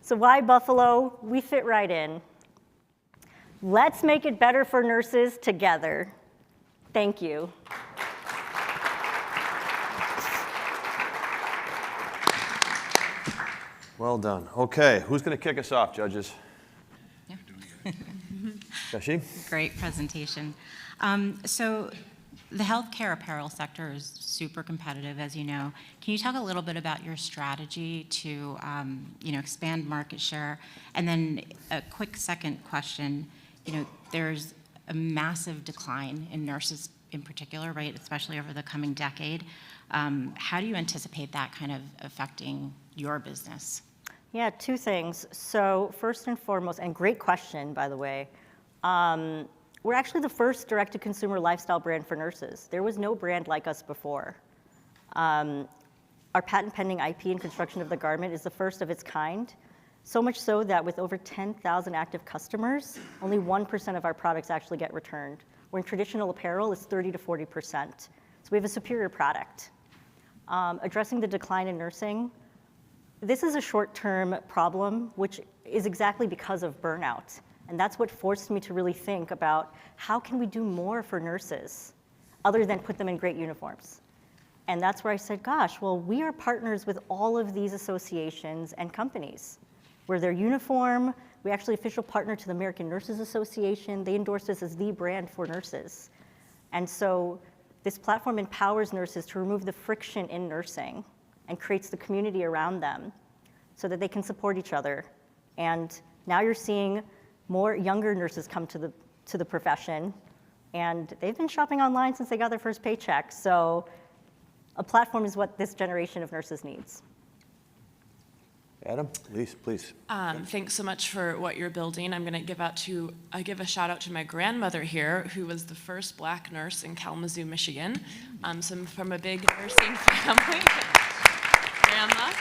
So why Buffalo? We fit right in. Let's make it better for nurses together. Thank you. Well done. Okay, who's going to kick us off, judges? Shashi? Great presentation. So the healthcare apparel sector is super competitive, as you know. Can you talk a little bit about your strategy to expand market share? And then a quick second question, there's a massive decline in nurses in particular, right, especially over the coming decade. How do you anticipate that kind of affecting your business? Yeah, two things. So first and foremost, and great question, by the way, we're actually the first direct-to-consumer lifestyle brand for nurses. There was no brand like us before. Our patent-pending IP and construction of the garment is the first of its kind, so much so that with over 10,000 active customers, only 1% of our products actually get returned. Where in traditional apparel, it's 30 to 40%. So we have a superior product. Addressing the decline in nursing, this is a short-term problem, which is exactly because of burnout. And that's what forced me to really think about how can we do more for nurses other than put them in great uniforms. And that's where I said, gosh, well, we are partners with all of these associations and companies. We're their uniform. We actually official partner to the American Nurses Association. They endorsed us as the brand for nurses. And so this platform empowers nurses to remove the friction in nursing and creates the community around them so that they can support each other. And now you're seeing more younger nurses come to the profession, and they've been shopping online since they got their first paycheck. So a platform is what this generation of nurses needs. Adam, please. Thanks so much for what you're building. I'm going to give a shout out to my grandmother here, who was the first Black nurse in Kalamazoo, Michigan. So I'm from a big nursing family. Grandma.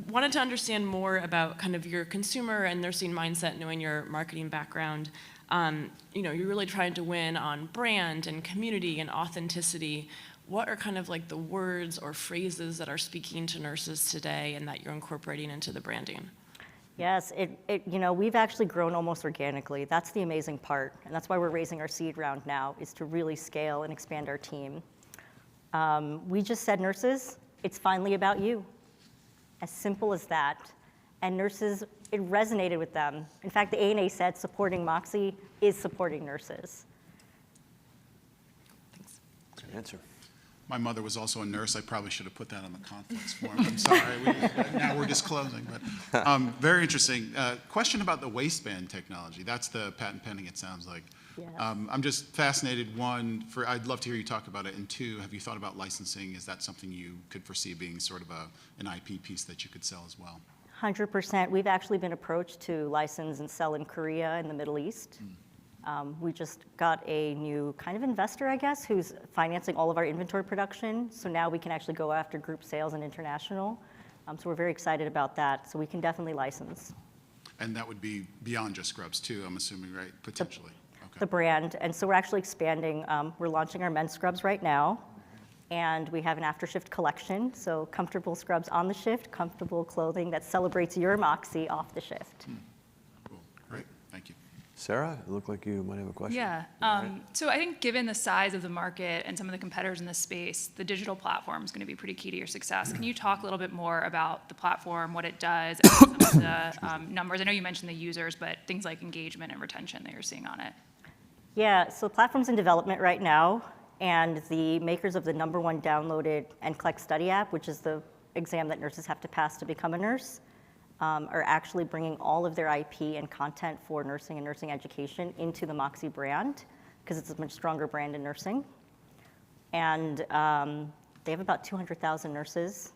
Wanted to understand more about kind of your consumer and nursing mindset, knowing your marketing background. You're really trying to win on brand and community and authenticity. What are kind of like the words or phrases that are speaking to nurses today and that you're incorporating into the branding? Yes, we've actually grown almost organically. That's the amazing part, and that's why we're raising our seed round now, is to really scale and expand our team. We just said, nurses, it's finally about you. As simple as that. And nurses, it resonated with them. In fact, the ANA said supporting Moxie is supporting nurses. Thanks. Good answer. My mother was also a nurse. I probably should have put that on the conference form. I'm sorry. Now we're disclosing. But very interesting. Question about the waistband technology. That's the patent pending, it sounds like. Yes. I'm just fascinated, one, I'd love to hear you talk about it, and two, have you thought about licensing? Is that something you could foresee being sort of an IP piece that you could sell as well? 100%. We've actually been approached to license and sell in Korea and the Middle East. We just got a new kind of investor, I guess, who's financing all of our inventory production. So now we can actually go after group sales and international. So we're very excited about that. So we can definitely license. And that would be beyond just scrubs too, I'm assuming, right? Potentially. The brand. And so we're actually expanding. We're launching our men's scrubs right now. And we have an after shift collection. So comfortable scrubs on the shift, comfortable clothing that celebrates your Moxie off the shift. Cool. Great. Thank you. Sarah, it looked like you might have a question. Yeah. So I think given the size of the market and some of the competitors in this space, the digital platform is going to be pretty key to your success. Can you talk a little bit more about the platform, what it does, and some of the numbers? I know you mentioned the users, but things like engagement and retention that you're seeing on it. Yeah, so the platform's in development right now, And the makers of the #1 downloaded NCLEX study app, which is the exam that nurses have to pass to become a nurse, are actually bringing all of their IP and content for nursing and nursing education into the Moxie brand, because it's a much stronger brand in nursing. And they have about 200,000 nurses.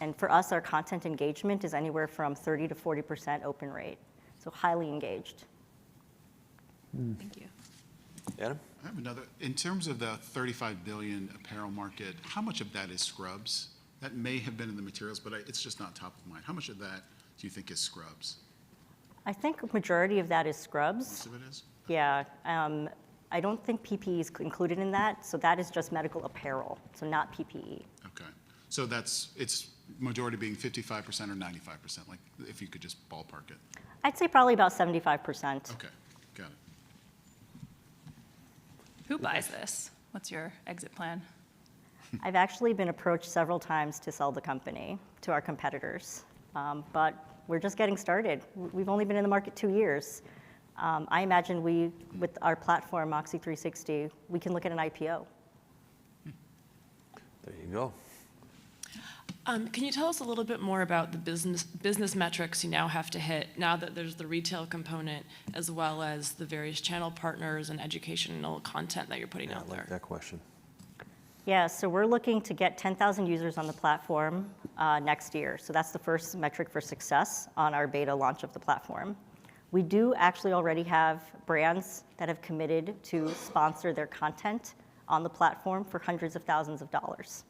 And for us, our content engagement is anywhere from 30 to 40% open rate, so highly engaged. Thank you. Adam? I have another. In terms of the $35 billion apparel market, how much of that is scrubs? That may have been in the materials, but it's just not top of mind. How much of that do you think is scrubs? I think a majority of that is scrubs. Most of it is? Yeah. I don't think PPE is included in that, so that is just medical apparel, so not PPE. Okay. So it's majority being 55% or 95%, like if you could just ballpark it. I'd say probably about 75%. Okay, got it. Who buys this? What's your exit plan? I've actually been approached several times to sell the company to our competitors, but we're just getting started. We've only been in the market 2 years. I imagine with our platform, Moxie 360, we can look at an IPO. There you go. Can you tell us a little bit more about the business metrics you now have to hit now that there's the retail component as well as the various channel partners and educational content that you're putting out there? That question. Yeah, so we're looking to get 10,000 users on the platform next year. So that's the first metric for success on our beta launch of the platform. We do actually already have brands that have committed to sponsor their content on the platform for hundreds of thousands of dollars.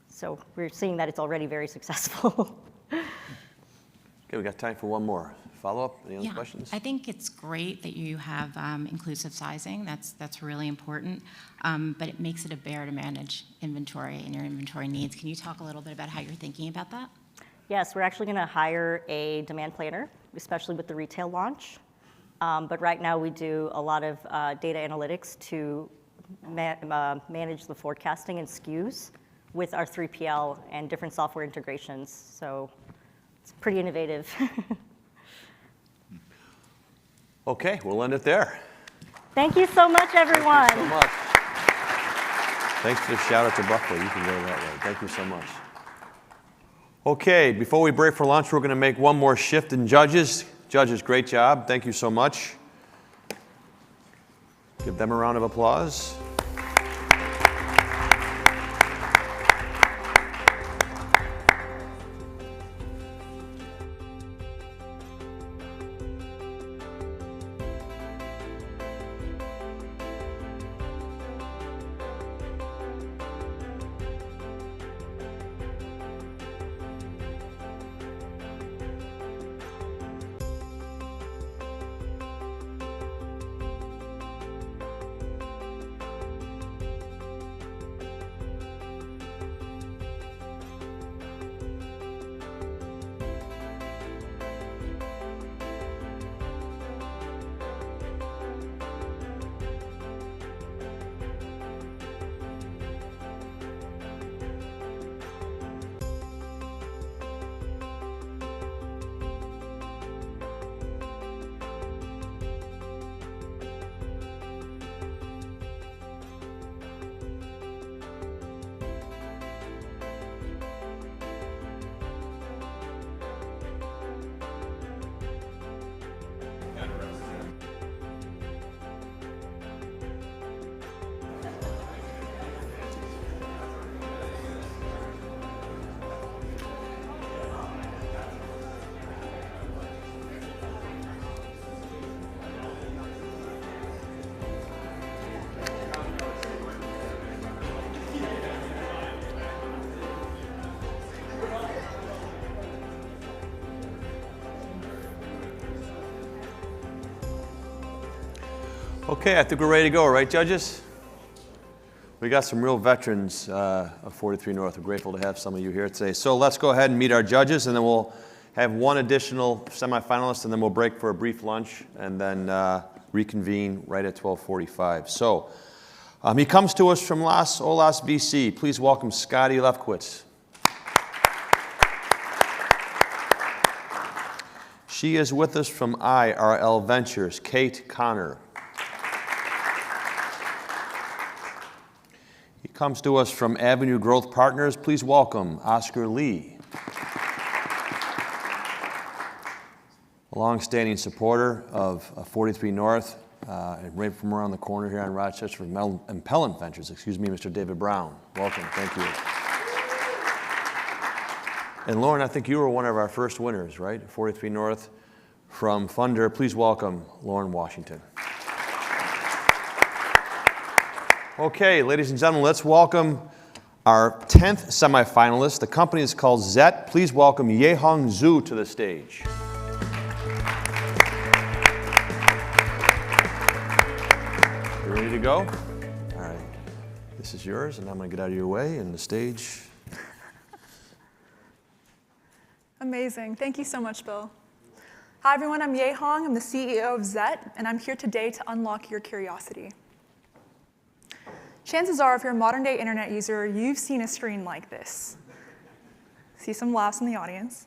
So we're seeing that it's already very successful. Okay, we got time for one more. Follow-up? Any other questions? I think it's great that you have inclusive sizing. That's really important. But it makes it a bear to manage inventory and your inventory needs. Can you talk a little bit about how you're thinking about that? Yes, we're actually going to hire a demand planner, especially with the retail launch. But right now we do a lot of data analytics to manage the forecasting and SKUs with our 3PL and different software integrations. So it's pretty innovative. Okay, we'll end it there. Thank you so much, everyone. Thank you so much. Thanks for the shout out to Buffalo. You can go that way. Thank you so much. Okay, before we break for lunch, we're going to make one more shift in judges. Judges, great job. Thank you so much. Give them a round of applause. Okay, I think we're ready to go, right, judges? We got some real veterans of 43 North. We're grateful to have some of you here today. So let's go ahead and meet our judges, and then we'll have one additional semifinalist, and then we'll break for a brief lunch, and then reconvene right at 12:45. So he comes to us from Las Olas, BC. Please welcome Scotty Lefkowitz. She is with us from IRL Ventures, Kate Connor. comes to us from Avenue Growth Partners. Please welcome Oscar Lee. A long-standing supporter of 43 North, and right from around the corner here on Rochester from Impellant Ventures, Mr. David Brown. Welcome, thank you. And Lauren, I think you were one of our first winners, right? 43 North from Funder. Please welcome Lauren Washington. Okay, ladies and gentlemen, let's welcome our 10th semifinalist. The company is called Zet. Please welcome Yehong Zhu to the stage. You ready to go? All right. This is yours, and I'm going to get out of your way, and the stage. Amazing. Thank you so much, Bill. Hi, everyone. I'm Yehong. I'm the CEO of Zet, and I'm here today to unlock your curiosity. Chances are, if you're a modern-day internet user, you've seen a screen like this. See some laughs in the audience.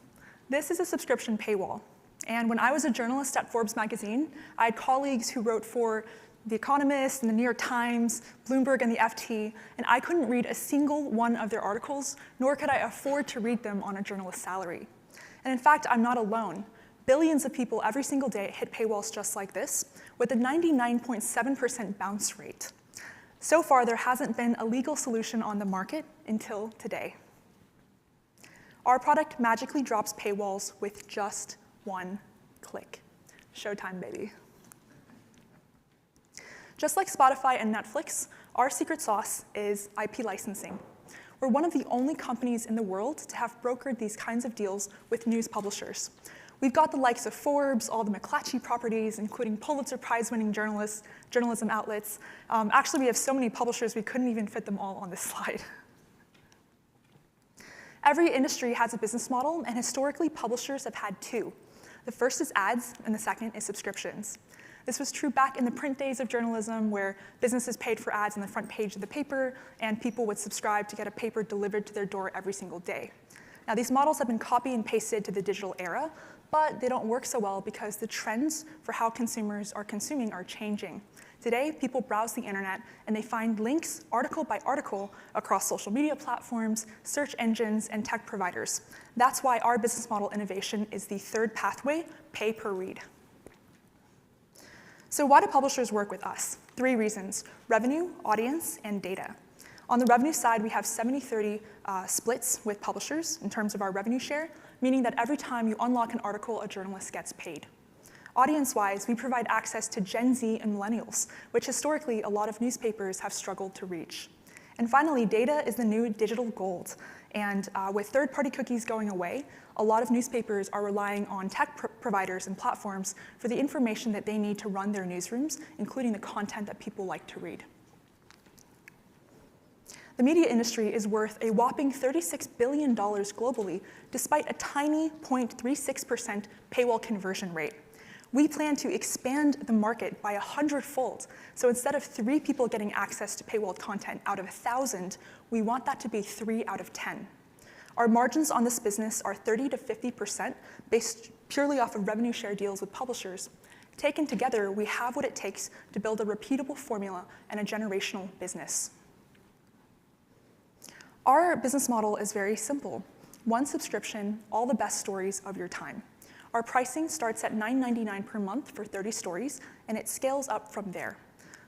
This is a subscription paywall. And when I was a journalist at Forbes magazine, I had colleagues who wrote for The Economist and the New York Times, Bloomberg, and the FT, and I couldn't read a single one of their articles, nor could I afford to read them on a journalist's salary. And in fact, I'm not alone. Billions of people every single day hit paywalls just like this, with a 99.7% bounce rate. So far, there hasn't been a legal solution on the market until today. Our product magically drops paywalls with just one click. Showtime, baby. Just like Spotify and Netflix, our secret sauce is IP licensing. We're one of the only companies in the world to have brokered these kinds of deals with news publishers. We've got the likes of Forbes, all the McClatchy properties, including Pulitzer Prize-winning journalism outlets. Actually, we have so many publishers, we couldn't even fit them all on this slide. Every industry has a business model, and historically, publishers have had two. The first is ads, and the second is subscriptions. This was true back in the print days of journalism, where businesses paid for ads on the front page of the paper, and people would subscribe to get a paper delivered to their door every single day. Now, these models have been copied and pasted to the digital era, but they don't work so well because the trends for how consumers are consuming are changing. Today, people browse the internet and they find links article by article across social media platforms, search engines, and tech providers. That's why our business model innovation is the third pathway, pay per read. So why do publishers work with us? 3 reasons: revenue, audience, and data. On the revenue side, we have 70-30 splits with publishers in terms of our revenue share, meaning that every time you unlock an article, a journalist gets paid. Audience-wise, we provide access to Gen Z and millennials, which historically a lot of newspapers have struggled to reach. And finally, data is the new digital gold. And with third-party cookies going away, a lot of newspapers are relying on tech providers and platforms for the information that they need to run their newsrooms, including the content that people like to read. The media industry is worth a whopping $36 billion globally, despite a tiny 0.36% paywall conversion rate. We plan to expand the market by 100-fold. So instead of 3 people getting access to paywalled content out of 1,000, we want that to be 3 out of 10. Our margins on this business are 30 to 50% based purely off of revenue share deals with publishers. Taken together, we have what it takes to build a repeatable formula and a generational business. Our business model is very simple. 1 subscription, all the best stories of your time. Our pricing starts at $9.99 per month for 30 stories, and it scales up from there.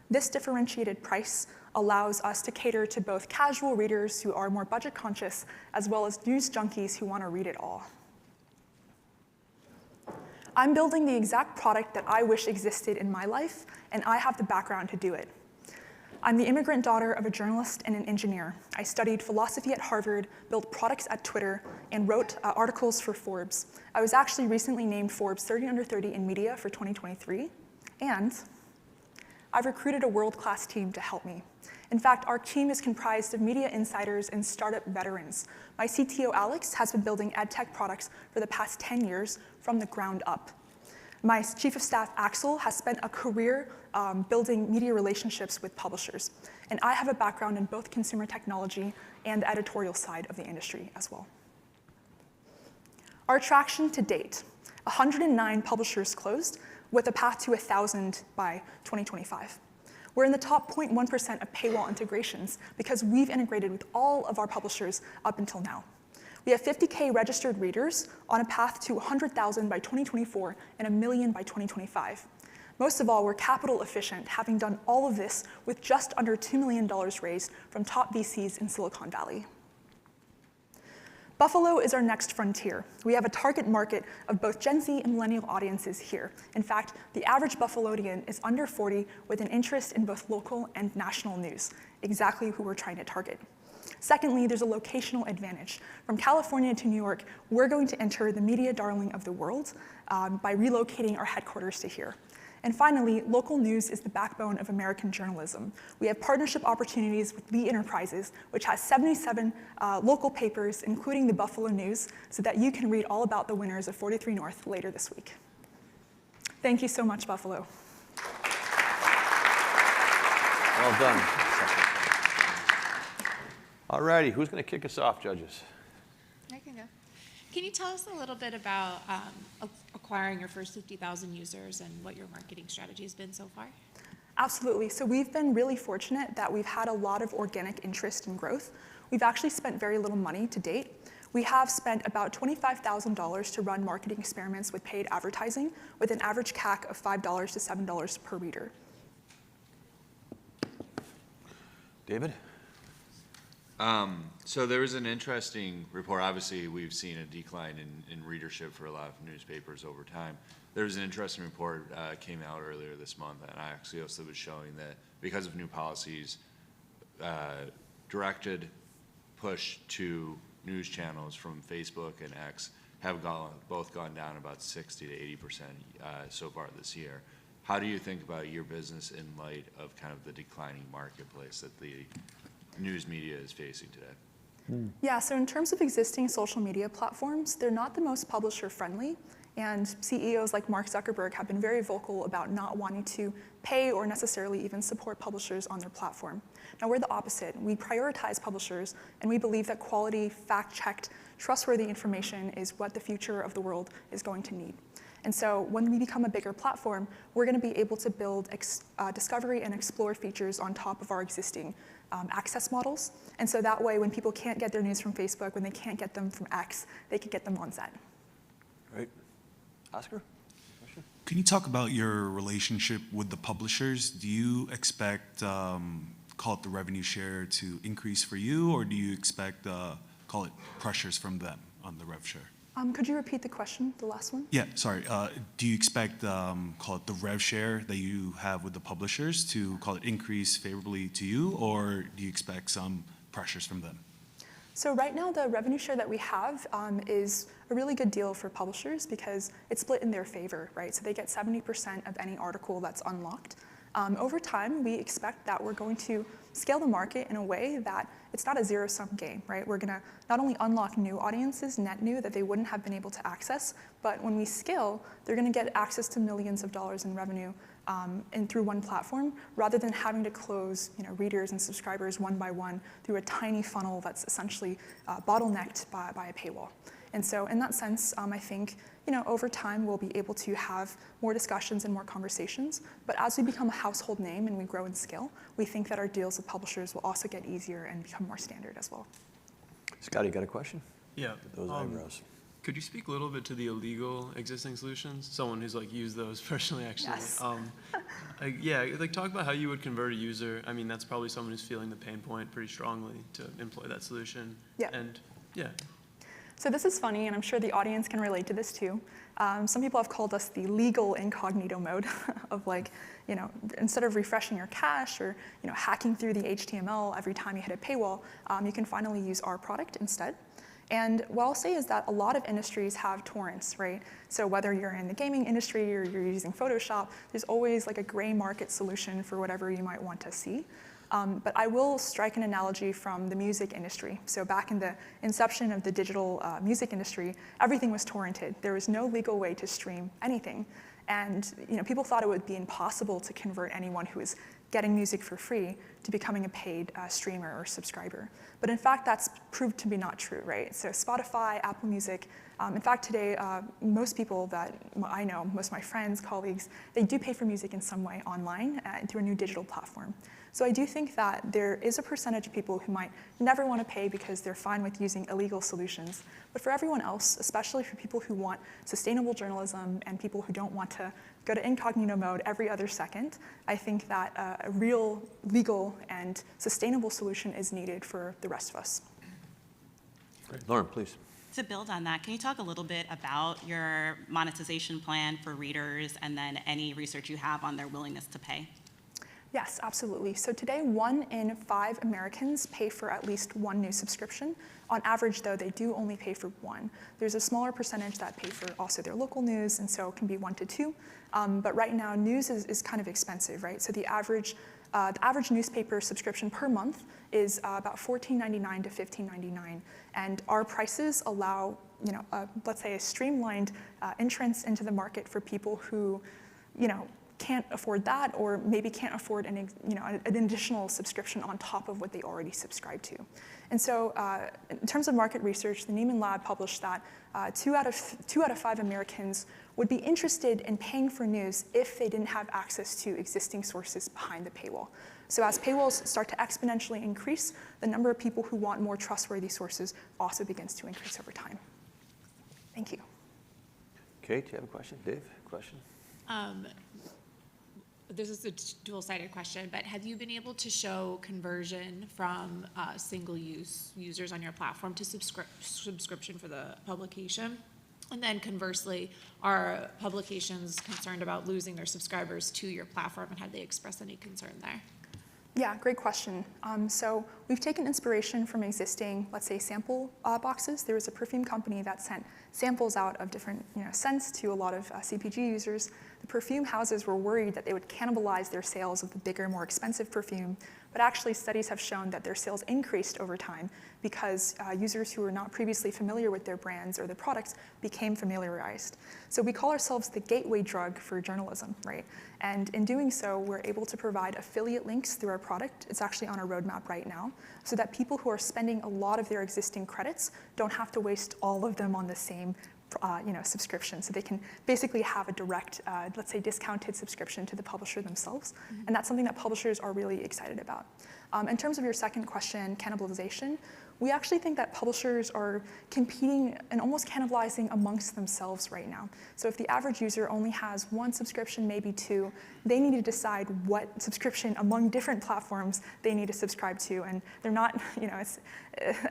This differentiated price allows us to cater to both casual readers who are more budget conscious, as well as news junkies who want to read it all. I'm building the exact product that I wish existed in my life, and I have the background to do it. I'm the immigrant daughter of a journalist and an engineer. I studied philosophy at Harvard, built products at Twitter, and wrote articles for Forbes. I was actually recently named Forbes 30 Under 30 in Media for 2023, and I've recruited a world-class team to help me. In fact, our team is comprised of media insiders and startup veterans. My CTO, Alex, has been building ed tech products for the past 10 years from the ground up. My chief of staff, Axel, has spent a career building media relationships with publishers. And I have a background in both consumer technology and the editorial side of the industry as well. Our traction to date: 109 publishers closed, with a path to 1,000 by 2025. We're in the top 0.1% of paywall integrations because we've integrated with all of our publishers up until now. We have 50K registered readers on a path to 100,000 by 2024 and 1 million by 2025. Most of all, we're capital efficient, having done all of this with just under $2 million raised from top VCs in Silicon Valley. Buffalo is our next frontier. We have a target market of both Gen Z and millennial audiences here. In fact, the average Buffalodian is under 40 with an interest in both local and national news, exactly who we're trying to target. Secondly, there's a locational advantage. From California to New York, we're going to enter the media darling of the world by relocating our headquarters to here. And finally, local news is the backbone of American journalism. We have partnership opportunities with Lee Enterprises, which has 77 local papers, including the Buffalo News, so that you can read all about the winners of 43 North later this week. Thank you so much, Buffalo. Well done. All righty, who's going to kick us off, judges? I can go. Can you tell us a little bit about acquiring your first 50,000 users and what your marketing strategy has been so far? Absolutely. So we've been really fortunate that we've had a lot of organic interest and growth. We've actually spent very little money to date. We have spent about $25,000 to run marketing experiments with paid advertising, with an average CAC of $5 to $7 per reader. David? So there was an interesting report. Obviously, we've seen a decline in readership for a lot of newspapers over time. There was an interesting report came out earlier this month, and Axios was showing that because of new policies, directed push to news channels from Facebook and X have both gone down about 60 to 80% so far this year. How do you think about your business in light of kind of the declining marketplace that the news media is facing today? Yeah, so in terms of existing social media platforms, they're not the most publisher friendly, and CEOs like Mark Zuckerberg have been very vocal about not wanting to pay or necessarily even support publishers on their platform. Now we're the opposite. We prioritize publishers, and we believe that quality, fact-checked, trustworthy information is what the future of the world is going to need. And so when we become a bigger platform, we're going to be able to build discovery and explore features on top of our existing access models. And so that way, when people can't get their news from Facebook, when they can't get them from X, they can get them on Zed. Great. Oscar? Question? Can you talk about your relationship with the publishers? Do you expect, call it the revenue share, to increase for you, or do you expect, call it pressures from them on the rev share? Could you repeat the question, the last one? Yeah, sorry. Do you expect, call it the rev share that you have with the publishers to, call it, increase favorably to you, or do you expect some pressures from them? So right now, the revenue share that we have is a really good deal for publishers because it's split in their favor, right? So they get 70% of any article that's unlocked. Over time, we expect that we're going to scale the market in a way that it's not a zero-sum game, right? We're going to not only unlock new audiences, net new, that they wouldn't have been able to access, but when we scale, they're going to get access to millions of dollars in revenue and through one platform, rather than having to close readers and subscribers one by one through a tiny funnel that's essentially bottlenecked by a paywall. And so in that sense, I think over time we'll be able to have more discussions and more conversations. But as we become a household name and we grow in scale, we think that our deals with publishers will also get easier and become more standard as well. Scotty, got a question? Yeah. Those eyebrows. Could you speak a little bit to the illegal existing solutions? Someone who's used those personally, actually. Yes. Yeah, talk about how you would convert a user. I mean, that's probably someone who's feeling the pain point pretty strongly to employ that solution. Yeah. And yeah. So this is funny, and I'm sure the audience can relate to this too. Some people have called us the legal incognito mode of instead of refreshing your cache or hacking through the HTML every time you hit a paywall, you can finally use our product instead. And what I'll say is that a lot of industries have torrents, right? So whether you're in the gaming industry or you're using Photoshop, there's always a gray market solution for whatever you might want to see. But I will strike an analogy from the music industry. So back in the inception of the digital music industry, everything was torrented. There was no legal way to stream anything. And people thought it would be impossible to convert anyone who was getting music for free to becoming a paid streamer or subscriber. But in fact, that's proved to be not true, right? So Spotify, Apple Music, in fact, today, most people that I know, most of my friends, colleagues, they do pay for music in some way online through a new digital platform. So I do think that there is a percentage of people who might never want to pay because they're fine with using illegal solutions. But for everyone else, especially for people who want sustainable journalism and people who don't want to go to incognito mode every other second, I think that a real legal and sustainable solution is needed for the rest of us. Great. Lauren, please. To build on that, can you talk a little bit about your monetization plan for readers and then any research you have on their willingness to pay? Yes, absolutely. So today, 1 in 5 Americans pay for at least one news subscription. On average, though, they do only pay for one. There's a smaller percentage that pay for also their local news, and so it can be 1 to 2. But right now, news is kind of expensive, right? So the average newspaper subscription per month is about $14.99 to $15.99, and our prices allow, let's say, a streamlined entrance into the market for people who, can't afford that, or maybe can't afford an additional subscription on top of what they already subscribe to. And so in terms of market research, the Neiman Lab published that 2 out of 5 Americans would be interested in paying for news if they didn't have access to existing sources behind the paywall. So as paywalls start to exponentially increase, the number of people who want more trustworthy sources also begins to increase over time. Thank you. Kate, do you have a question? Dave, question? This is a dual-sided question, but have you been able to show conversion from single-use users on your platform to subscription for the publication? And then conversely, are publications concerned about losing their subscribers to your platform, and have they expressed any concern there? Yeah, great question. So we've taken inspiration from existing, let's say, sample boxes. There was a perfume company that sent samples out of different scents to a lot of CPG users. The perfume houses were worried that they would cannibalize their sales of the bigger, more expensive perfume, but actually studies have shown that their sales increased over time because users who were not previously familiar with their brands or their products became familiarized. So we call ourselves the gateway drug for journalism, right? And in doing so, we're able to provide affiliate links through our product. It's actually on our roadmap right now, so that people who are spending a lot of their existing credits don't have to waste all of them on the same subscription. So they can basically have a direct, let's say, discounted subscription to the publisher themselves. Mm-hmm. And that's something that publishers are really excited about. In terms of your second question, cannibalization, we actually think that publishers are competing and almost cannibalizing amongst themselves right now. So if the average user only has 1 subscription, maybe 2, they need to decide what subscription among different platforms they need to subscribe to. And they're not,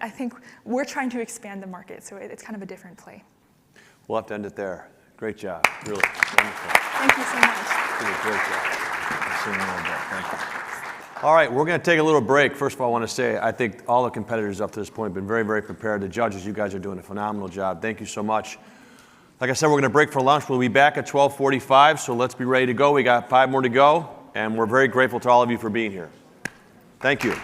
I think we're trying to expand the market, so it's kind of a different play. We'll have to end it there. Great job, really. Wonderful. Thank you so much. You did a great job. Thank you. All right, we're going to take a little break. First of all, I want to say I think all the competitors up to this point have been very, very prepared. The judges, you guys are doing a phenomenal job. Thank you so much. Like I said, we're going to break for lunch. We'll be back at 12:45, so let's be ready to go. We got 5 more to go, and we're very grateful to all of you for being here. Thank you.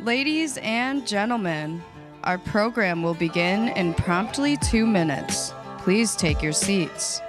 Ladies and gentlemen, our program will begin in promptly 2 minutes. Please take your seats.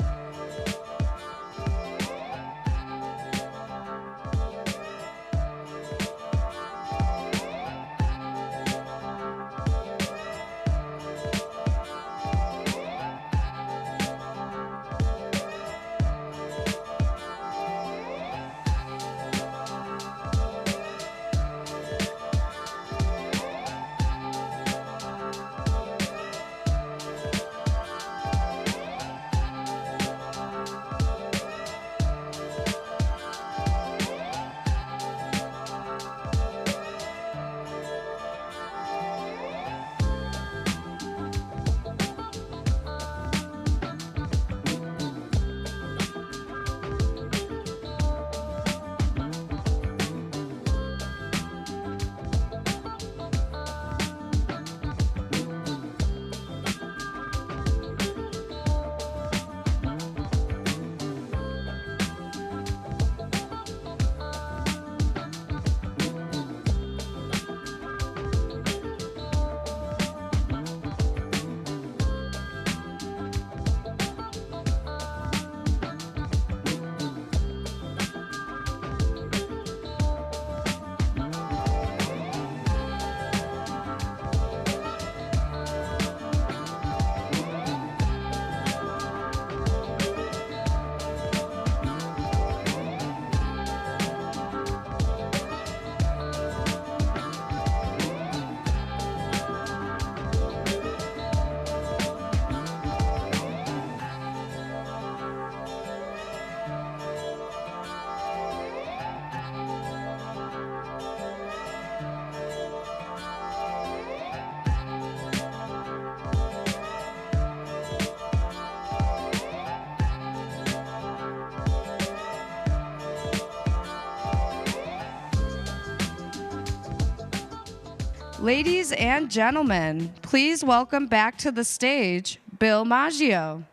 Ladies and gentlemen, please welcome back to the stage, Bill Maggio.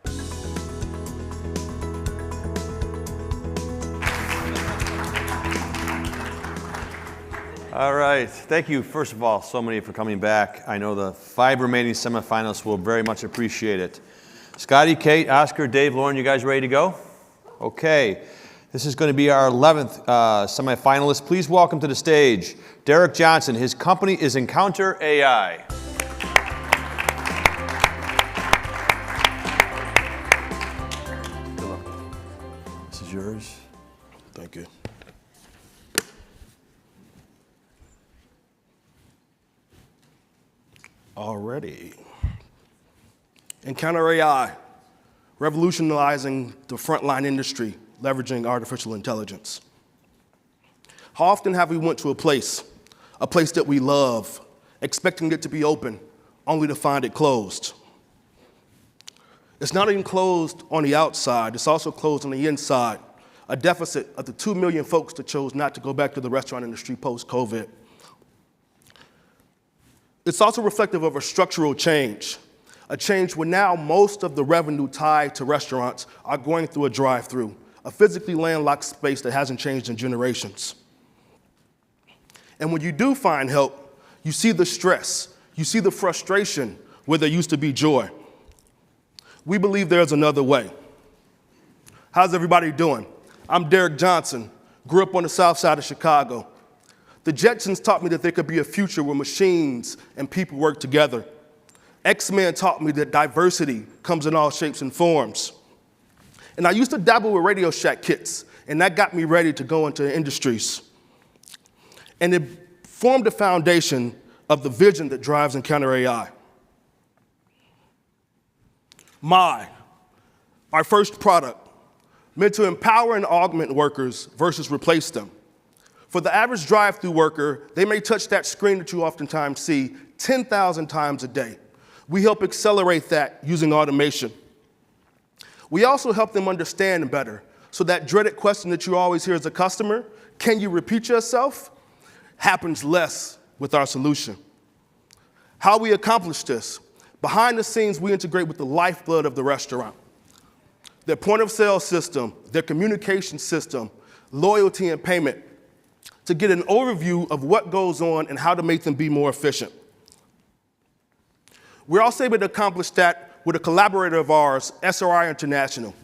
All right. Thank you, first of all, so many for coming back. I know the 5 remaining semifinalists will very much appreciate it. Scotty, Kate, Oscar, Dave, Lauren, you guys ready to go? Okay. This is going to be our 11th semifinalist. Please welcome to the stage Derek Johnson. His company is Encounter AI. is yours. Thank you. Alrighty. Encounter AI, revolutionizing the frontline industry, leveraging artificial intelligence. How often have we went to a place that we love, expecting it to be open, only to find it closed? It's not even closed on the outside, it's also closed on the inside, a deficit of the 2 million folks that chose not to go back to the restaurant industry post-COVID. It's also reflective of a structural change, a change where now most of the revenue tied to restaurants are going through a drive-through, a physically landlocked space that hasn't changed in generations. And when you do find help, you see the stress, you see the frustration where there used to be joy. We believe there's another way. How's everybody doing? I'm Derek Johnson, grew up on the south side of Chicago. The Jetsons taught me that there could be a future where machines and people work together. X-Men taught me that diversity comes in all shapes and forms. And I used to dabble with Radio Shack kits, and that got me ready to go into industries. And it formed the foundation of the vision that drives Encounter AI. Our first product, meant to empower and augment workers versus replace them. For the average drive-through worker, they may touch that screen that you oftentimes see 10,000 times a day. We help accelerate that using automation. We also help them understand better, so that dreaded question that you always hear as a customer, can you repeat yourself, happens less with our solution. How we accomplish this? Behind the scenes, we integrate with the lifeblood of the restaurant. Their point of sale system, their communication system, loyalty and payment, to get an overview of what goes on and how to make them be more efficient. We're also able to accomplish that with a collaborator of ours, SRI International.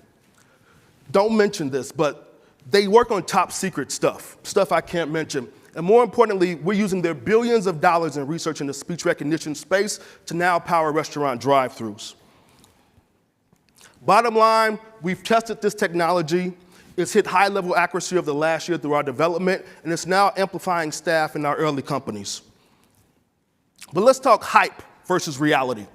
Don't mention this, but they work on top secret stuff I can't mention. And more importantly, we're using their billions of dollars in research in the speech recognition space to now power restaurant drive-thrus. Bottom line, we've tested this technology. It's hit high level accuracy of the last year through our development, and it's now amplifying staff in our early companies. But let's talk hype versus reality.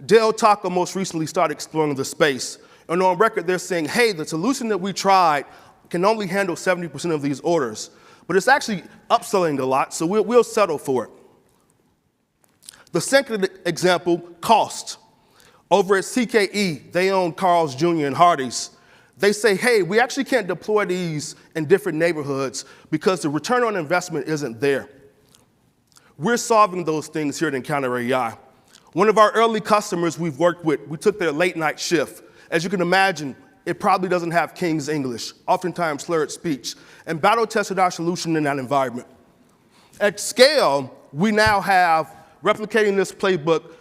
Del Taco most recently started exploring the space, and on record they're saying, hey, the solution that we tried can only handle 70% of these orders, but it's actually upselling a lot, so we'll settle for it. The second example, cost. Over at CKE, they own Carl's Jr. and Hardee's. They say, hey, we actually can't deploy these in different neighborhoods because the return on investment isn't there. We're solving those things here at Encounter AI. One of our early customers we've worked with, we took their late night shift. As you can imagine, it probably doesn't have King's English, oftentimes slurred speech, and battle tested our solution in that environment. At scale, we now have, replicating this playbook,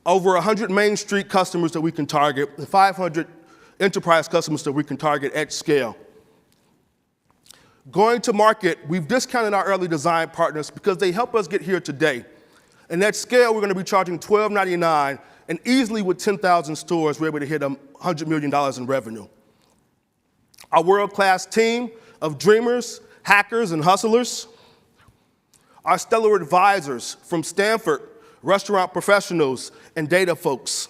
over 100 Main Street customers that we can target, and 500 enterprise customers that we can target at scale. Going to market, we've discounted our early design partners because they help us get here today. And at scale, we're going to be charging $12.99, and easily with 10,000 stores, we're able to hit $100 million in revenue. Our world-class team of dreamers, hackers, and hustlers. Our stellar advisors from Stanford, restaurant professionals, and data folks.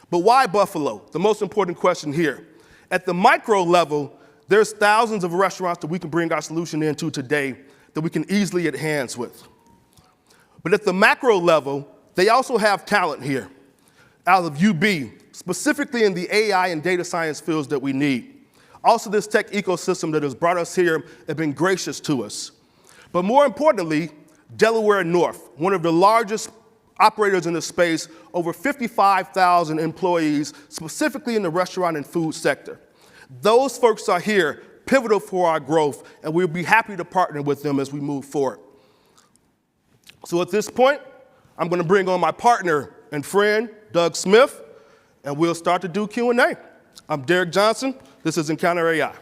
But why Buffalo? The most important question here. At the micro level, there's thousands of restaurants that we can bring our solution into today that we can easily enhance with. But at the macro level, they also have talent here out of UB, specifically in the AI and data science fields that we need. Also this tech ecosystem that has brought us here and been gracious to us. But more importantly, Delaware North, one of the largest operators in the space, over 55,000 employees, specifically in the restaurant and food sector. Those folks are here, pivotal for our growth, and we'll be happy to partner with them as we move forward. So at this point, I'm going to bring on my partner and friend, Doug Smith, and we'll start to do Q&A. I'm Derek Johnson. This is Encounter AI.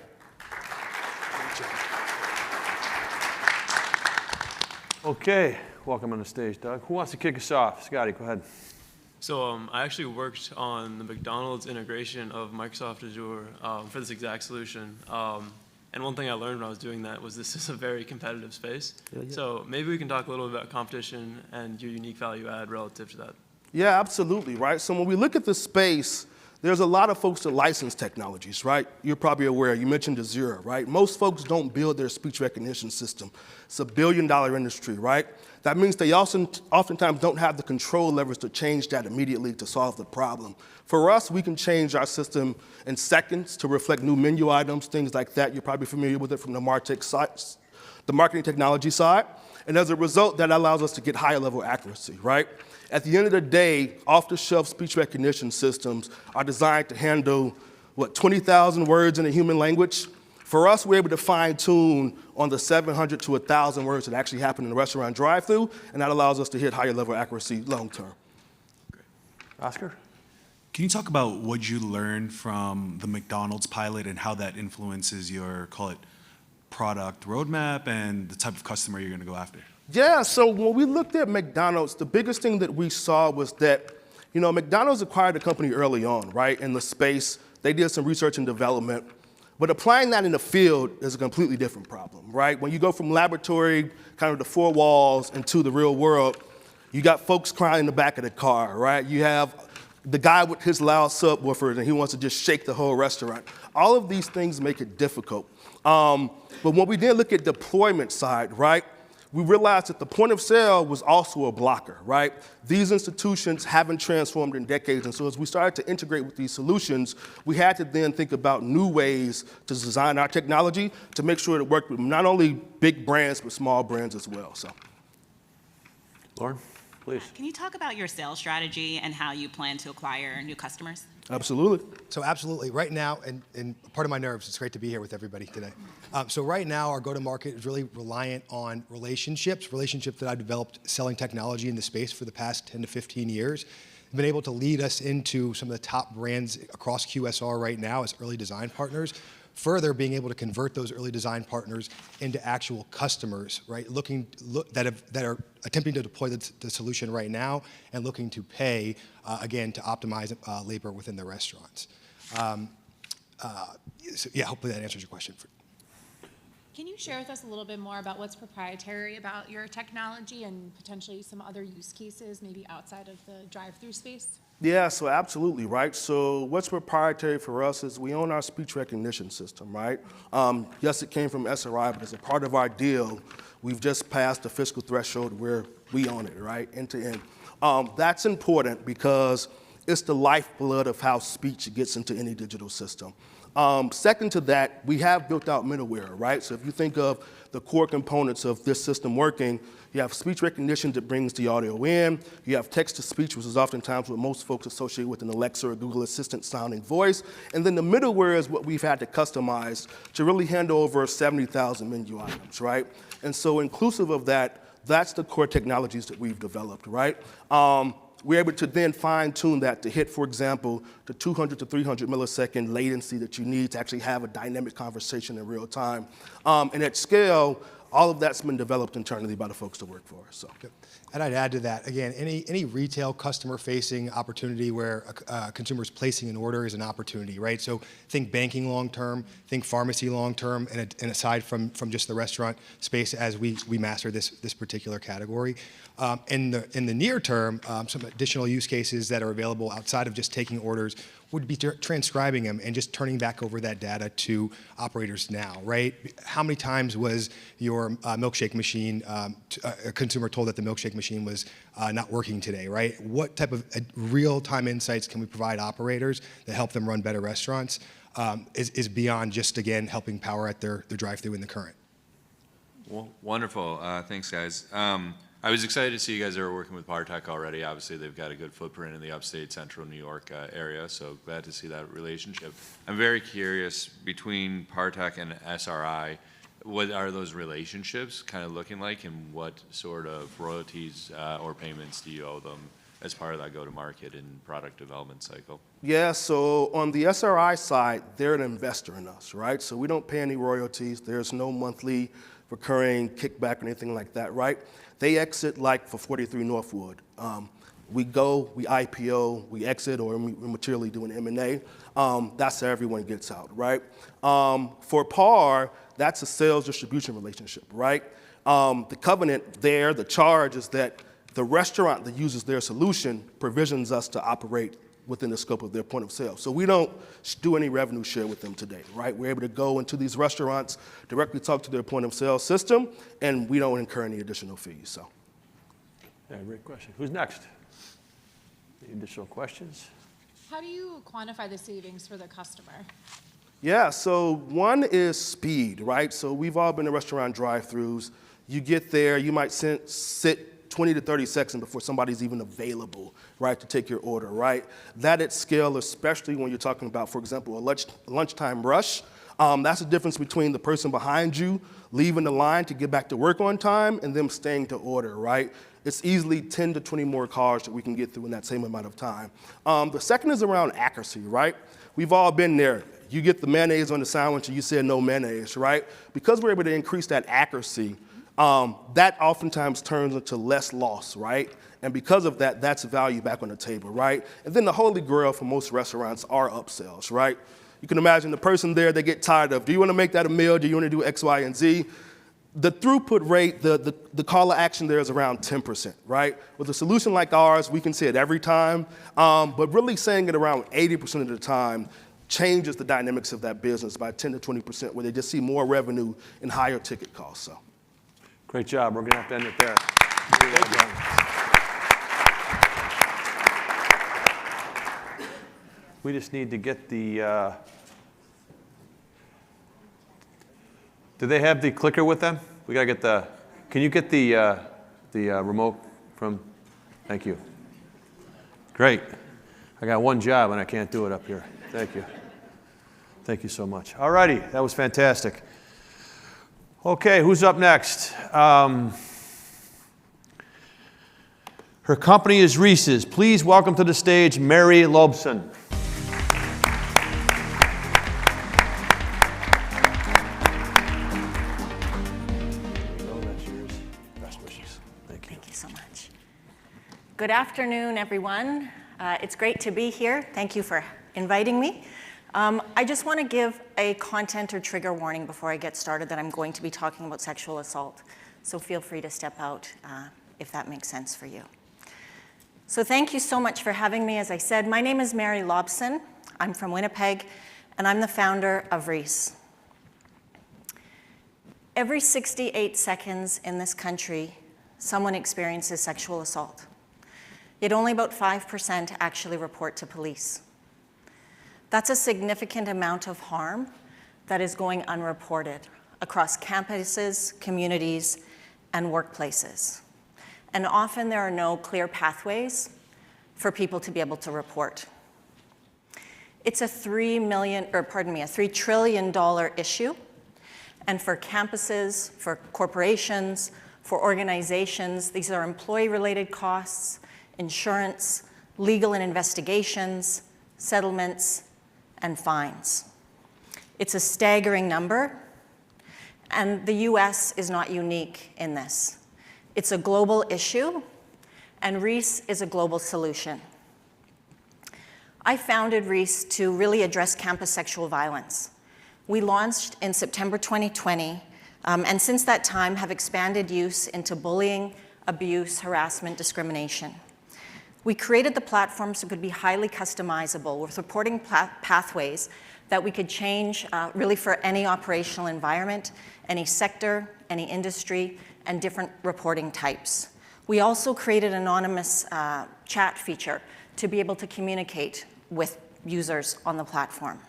Okay, welcome on the stage, Doug. Who wants to kick us off? Scotty, go ahead. So I actually worked on the McDonald's integration of Microsoft Azure for this exact solution. And one thing I learned when I was doing that was this is a very competitive space. So maybe we can talk a little bit about competition and your unique value add relative to that. Yeah, absolutely, right? So when we look at the space, there's a lot of folks that license technologies, right? You're probably aware, you mentioned Azure, right? Most folks don't build their speech recognition system. It's a billion-dollar industry, right? That means they also oftentimes don't have the control levers to change that immediately to solve the problem. For us, we can change our system in seconds to reflect new menu items, things like that. You're probably familiar with it from the MarTech side, the marketing technology side. And as a result, that allows us to get higher level accuracy, right? At the end of the day, off-the-shelf speech recognition systems are designed to handle, 20,000 words in a human language? For us, we're able to fine-tune on the 700 to 1,000 words that actually happen in the restaurant drive-through, and that allows us to hit higher level accuracy long-term. Oscar? Can you talk about what you learned from the McDonald's pilot and how that influences your, call it, product roadmap and the type of customer you're going to go after? Yeah, so when we looked at McDonald's, the biggest thing that we saw was that, McDonald's acquired a company early on, right, in the space. They did some research and development. But applying that in the field is a completely different problem, right? When you go from laboratory, kind of the four walls, into the real world, you got folks crying in the back of the car, right? You have the guy with his loud subwoofers and he wants to just shake the whole restaurant. All of these things make it difficult. But when we did look at deployment side, right, we realized that the point of sale was also a blocker, right? These institutions haven't transformed in decades, and so as we started to integrate with these solutions, we had to then think about new ways to design our technology to make sure it worked with not only big brands, but small brands as well, so. Lauren, please. Can you talk about your sales strategy and how you plan to acquire new customers? Absolutely. So absolutely, right now, and part of my nerves, it's great to be here with everybody today. So right now, our go-to-market is really reliant on relationships that I've developed selling technology in the space for the past 10 to 15 years. I've been able to lead us into some of the top brands across QSR right now as early design partners. Further, being able to convert those early design partners into actual customers, right? That are attempting to deploy the solution right now and looking to pay, again, to optimize labor within the restaurants. So yeah, hopefully that answers your question. Can you share with us a little bit more about what's proprietary about your technology and potentially some other use cases, maybe outside of the drive-through space? Yeah, so absolutely, right? So what's proprietary for us is we own our speech recognition system, right? Yes, it came from SRI, but as a part of our deal, we've just passed the fiscal threshold where we own it, right, end to end. That's important because it's the lifeblood of how speech gets into any digital system. Second to that, we have built out middleware, right? So if you think of the core components of this system working, you have speech recognition that brings the audio in. You have text-to-speech, which is oftentimes what most folks associate with an Alexa or Google Assistant sounding voice. And then the middleware is what we've had to customize to really handle over 70,000 menu items, right? And so inclusive of that, that's the core technologies that we've developed, right? We're able to then fine-tune that to hit, for example, the 200 to 300 millisecond latency that you need to actually have a dynamic conversation in real time. And at scale, all of that's been developed internally by the folks that work for us. So. And I'd add to that, again, any retail customer-facing opportunity where a consumer's placing an order is an opportunity, right? So think banking long-term, think pharmacy long-term, and aside from just the restaurant space as we master this particular category. In the near term, some additional use cases that are available outside of just taking orders would be transcribing them and just turning back over that data to operators now, right? How many times was your milkshake machine, a consumer told that the milkshake machine was not working today, right? What type of real-time insights can we provide operators that help them run better restaurants is beyond just, again, helping power at their drive-through in the current. Well, wonderful. Thanks, guys. I was excited to see you guys are working with ParTech already. Obviously, they've got a good footprint in the upstate central New York area, so glad to see that relationship. I'm very curious, between ParTech and SRI, what are those relationships kind of looking like, and what sort of royalties or payments do you owe them as part of that go-to-market and product development cycle? Yeah, so on the SRI side, they're an investor in us, right? So we don't pay any royalties. There's no monthly recurring kickback or anything like that, right? They exit like for 43North would. We go, we IPO, we exit, or we materially do an M&A. That's how everyone gets out, right? For PAR, that's a sales distribution relationship, right? The covenant there, the charge is that the restaurant that uses their solution provisions us to operate within the scope of their point of sale. So we don't do any revenue share with them today, right? We're able to go into these restaurants, directly talk to their point of sale system, and we don't incur any additional fees, so. Yeah, great question. Who's next? Any additional questions? How do you quantify the savings for the customer? Yeah, so one is speed, right? So we've all been to restaurant drive-thrus. You get there, you might sit 20 to 30 seconds before somebody's even available, right, to take your order, right? That at scale, especially when you're talking about, for example, a lunchtime rush, that's the difference between the person behind you leaving the line to get back to work on time and them staying to order, right? It's easily 10 to 20 more cars that we can get through in that same amount of time. The second is around accuracy, right? We've all been there. You get the mayonnaise on the sandwich and you said no mayonnaise, right? Because we're able to increase that accuracy, that oftentimes turns into less loss, right? And because of that, that's value back on the table, right? And then the holy grail for most restaurants are upsells, right? You can imagine the person there, they get tired of, do you want to make that a meal? Do you want to do X, Y, and Z? The throughput rate, the call to action there is around 10%, right? With a solution like ours, we can say it every time, but really saying it around 80% of the time changes the dynamics of that business by 10 to 20%, where they just see more revenue and higher ticket costs, so. Great job. We're going to have to end it there. Thank you. We just need to get the, do they have the clicker with them? We got to get the, can you get the remote from, thank you. Great. I got one job and I can't do it up here. Thank you. Thank you so much. All righty, that was fantastic. Okay, who's up next? Her company is Reese's. Please welcome to the stage Mary Lobson. Thank you so much. Good afternoon, everyone. It's great to be here. Thank you for inviting me. I just want to give a content or trigger warning before I get started that I'm going to be talking about sexual assault. So feel free to step out if that makes sense for you. So thank you so much for having me. As I said, my name is Mary Lobson. I'm from Winnipeg, and I'm the founder of Reese. Every 68 seconds in this country, someone experiences sexual assault. Yet only about 5% actually report to police. That's a significant amount of harm that is going unreported across campuses, communities, and workplaces. And often there are no clear pathways for people to be able to report. It's a $3 trillion issue. And for campuses, for corporations, for organizations, these are employee-related costs, insurance, legal and investigations, settlements, and fines. It's a staggering number, and the US is not unique in this. It's a global issue, and Reese is a global solution. I founded Reese to really address campus sexual violence. We launched in September 2020, and since that time have expanded use into bullying, abuse, harassment, discrimination. We created the platform so it could be highly customizable with reporting pathways that we could change really for any operational environment, any sector, any industry, and different reporting types. We also created an anonymous chat feature to be able to communicate with users on the platform.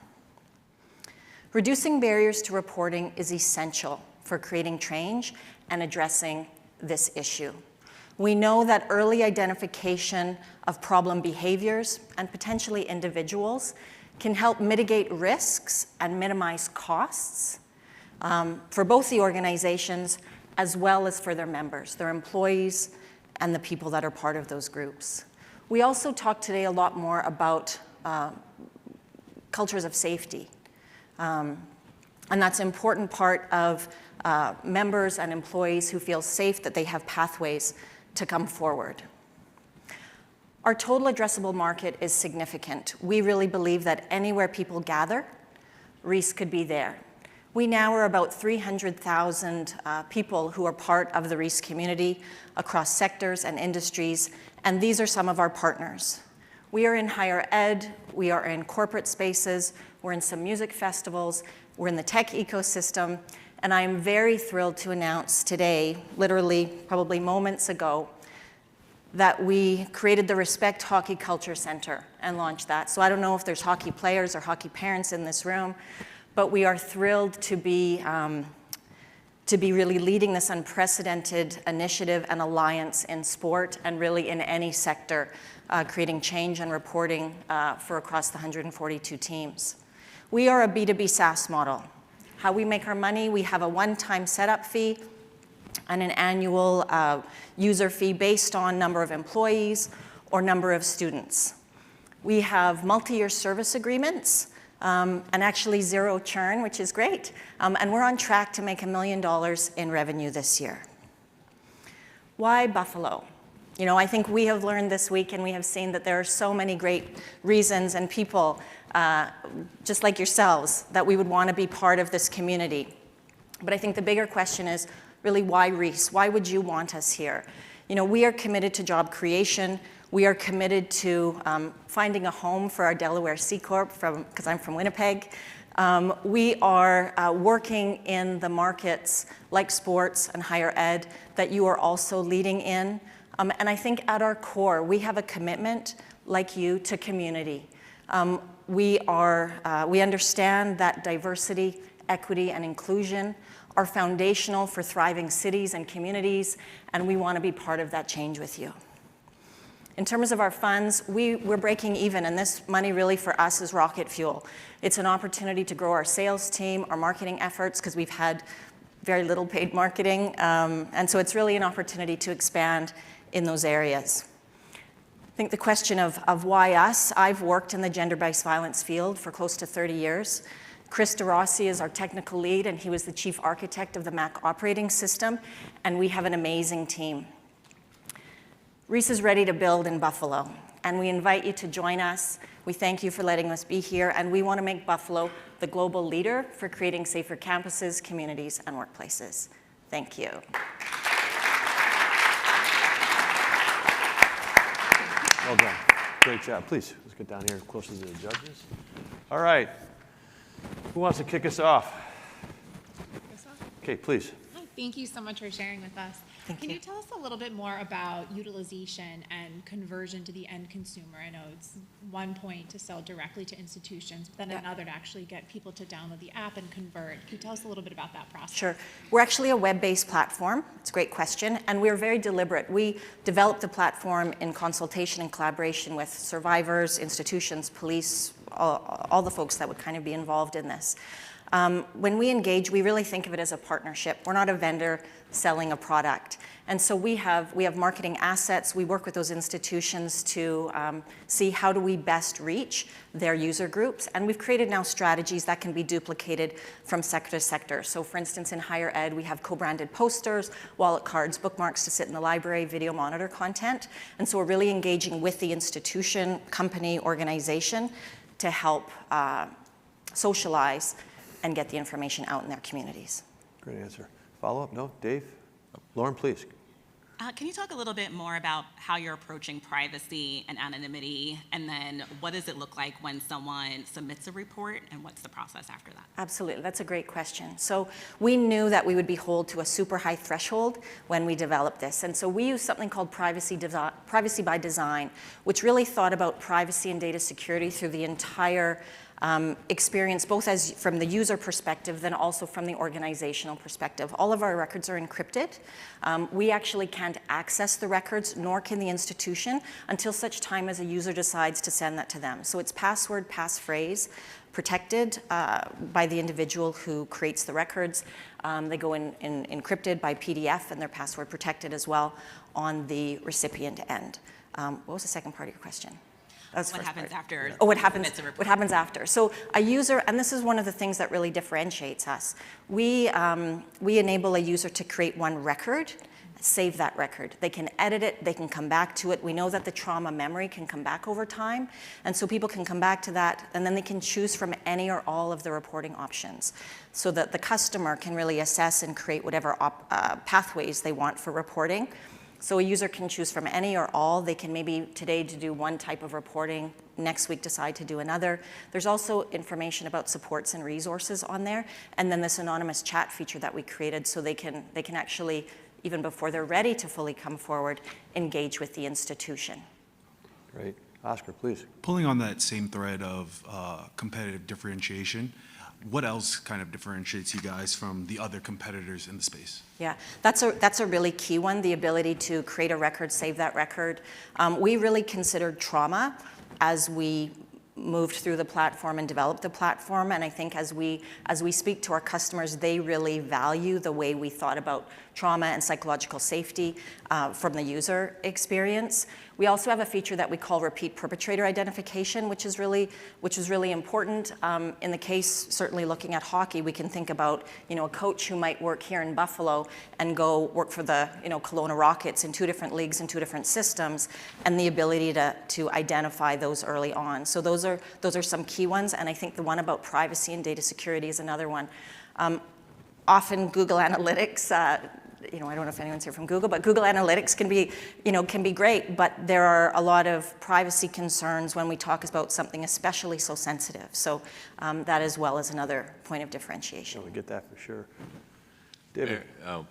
Reducing barriers to reporting is essential for creating change and addressing this issue. We know that early identification of problem behaviors and potentially individuals can help mitigate risks and minimize costs for both the organizations as well as for their members, their employees, and the people that are part of those groups. We also talked today a lot more about cultures of safety. And that's an important part of members and employees who feel safe that they have pathways to come forward. Our total addressable market is significant. We really believe that anywhere people gather, Reese could be there. We now are about 300,000 people who are part of the Reese community across sectors and industries, and these are some of our partners. We are in higher ed, we are in corporate spaces, we're in some music festivals, we're in the tech ecosystem, and I am very thrilled to announce today, literally probably moments ago, that we created the Respect Hockey Culture Center and launched that. So I don't know if there's hockey players or hockey parents in this room, but we are thrilled to be really leading this unprecedented initiative and alliance in sport and really in any sector, creating change and reporting for across the 142 teams. We are a B2B SaaS model. How we make our money, we have a one-time setup fee and an annual user fee based on number of employees or number of students. We have multi-year service agreements and actually zero churn, which is great. And we're on track to make $1 million in revenue this year. Why Buffalo? You know, I think we have learned this week and we have seen that there are so many great reasons and people, just like yourselves, that we would want to be part of this community. But I think the bigger question is really why Reese? Why would you want us here? You know, we are committed to job creation. We are committed to finding a home for our Delaware C Corp, because I'm from Winnipeg. We are working in the markets like sports and higher ed that you are also leading in. And I think at our core, we have a commitment, like you, to community. We understand that diversity, equity, and inclusion are foundational for thriving cities and communities, and we want to be part of that change with you. In terms of our funds, we're breaking even, and this money really for us is rocket fuel. It's an opportunity to grow our sales team, our marketing efforts, because we've had very little paid marketing, and so it's really an opportunity to expand in those areas. I think the question of why us, I've worked in the gender-based violence field for close to 30 years. Chris DeRossi is our technical lead, and he was the chief architect of the Mac operating system, and we have an amazing team. Reese is ready to build in Buffalo, and we invite you to join us. We thank you for letting us be here, and we want to make Buffalo the global leader for creating safer campuses, communities, and workplaces. Thank you. Well done. Great job. Please, let's get down here closer to the judges. All right. Who wants to kick us off? Okay, please. Hi, thank you so much for sharing with us. Can you tell us a little bit more about utilization and conversion to the end consumer? I know it's one point to sell directly to institutions, but then another to actually get people to download the app and convert. Can you tell us a little bit about that process? Sure. We're actually a web-based platform. It's a great question, and we're very deliberate. We developed the platform in consultation and collaboration with survivors, institutions, police, all the folks that would kind of be involved in this. When we engage, we really think of it as a partnership. We're not a vendor selling a product. And so we have marketing assets. We work with those institutions to see how do we best reach their user groups. And we've created now strategies that can be duplicated from sector to sector. So for instance, in higher ed, we have co-branded posters, wallet cards, bookmarks to sit in the library, video monitor content. And so we're really engaging with the institution, company, organization to help socialize and get the information out in their communities. Great answer. Follow-up? No? Dave? Lauren, please. Can you talk a little bit more about how you're approaching privacy and anonymity, and then what does it look like when someone submits a report, and what's the process after that? Absolutely, that's a great question. So we knew that we would be held to a super high threshold when we developed this. And so we used something called privacy by design, which really thought about privacy and data security through the entire experience, both as from the user perspective, then also from the organizational perspective. All of our records are encrypted. We actually can't access the records, nor can the institution, until such time as a user decides to send that to them. So it's password, passphrase, protected by the individual who creates the records. They go in encrypted by PDF, and they're password protected as well on the recipient end. What was the second part of your question? What happens after? Oh, what happens after? So a user, and this is one of the things that really differentiates us. We enable a user to create one record, save that record. They can edit it, they can come back to it. We know that the trauma memory can come back over time, and so people can come back to that, and then they can choose from any or all of the reporting options so that the customer can really assess and create whatever pathways they want for reporting. So a user can choose from any or all. They can maybe today to do one type of reporting, next week decide to do another. There's also information about supports and resources on there, and then this anonymous chat feature that we created so they can actually, even before they're ready to fully come forward, engage with the institution. Great. Oscar, please. Pulling on that same thread of competitive differentiation, what else kind of differentiates you guys from the other competitors in the space? Yeah, that's a really key one, the ability to create a record, save that record. We really considered trauma as we moved through the platform and developed the platform, and I think as we speak to our customers, they really value the way we thought about trauma and psychological safety from the user experience. We also have a feature that we call repeat perpetrator identification, which is really important. In the case, certainly looking at hockey, we can think about a coach who might work here in Buffalo and go work for the Kelowna Rockets in 2 different leagues and 2 different systems, and the ability to identify those early on. So those are some key ones, and I think the one about privacy and data security is another one. Often Google Analytics, I don't know if anyone's here from Google, but Google Analytics can be great, but there are a lot of privacy concerns when we talk about something especially so sensitive. So that as well is another point of differentiation. We get that for sure. David.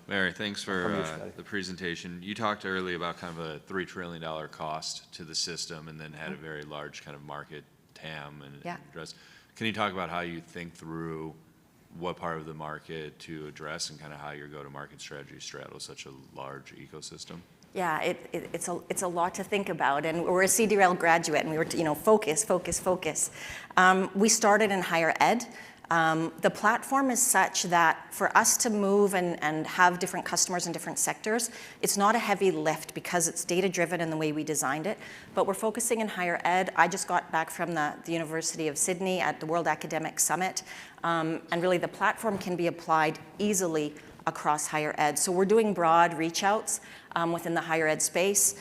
Mary, thanks for the presentation. You talked earlier about kind of a $3 trillion cost to the system and then had a very large kind of market TAM and address. Can you talk about how you think through what part of the market to address and kind of how your go-to-market strategy straddles such a large ecosystem? Yeah, it's a lot to think about, and we're a CDRL graduate, and we were focus. We started in higher ed. The platform is such that for us to move and have different customers in different sectors, it's not a heavy lift because it's data-driven in the way we designed it, but we're focusing in higher ed. I just got back from the University of Sydney at the World Academic Summit, and really the platform can be applied easily across higher ed. So we're doing broad reach outs within the higher ed space.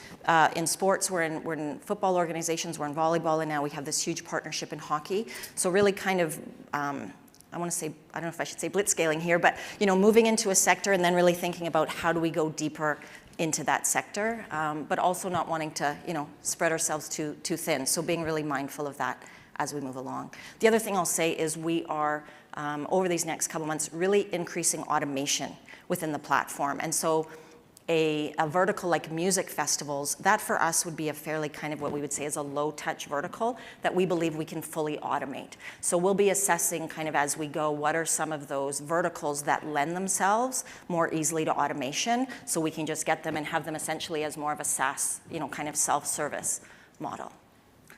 In sports, we're in football organizations, we're in volleyball, and now we have this huge partnership in hockey. So really kind of, I want to say, I don't know if I should say blitzscaling here, but moving into a sector and then really thinking about how do we go deeper into that sector, but also not wanting to spread ourselves too thin. So being really mindful of that as we move along. The other thing I'll say is we are, over these next couple months, really increasing automation within the platform. And so a vertical like music festivals, that for us would be a fairly kind of what we would say is a low touch vertical that we believe we can fully automate. So we'll be assessing kind of as we go, what are some of those verticals that lend themselves more easily to automation, so we can just get them and have them essentially as more of a SaaS, kind of self-service model.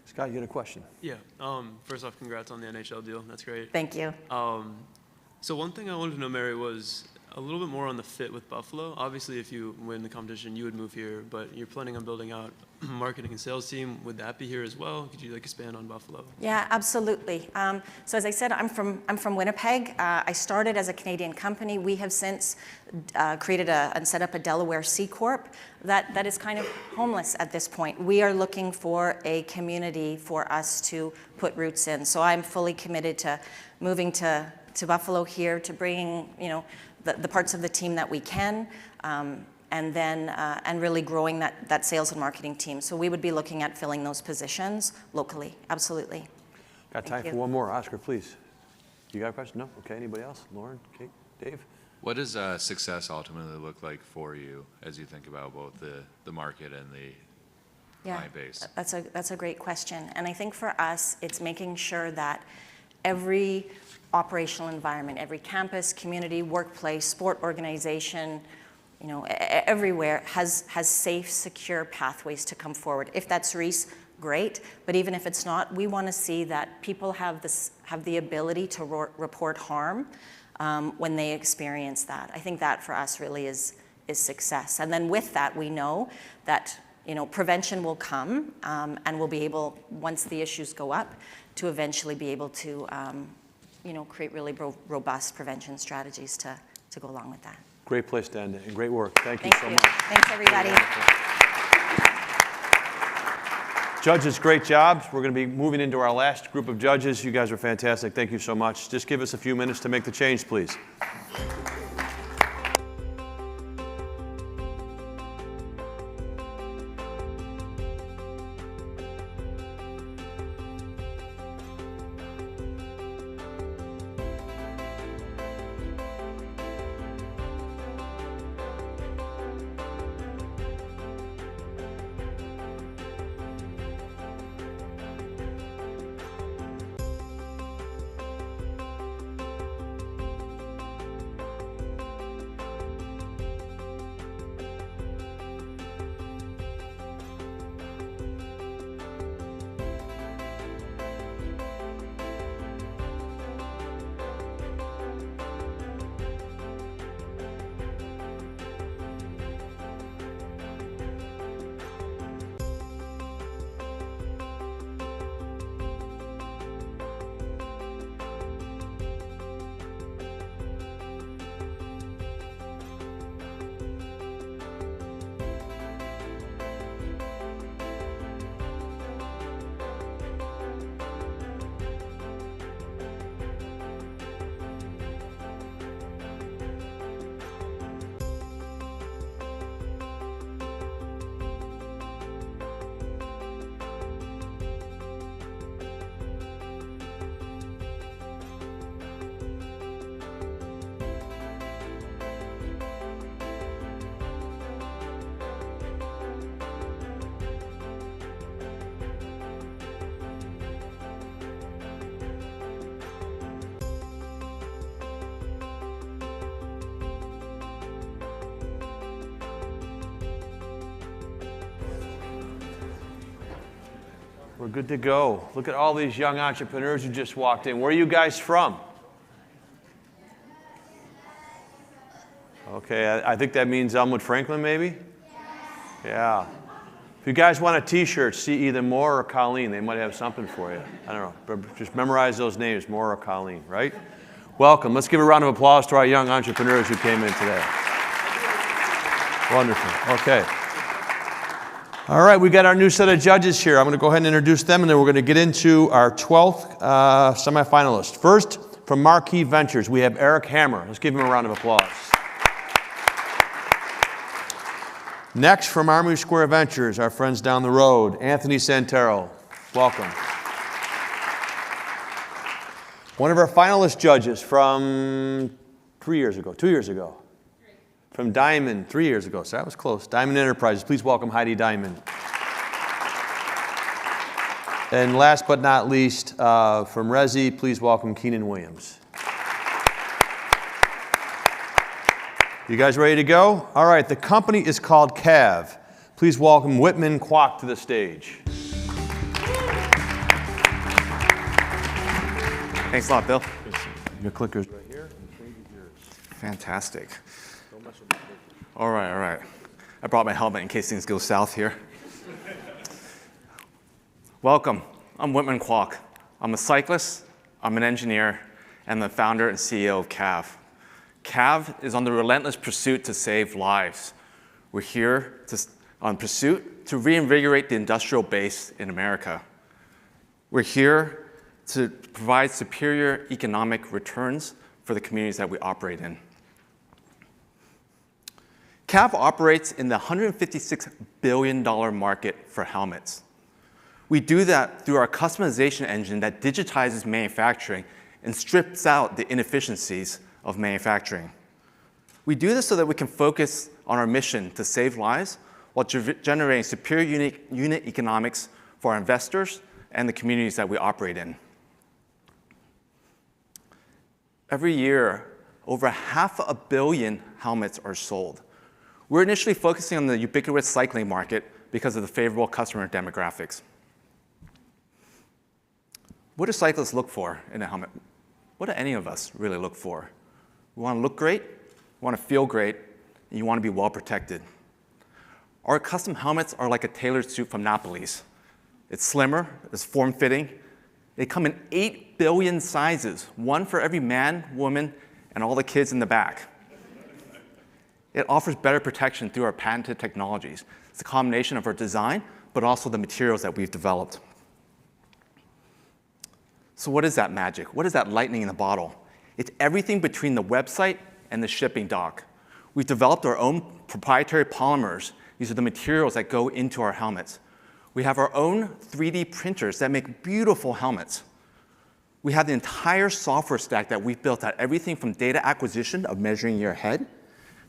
Scott, you had a question? Yeah. First off, congrats on the NHL deal. That's great. Thank you. So one thing I wanted to know, Mary, was a little bit more on the fit with Buffalo. Obviously, if you win the competition, you would move here, but you're planning on building out a marketing and sales team. Would that be here as well? Could you expand on Buffalo? Yeah, absolutely. So as I said, I'm from Winnipeg. I started as a Canadian company. We have since created and set up a Delaware C Corp that is kind of homeless at this point. We are looking for a community for us to put roots in. So I'm fully committed to moving to Buffalo here, to bringing the parts of the team that we can, and really growing that sales and marketing team. So we would be looking at filling those positions locally, absolutely. Got time for one more. Oscar, please. You got a question? No? Okay, anybody else? Lauren, Kate, Dave? What does success ultimately look like for you as you think about both the market and the client base? That's a great question. And I think for us, it's making sure that every operational environment, every campus, community, workplace, sport organization, everywhere has report secure pathways to come forward. If that's Reese, great. But even if it's not, we want to see that people have the ability to report harm when they experience that. I think that for us really is success. And then with that, we know that prevention will come, and we'll be able, once the issues go up, to eventually be able to create really robust prevention strategies to go along with that. Great place to end it, and great work. Thank you so much. Thanks, everybody. Judges, great jobs. We're going to be moving into our last group of judges. You guys are fantastic. Thank you so much. Just give us a few minutes to make the change, please. We're good to go. Look at all these young entrepreneurs who just walked in. Where are you guys from? Okay, I think that means Elmwood Franklin, maybe? Yeah. If you guys want a t-shirt, see either Moore or Colleen. They might have something for you. I don't know. But just memorize those names, Moore or Colleen, right? Welcome. Let's give a round of applause to our young entrepreneurs who came in today. Wonderful. Okay. All right, we got our new set of judges here. I'm going to go ahead and introduce them, and then we're going to get into our 12th semifinalist. First, from Marquee Ventures, we have Eric Hammer. Let's give him a round of applause. Next, from Armory Square Ventures, our friends down the road, Anthony Santero. Welcome. One of our finalist judges from 2 years ago. From Diamond, 3 years ago, so that was close. Diamond Enterprises, please welcome Heidi Diamond. And last but not least, from Resi, please welcome Keenan Williams. You guys ready to go? All right, the company is called CAV. Please welcome Whitman Kwok to the stage. Thanks a lot, Bill. Your clicker's right here. Fantastic. All right. I brought my helmet in case things go south here. Welcome. I'm Whitman Kwok. I'm a cyclist, I'm an engineer, and the founder and CEO of CAV. CAV is on the relentless pursuit to save lives. We're here on pursuit to reinvigorate the industrial base in America. We're here to provide superior economic returns for the communities that we operate in. CAV operates in the $156 billion market for helmets. We do that through our customization engine that digitizes manufacturing and strips out the inefficiencies of manufacturing. We do this so that we can focus on our mission to save lives while generating superior unit economics for our investors and the communities that we operate in. Every year, over 500 million helmets are sold. We're initially focusing on the ubiquitous cycling market because of the favorable customer demographics. What do cyclists look for in a helmet? What do any of us really look for? We want to look great, we want to feel great, and you want to be well protected. Our custom helmets are like a tailored suit from Napoli's. It's slimmer, it's form-fitting. They come in 8 billion sizes, one for every man, woman, and all the kids in the back. It offers better protection through our patented technologies. It's a combination of our design, but also the materials that we've developed. So what is that magic? What is that lightning in the bottle? It's everything between the website and the shipping dock. We've developed our own proprietary polymers. These are the materials that go into our helmets. We have our own 3D printers that make beautiful helmets. We have the entire software stack that we've built out, everything from data acquisition of measuring your head,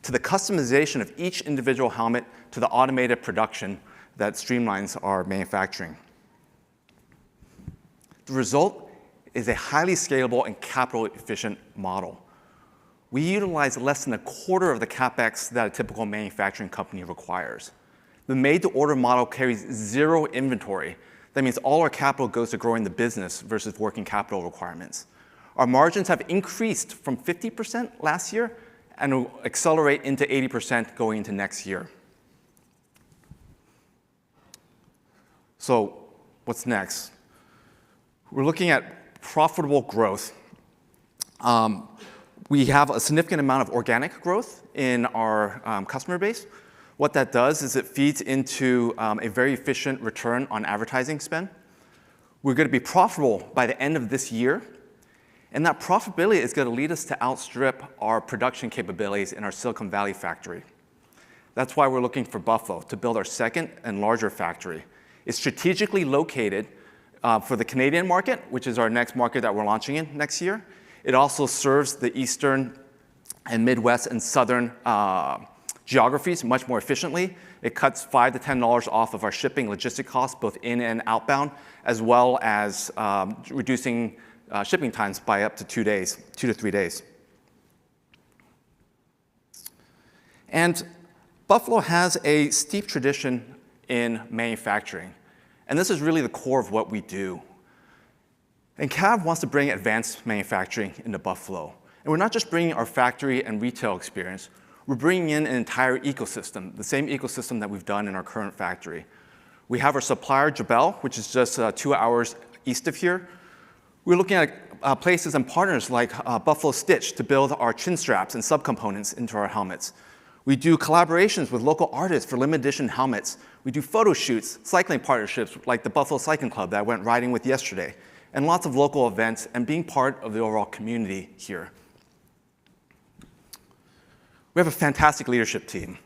to the customization of each individual helmet, to the automated production that streamlines our manufacturing. The result is a highly scalable and capital-efficient model. We utilize less than a quarter of the CapEx that a typical manufacturing company requires. The made-to-order model carries zero inventory. That means all our capital goes to growing the business versus working capital requirements. Our margins have increased from 50% last year and will accelerate into 80% going into next year. So what's next? We're looking at profitable growth. We have a significant amount of organic growth in our customer base. What that does is it feeds into a very efficient return on advertising spend. We're going to be profitable by the end of this year, and that profitability is going to lead us to outstrip our production capabilities in our Silicon Valley factory. That's why we're looking for Buffalo to build our second and larger factory. It's strategically located for the Canadian market, which is our next market that we're launching in next year. It also serves the Eastern and Midwest and Southern geographies much more efficiently. It cuts $5 to $10 off of our shipping logistic costs, both in and outbound, as well as reducing shipping times by up to 2 to 3 days. And Buffalo has a steep tradition in manufacturing, and this is really the core of what we do. And CAV wants to bring advanced manufacturing into Buffalo. And we're not just bringing our factory and retail experience, we're bringing in an entire ecosystem, the same ecosystem that we've done in our current factory. We have our supplier, Jabel, which is just 2 hours east of here. We're looking at places and partners like Buffalo Stitch to build our chin straps and subcomponents into our helmets. We do collaborations with local artists for limited edition helmets. We do photo shoots, cycling partnerships like the Buffalo Cycling Club that I went riding with yesterday, and lots of local events and being part of the overall community here. We have a fantastic leadership team.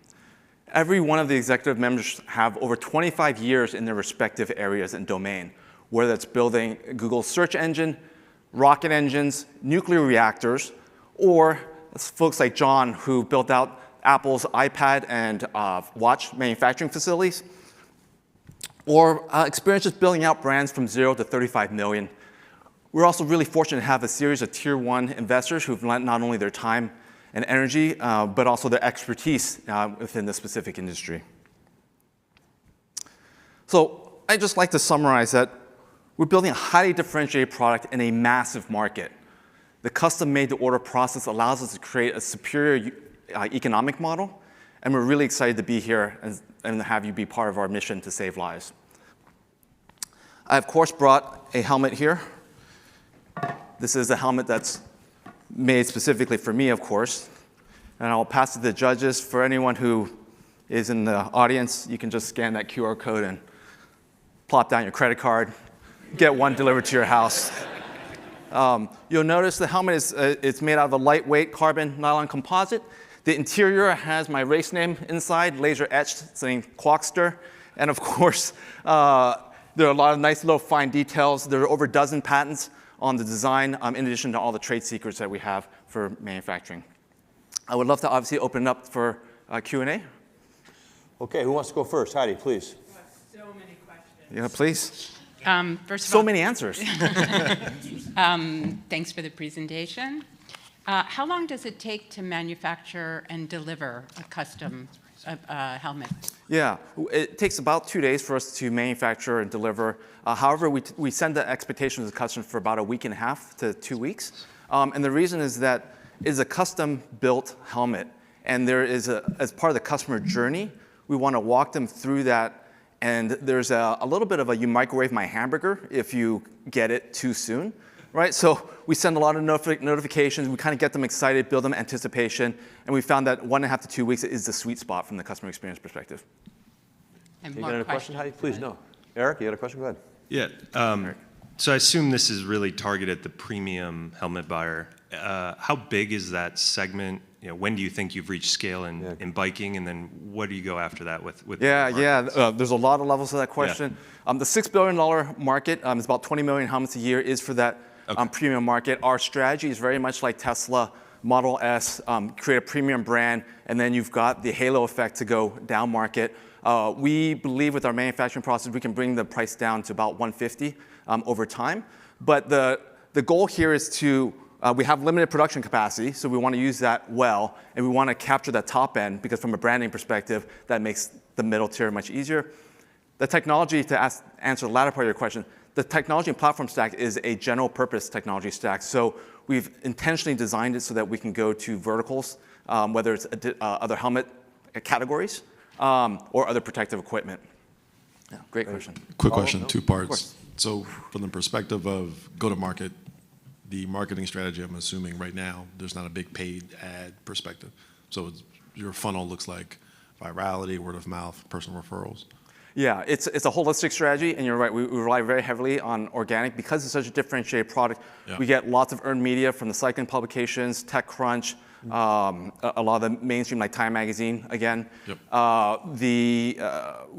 Every one of the executive members have over 25 years in their respective areas and domain, whether it's building Google's search engine, rocket engines, nuclear reactors, or folks like John who built out Apple's iPad and watch manufacturing facilities, or experience just building out brands from 0 to 35 million. We're also really fortunate to have a series of tier 1 investors who've lent not only their time and energy, but also their expertise within the specific industry. So I'd just like to summarize that we're building a highly differentiated product in a massive market. The custom made-to-order process allows us to create a superior economic model, and we're really excited to be here and have you be part of our mission to save lives. I, of course, brought a helmet here. This is a helmet that's made specifically for me, of course. And I'll pass it to the judges. For anyone who is in the audience, you can just scan that QR code and plop down your credit card, get one delivered to your house. You'll notice the helmet is it's made out of a lightweight carbon nylon composite. The interior has my race name inside, laser etched, saying Quackster. And of course, there are a lot of nice little fine details. There are over a dozen patents on the design, in addition to all the trade secrets that we have for manufacturing. I would love to obviously open it up for Q&A. Okay, who wants to go first? Heidi, please. So many questions. Yeah, please. First of So all, many answers. Thanks for the presentation. How long does it take to manufacture and deliver a custom helmet? Yeah, it takes about 2 days for us to manufacture and deliver. However, we send the expectation to the customer for about a week and a half to 2 weeks. And the reason is that it is a custom-built helmet. And there is, as part of the customer journey, we want to walk them through that. And there's a little bit of a you microwave my hamburger if you get it too soon. right? So we send a lot of notifications. We kind of get them excited, build them anticipation, and we found that 1.5 to 2 weeks is the sweet spot from the customer experience perspective. And You more got a question, Heidi? Please, no. Eric, you got a question? Go ahead. Yeah. So I assume this is really targeted at the premium helmet buyer. How big is that segment? When do you think you've reached scale in biking, and then what do you go after that with? There's a lot of levels to that question. Yeah. The $6 billion market is about 20 million helmets a year is for that premium market. Our strategy is very much like Tesla Model S, create a premium brand, and then you've got the halo effect to go down market. We believe with our manufacturing process, we can bring the price down to about $150 over time. But the goal here is to, we have limited production capacity, so we want to use that well, and we want to capture that top end, because from a branding perspective, that makes the middle tier much easier. The technology, to answer the latter part of your question, the technology and platform stack is a general purpose technology stack. So we've intentionally designed it so that we can go to verticals, whether it's other helmet categories or other protective equipment. Yeah, great question. Quick question, two parts. So from the perspective of go-to-market, the marketing strategy, I'm assuming right now, there's not a big paid ad perspective. So your funnel looks like virality, word of mouth, personal referrals. Yeah, it's a holistic strategy, and you're right, we rely very heavily on organic. Because it's such a differentiated product, we get lots of earned media from the cycling publications, TechCrunch, a lot of the mainstream, like Time Magazine, again. Yep. We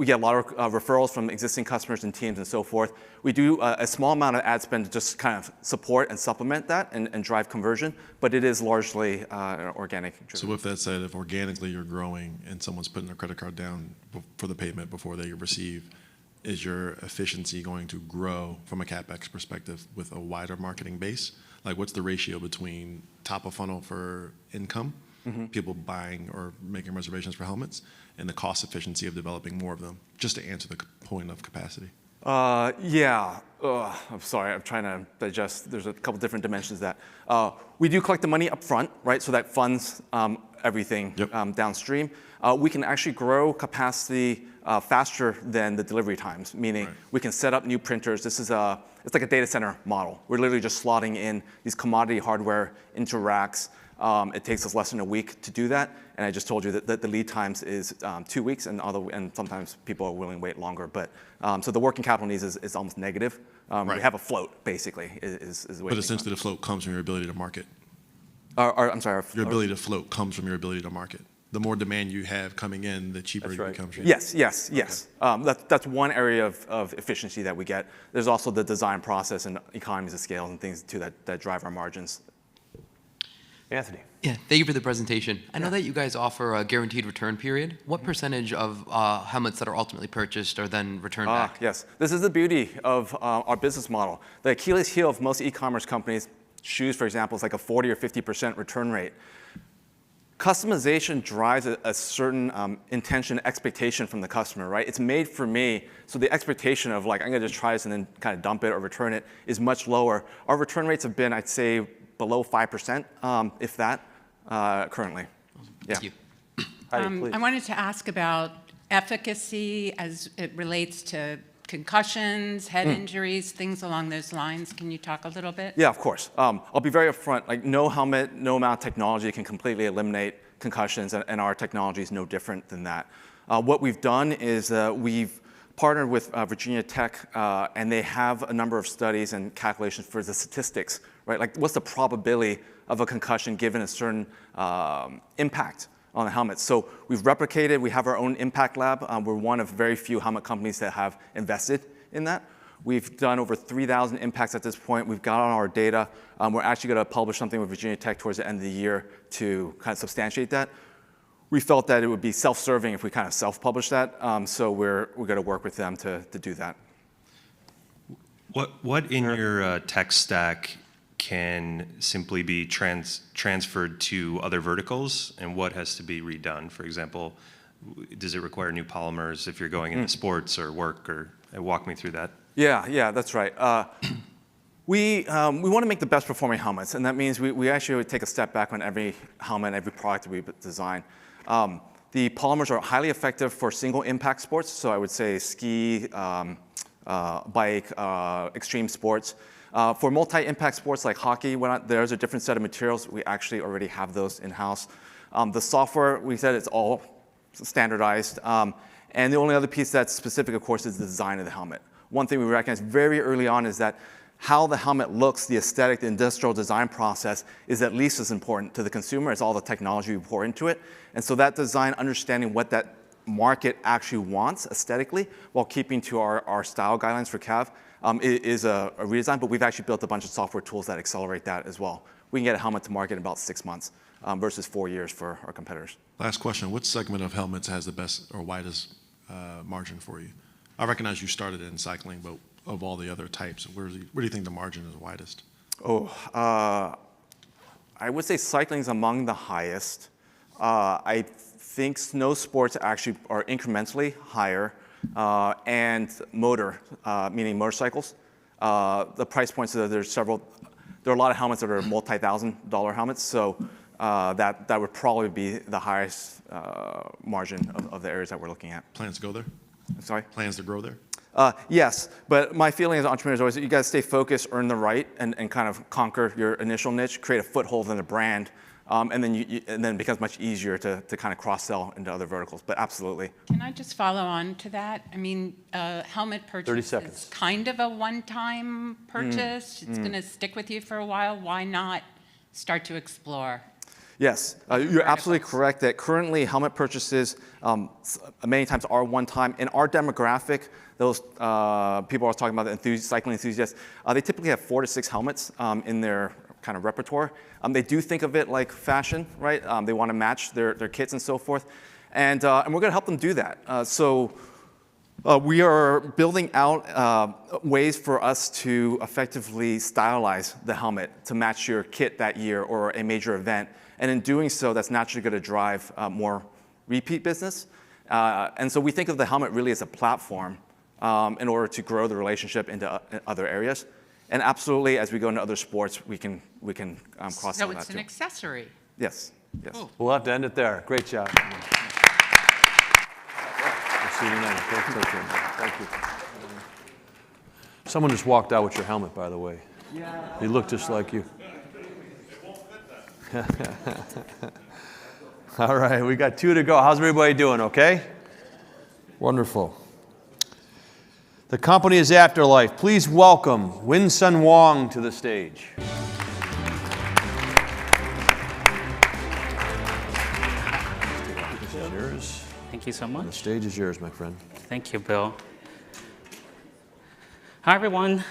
get a lot of referrals from existing customers and teams and so forth. We do a small amount of ad spend to just kind of support and supplement that and drive conversion, but it is largely organic. So with that said, if organically you're growing and someone's putting their credit card down for the payment before they receive, is your efficiency going to grow from a CapEx perspective with a wider marketing base? Like, what's the ratio between top of funnel for income, people buying or making reservations for helmets, and the cost efficiency of developing more of them, just to answer the point of capacity? I'm sorry, I'm trying to digest. There's a couple different dimensions to that. We do collect the money up front, right? So that funds everything downstream. We can actually grow capacity faster than the delivery times, meaning we can set up new printers. This is it's like a data center model. We're literally just slotting in these commodity hardware into racks. It takes us less than a week to do that. And I just told you that the lead times is 2 weeks, and sometimes people are willing to wait longer. But so the working capital needs is almost negative. We have a float, basically, is the way. But essentially, the float comes from your ability to market. I'm sorry. Your ability to float comes from your ability to market. The more demand you have coming in, the cheaper it becomes. Yes. That's one area of efficiency that we get. There's also the design process and economies of scale and things too that drive our margins. Anthony. Yeah, thank you for the presentation. I know that you guys offer a guaranteed return period. What percentage of helmets that are ultimately purchased are then returned back? Yes, this is the beauty of our business model. The Achilles heel of most e-commerce companies, shoes, for example, is like a 40 or 50% return rate. Customization drives a certain intention, expectation from the customer, right? It's made for me, so the expectation of like, I'm gonna just try this and then kind of dump it or return it is much lower. Our return rates have been, I'd say, below 5%, if that, currently. Thank you. I wanted to ask about efficacy as it relates to concussions, head injuries, things along those lines. Can you talk a little bit? Yeah, of course. I'll be very upfront. Like, no helmet, no amount of technology can completely eliminate concussions, and our technology is no different than that. What we've done is we've partnered with Virginia Tech, and they have a number of studies and calculations for the statistics, right? Like, what's the probability of a concussion given a certain impact on the helmet. So we've replicated, we have our own impact lab. We're one of very few helmet companies that have invested in that. We've done over 3,000 impacts at this point. We've got on our data. We're actually going to publish something with Virginia Tech towards the end of the year to kind of substantiate that. We felt that it would be self-serving if we kind of self-publish that. So we're going to work with them to do that. What in your tech stack can simply be transferred to other verticals, and what has to be redone? For example, does it require new polymers if you're going into sports or work, or walk me through that? Yeah, that's right. We want to make the best performing helmets, and that means we actually would take a step back on every helmet, every product that we design. The polymers are highly effective for single impact sports, so I would say ski, bike, extreme sports. For multi-impact sports like hockey, there's a different set of materials. We actually already have those in-house. The software, we said it's all standardized. And the only other piece that's specific, of course, is the design of the helmet. One thing we recognized very early on is that how the helmet looks, the aesthetic, the industrial design process is at least as important to the consumer as all the technology we pour into it. And so that design, understanding what that market actually wants aesthetically while keeping to our style guidelines for CAV is a redesign, but we've actually built a bunch of software tools that accelerate that as well. We can get a helmet to market in about 6 months versus 4 years for our competitors. Last question, which segment of helmets has the best or widest margin for you? I recognize you started in cycling, but of all the other types, where do you think the margin is widest? I would say cycling is among the highest. I think snow sports actually are incrementally higher, and motor, meaning motorcycles. The price points, there are a lot of helmets that are multi-$1,000 helmets, so that would probably be the highest margin of the areas that we're looking at. Plans to go there? Sorry? Plans to grow there? Yes, but my feeling as entrepreneurs is always that you guys stay focused, earn the right, and kind of conquer your initial niche, create a foothold in a brand, and then it becomes much easier to kind of cross-sell into other verticals. But absolutely. Can I just follow on to that? I mean, helmet purchase 30 seconds. is kind of a one-time purchase. It's going to stick with you for a while. Why not start to explore? Yes, you're absolutely correct that currently helmet purchases many times are one time. In our demographic, those people I was talking about, the cycling enthusiasts, they typically have 4 to 6 helmets in their kind of repertoire. They do think of it like fashion, right? They want to match their kits and so forth. And we're going to help them do that. So we are building out ways for us to effectively stylize the helmet to match your kit that year or a major event. And in doing so, that's naturally going to drive more repeat business. And so we think of the helmet really as a platform in order to grow the relationship into other areas. And absolutely, as we go into other sports, we can cross-sell that too. So it's an accessory. Yes. Yes. Cool. We'll have to end it there. Great job. We'll see you tonight. Thank you. Someone just walked out with your helmet, by the way. Yeah. He looked just like you. All right, we got 2 to go. How's everybody doing, okay? Wonderful. The company is Afterlife. Please welcome Win-Sun Wong to the stage. This is yours. Thank you so much. The stage is yours, my friend. Thank you, Bill. Hi, everyone.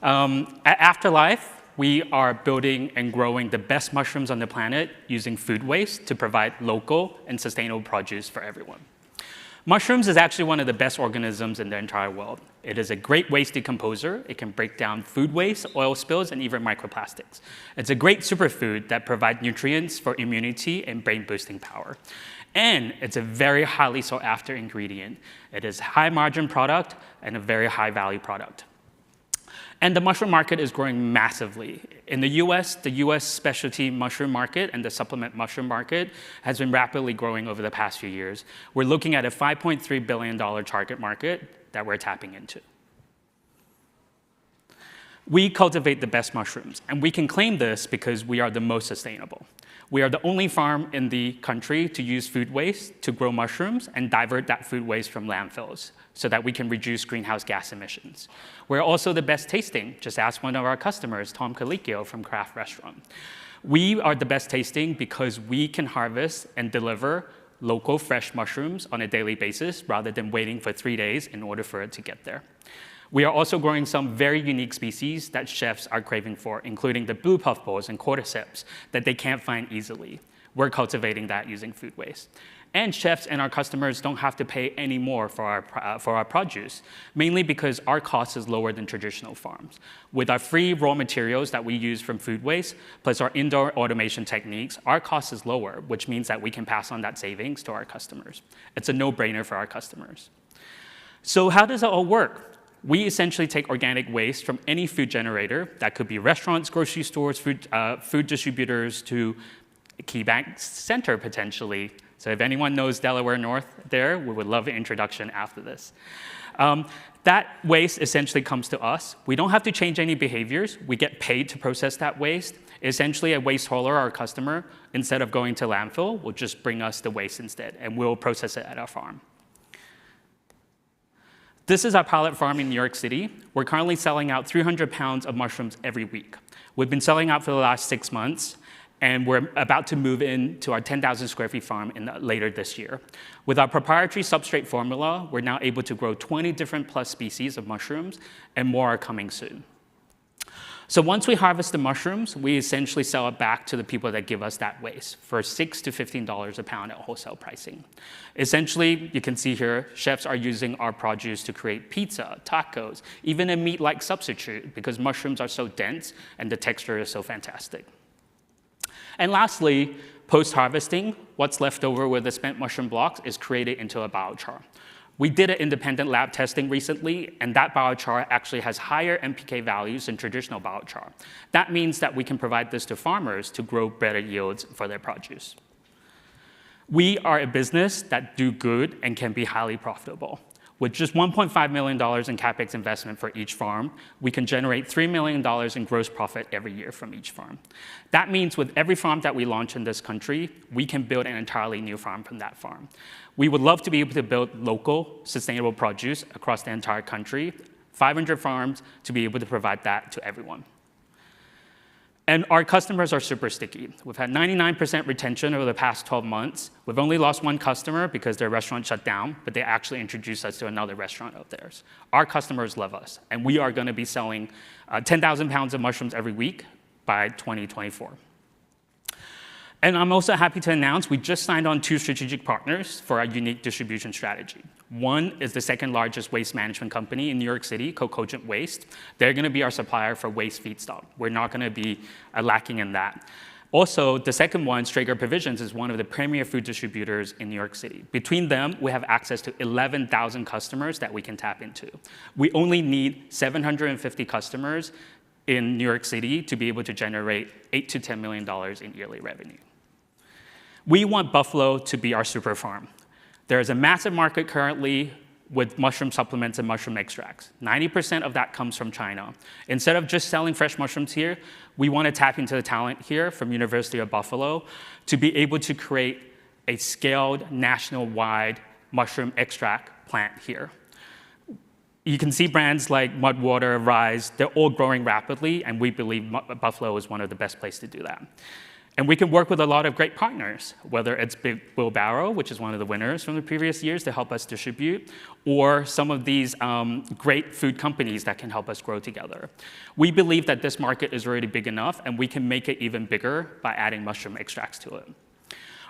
At Afterlife, we are building and growing the best mushrooms on the planet using food waste to provide local and sustainable produce for everyone. Mushrooms is actually one of the best organisms in the entire world. It is a great waste decomposer. It can break down food waste, oil spills, and even microplastics. It's a great superfood that provides nutrients for immunity and brain-boosting power. And it's a very highly sought-after ingredient. It is a high-margin product and a very high-value product. And the mushroom market is growing massively. In the US specialty mushroom market and the supplement mushroom market has been rapidly growing over the past few years. We're looking at a $5.3 billion target market that we're tapping into. We cultivate the best mushrooms, and we can claim this because we are the most sustainable. We are the only farm in the country to use food waste to grow mushrooms and divert that food waste from landfills so that we can reduce greenhouse gas emissions. We're also the best tasting. Just ask one of our customers, Tom Colicchio from Craft Restaurant. We are the best tasting because we can harvest and deliver local fresh mushrooms on a daily basis rather than waiting for 3 days in order for it to get there. We are also growing some very unique species that chefs are craving for, including the blue puffballs and cordyceps that they can't find easily. We're cultivating that using food waste. And chefs and our customers don't have to pay any more for our produce, mainly because our cost is lower than traditional farms. With our free raw materials that we use from food waste, plus our indoor automation techniques, our cost is lower, which means that we can pass on that savings to our customers. It's a no-brainer for our customers. So how does it all work? We essentially take organic waste from any food generator, that could be restaurants, grocery stores, food distributors, to Key Bank Center, potentially. So if anyone knows Delaware North there, we would love an introduction after this. That waste essentially comes to us. We don't have to change any behaviors. We get paid to process that waste. Essentially, a waste hauler, our customer, instead of going to landfill, will just bring us the waste instead, and we'll process it at our farm. This is our pilot farm in New York City. We're currently selling out 300 pounds of mushrooms every week. We've been selling out for the last 6 months, and we're about to move into our 10,000 square feet farm later this year. With our proprietary substrate formula, we're now able to grow 20 different plus species of mushrooms, and more are coming soon. So once we harvest the mushrooms, we essentially sell it back to the people that give us that waste for $6 to $15 a pound at wholesale pricing. Essentially, you can see here, chefs are using our produce to create pizza, tacos, even a meat-like substitute because mushrooms are so dense and the texture is so fantastic. And lastly, post-harvesting, what's left over with the spent mushroom blocks is created into a biochar. We did an independent lab testing recently, and that biochar actually has higher NPK values than traditional biochar. That means that we can provide this to farmers to grow better yields for their produce. We are a business that do good and can be highly profitable. With just $1.5 million in CapEx investment for each farm, we can generate $3 million in gross profit every year from each farm. That means with every farm that we launch in this country, we can build an entirely new farm from that farm. We would love to be able to build local, sustainable produce across the entire country, 500 farms to be able to provide that to everyone. And our customers are super sticky. We've had 99% retention over the past 12 months. We've only lost one customer because their restaurant shut down, but they actually introduced us to another restaurant of theirs. Our customers love us, and we are going to be selling 10,000 pounds of mushrooms every week by 2024. And I'm also happy to announce we just signed on 2 strategic partners for our unique distribution strategy. One is the second largest waste management company in New York City called Cogent Waste. They're going to be our supplier for waste feedstock. We're not going to be lacking in that. Also, the second one, Strager Provisions, is one of the premier food distributors in New York City. Between them, we have access to 11,000 customers that we can tap into. We only need 750 customers in New York City to be able to generate $8 to $10 million in yearly revenue. We want Buffalo to be our super farm. There is a massive market currently with mushroom supplements and mushroom extracts. 90% of that comes from China. Instead of just selling fresh mushrooms here, we want to tap into the talent here from University of Buffalo to be able to create a scaled, national-wide mushroom extract plant here. You can see brands like Mudwater, Rise, they're all growing rapidly, and we believe Buffalo is one of the best places to do that. And we can work with a lot of great partners, whether it's Big Wheelbarrow, which is one of the winners from the previous years to help us distribute, or some of these great food companies that can help us grow together. We believe that this market is already big enough, and we can make it even bigger by adding mushroom extracts to it.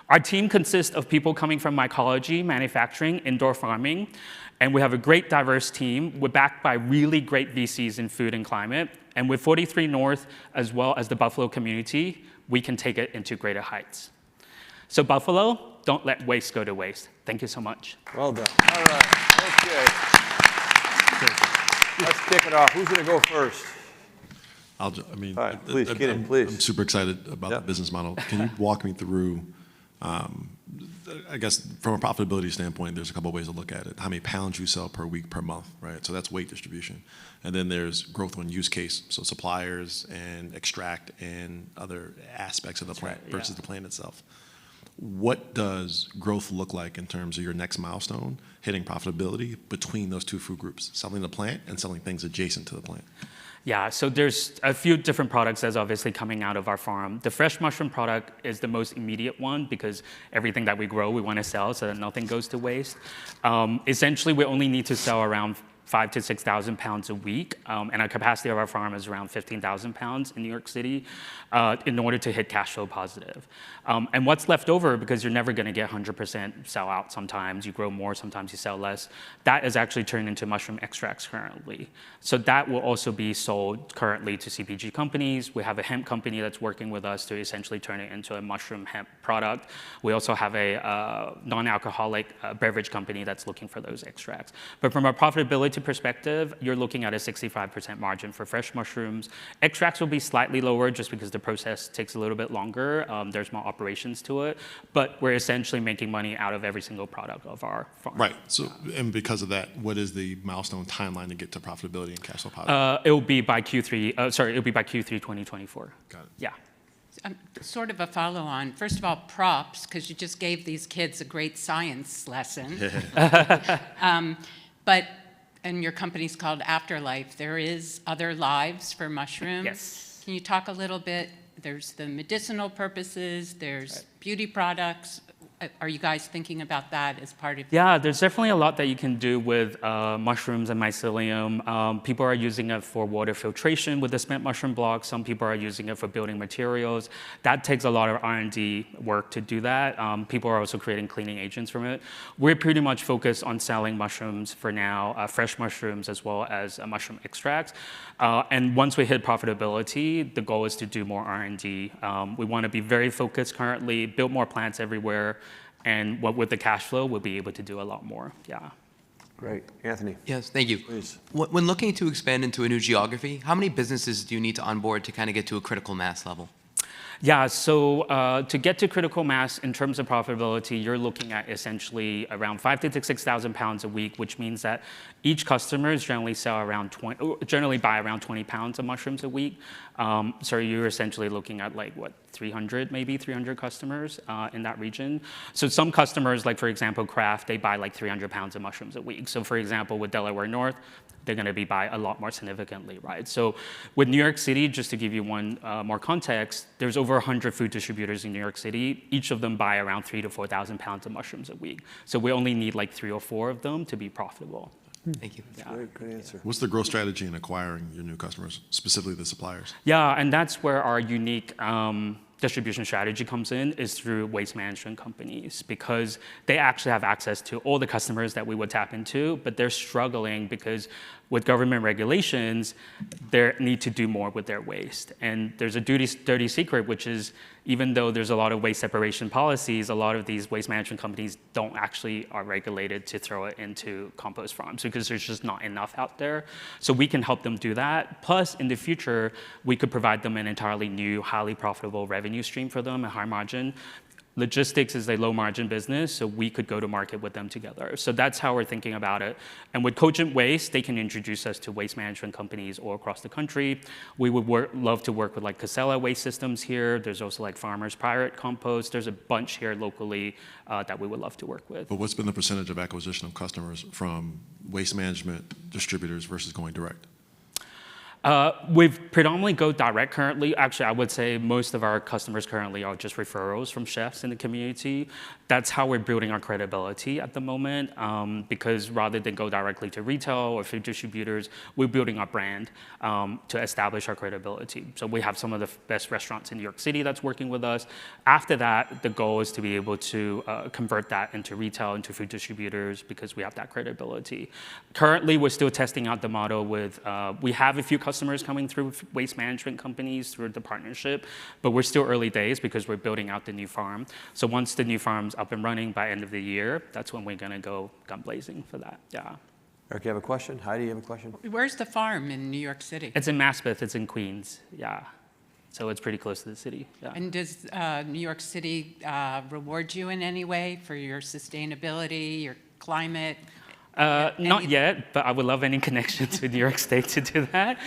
Our team consists of people coming from mycology, manufacturing, indoor farming, and we have a great diverse team. We're backed by really great VCs in food and climate, and with 43North, as well as the Buffalo community, we can take it into greater heights. So Buffalo, don't let waste go to waste. Thank you so much. Well done. All right. Okay. Let's kick it off. Who's going to go first? All right, please, get in, please. I'm super excited about the business model. Can you walk me through, I guess from a profitability standpoint, there's a couple of ways to look at it. How many pounds you sell per week, per month, right? So that's weight distribution. And then there's growth on use case, so suppliers and extract and other aspects of the plant versus the plant itself. What does growth look like in terms of your next milestone, hitting profitability between those two food groups, selling the plant and selling things adjacent to the plant? Yeah, so there's a few different products that's obviously coming out of our farm. The fresh mushroom product is the most immediate one because everything that we grow, we want to sell so that nothing goes to waste. Essentially, we only need to sell around 5,000 to 6,000 pounds a week, and our capacity of our farm is around 15,000 pounds in New York City in order to hit cash flow positive. And what's left over, because you're never going to get 100% sell out sometimes, you grow more, sometimes you sell less, that is actually turned into mushroom extracts currently. So that will also be sold currently to CPG companies. We have a hemp company that's working with us to essentially turn it into a mushroom hemp product. We also have a non-alcoholic beverage company that's looking for those extracts. But from a profitability profitability perspective, you're looking at a 65% margin for fresh mushrooms. Extracts will be slightly lower just because the process takes a little bit longer. There's more operations to it, but we're essentially making money out of every single product of our farm. Right. So, and because of that, what is the milestone timeline to get to profitability and cash flow positive? It will be by Q3. It'll be by Q3 2024. Got it. Yeah. Sort of a follow-on. First of all, props, because you just gave these kids a great science lesson. But, and your company's called Afterlife. There is other lives for mushrooms. Yes. Can you talk a little bit? There's the medicinal purposes, there's beauty products. Are you guys thinking about that as part of? Yeah, there's definitely a lot that you can do with mushrooms and mycelium. People are using it for water filtration with the spent mushroom blocks. Some people are using it for building materials. That takes a lot of R&D work to do that. People are also creating cleaning agents from it. We're pretty much focused on selling mushrooms for now, fresh mushrooms as well as mushroom extracts. And once we hit profitability, the goal is to do more R&D. We want to be very focused currently, build more plants everywhere, and with the cash flow, we'll be able to do a lot more. Yeah. Great. Anthony. Yes, thank you. Please. When looking to expand into a new geography, how many businesses do you need to onboard to kind of get to a critical mass level? Yeah, so to get to critical mass in terms of profitability, you're looking at essentially around 5,000 to 6,000 pounds a week, which means that each customer generally buy around 20 pounds of mushrooms a week. So you're essentially looking at like what, 300 customers in that region. So some customers, like for example, Kraft, they buy like 300 pounds of mushrooms a week. So for example, with 43North, they're going to be buy a lot more significantly, right? So with New York City, just to give you one more context, there's over 100 food distributors in New York City. Each of them buy around 3,000 to 4,000 pounds of mushrooms a week. So we only need like 3 or 4 of them to be profitable. Thank you. Yeah. Good answer. What's the growth strategy in acquiring your new customers, specifically the suppliers? Yeah, and that's where our unique distribution strategy comes in, is through waste management companies, because they actually have access to all the customers that we would tap into, but they're struggling because with government regulations, they need to do more with their waste. And there's a dirty secret, which is even though there's a lot of waste separation policies, a lot of these waste management companies don't actually are regulated to throw it into compost farms because there's just not enough out there. So we can help them do that. Plus, in the future, we could provide them an entirely new, highly profitable revenue stream for them, a high margin. Logistics is a low margin business, so we could go to market with them together. So that's how we're thinking about it. And with Cogent Waste, they can introduce us to waste management companies all across the country. We would love to work with like Casella Waste Systems here. There's also like Farmers Pirate Compost. There's a bunch here locally that we would love to work with. But what's been the percentage of acquisition of customers from waste management distributors versus going direct? We've predominantly go direct currently. Actually, I would say most of our customers currently are just referrals from chefs in the community. That's how we're building our credibility at the moment, because rather than go directly to retail or food distributors, we're building our brand to establish our credibility. So we have some of the best restaurants in New York City that's working with us. After that, the goal is to be able to convert that into retail, into food distributors, because we have that credibility. Currently, we're still testing out the model with, we have a few customers coming through waste management companies through the partnership, but we're still early days because we're building out the new farm. So once the new farm's up and running by end of the year, that's when we're gonna go gun blazing for that, yeah. Eric, you have a question? Heidi, you have a question? Where's the farm in New York City? It's in Maspeth, it's in Queens, yeah. So it's pretty close to the city, yeah. And does New York City reward you in any way for your sustainability, your climate? Not yet, but I would love any connections with New York State to do that.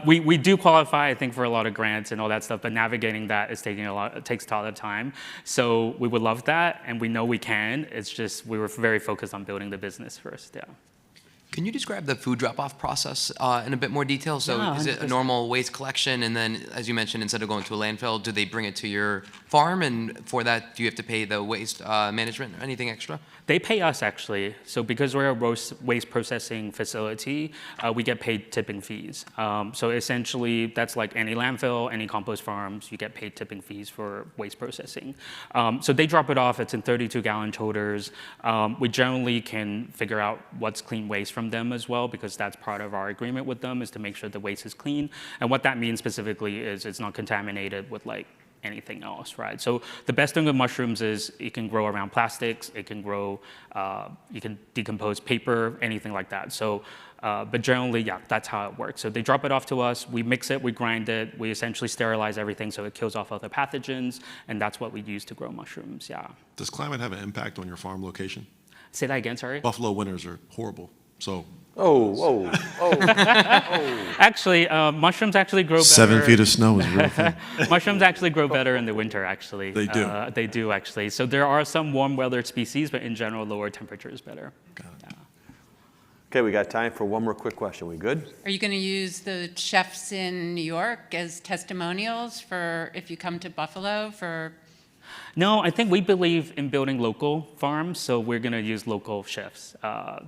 We do qualify, I think, for a lot of grants and all that stuff, but navigating that is takes a lot of time. So we would love that, and we know we can. It's just we were very focused on building the business first, yeah. Can you describe the food drop-off process in a bit more detail? So Yeah, is it a 100%. normal waste collection, and then, as you mentioned, instead of going to a landfill, do they bring it to your farm? And for that, do you have to pay the waste management or anything extra? They pay us, actually. So because we're a waste processing facility, we get paid tipping fees. So essentially, that's like any landfill, any compost farms, you get paid tipping fees for waste processing. So they drop it off. It's in 32-gallon toters. We generally can figure out what's clean waste from them as well, because that's part of our agreement with them, is to make sure the waste is clean. And what that means specifically is it's not contaminated with like anything else, right? So the best thing with mushrooms is it can grow around plastics, it can grow, you can decompose paper, anything like that. So, but generally, yeah, that's how it works. So they drop it off to us, we mix it, we grind it, we essentially sterilize everything so it kills off other pathogens, and that's what we use to grow mushrooms, yeah. Does climate have an impact on your farm location? Say that again, sorry? Buffalo winters are horrible, so. Actually, mushrooms actually grow better. 7 feet of snow is real thing. Mushrooms actually grow better in the winter, actually. They do? They do, actually. So there are some warm weathered species, but in general, lower temperature is better. Okay, we got time for one more quick question. We good? Are you going to use the chefs in New York as testimonials for if you come to Buffalo for? No, I think we believe in building local farms, so we're going to use local chefs.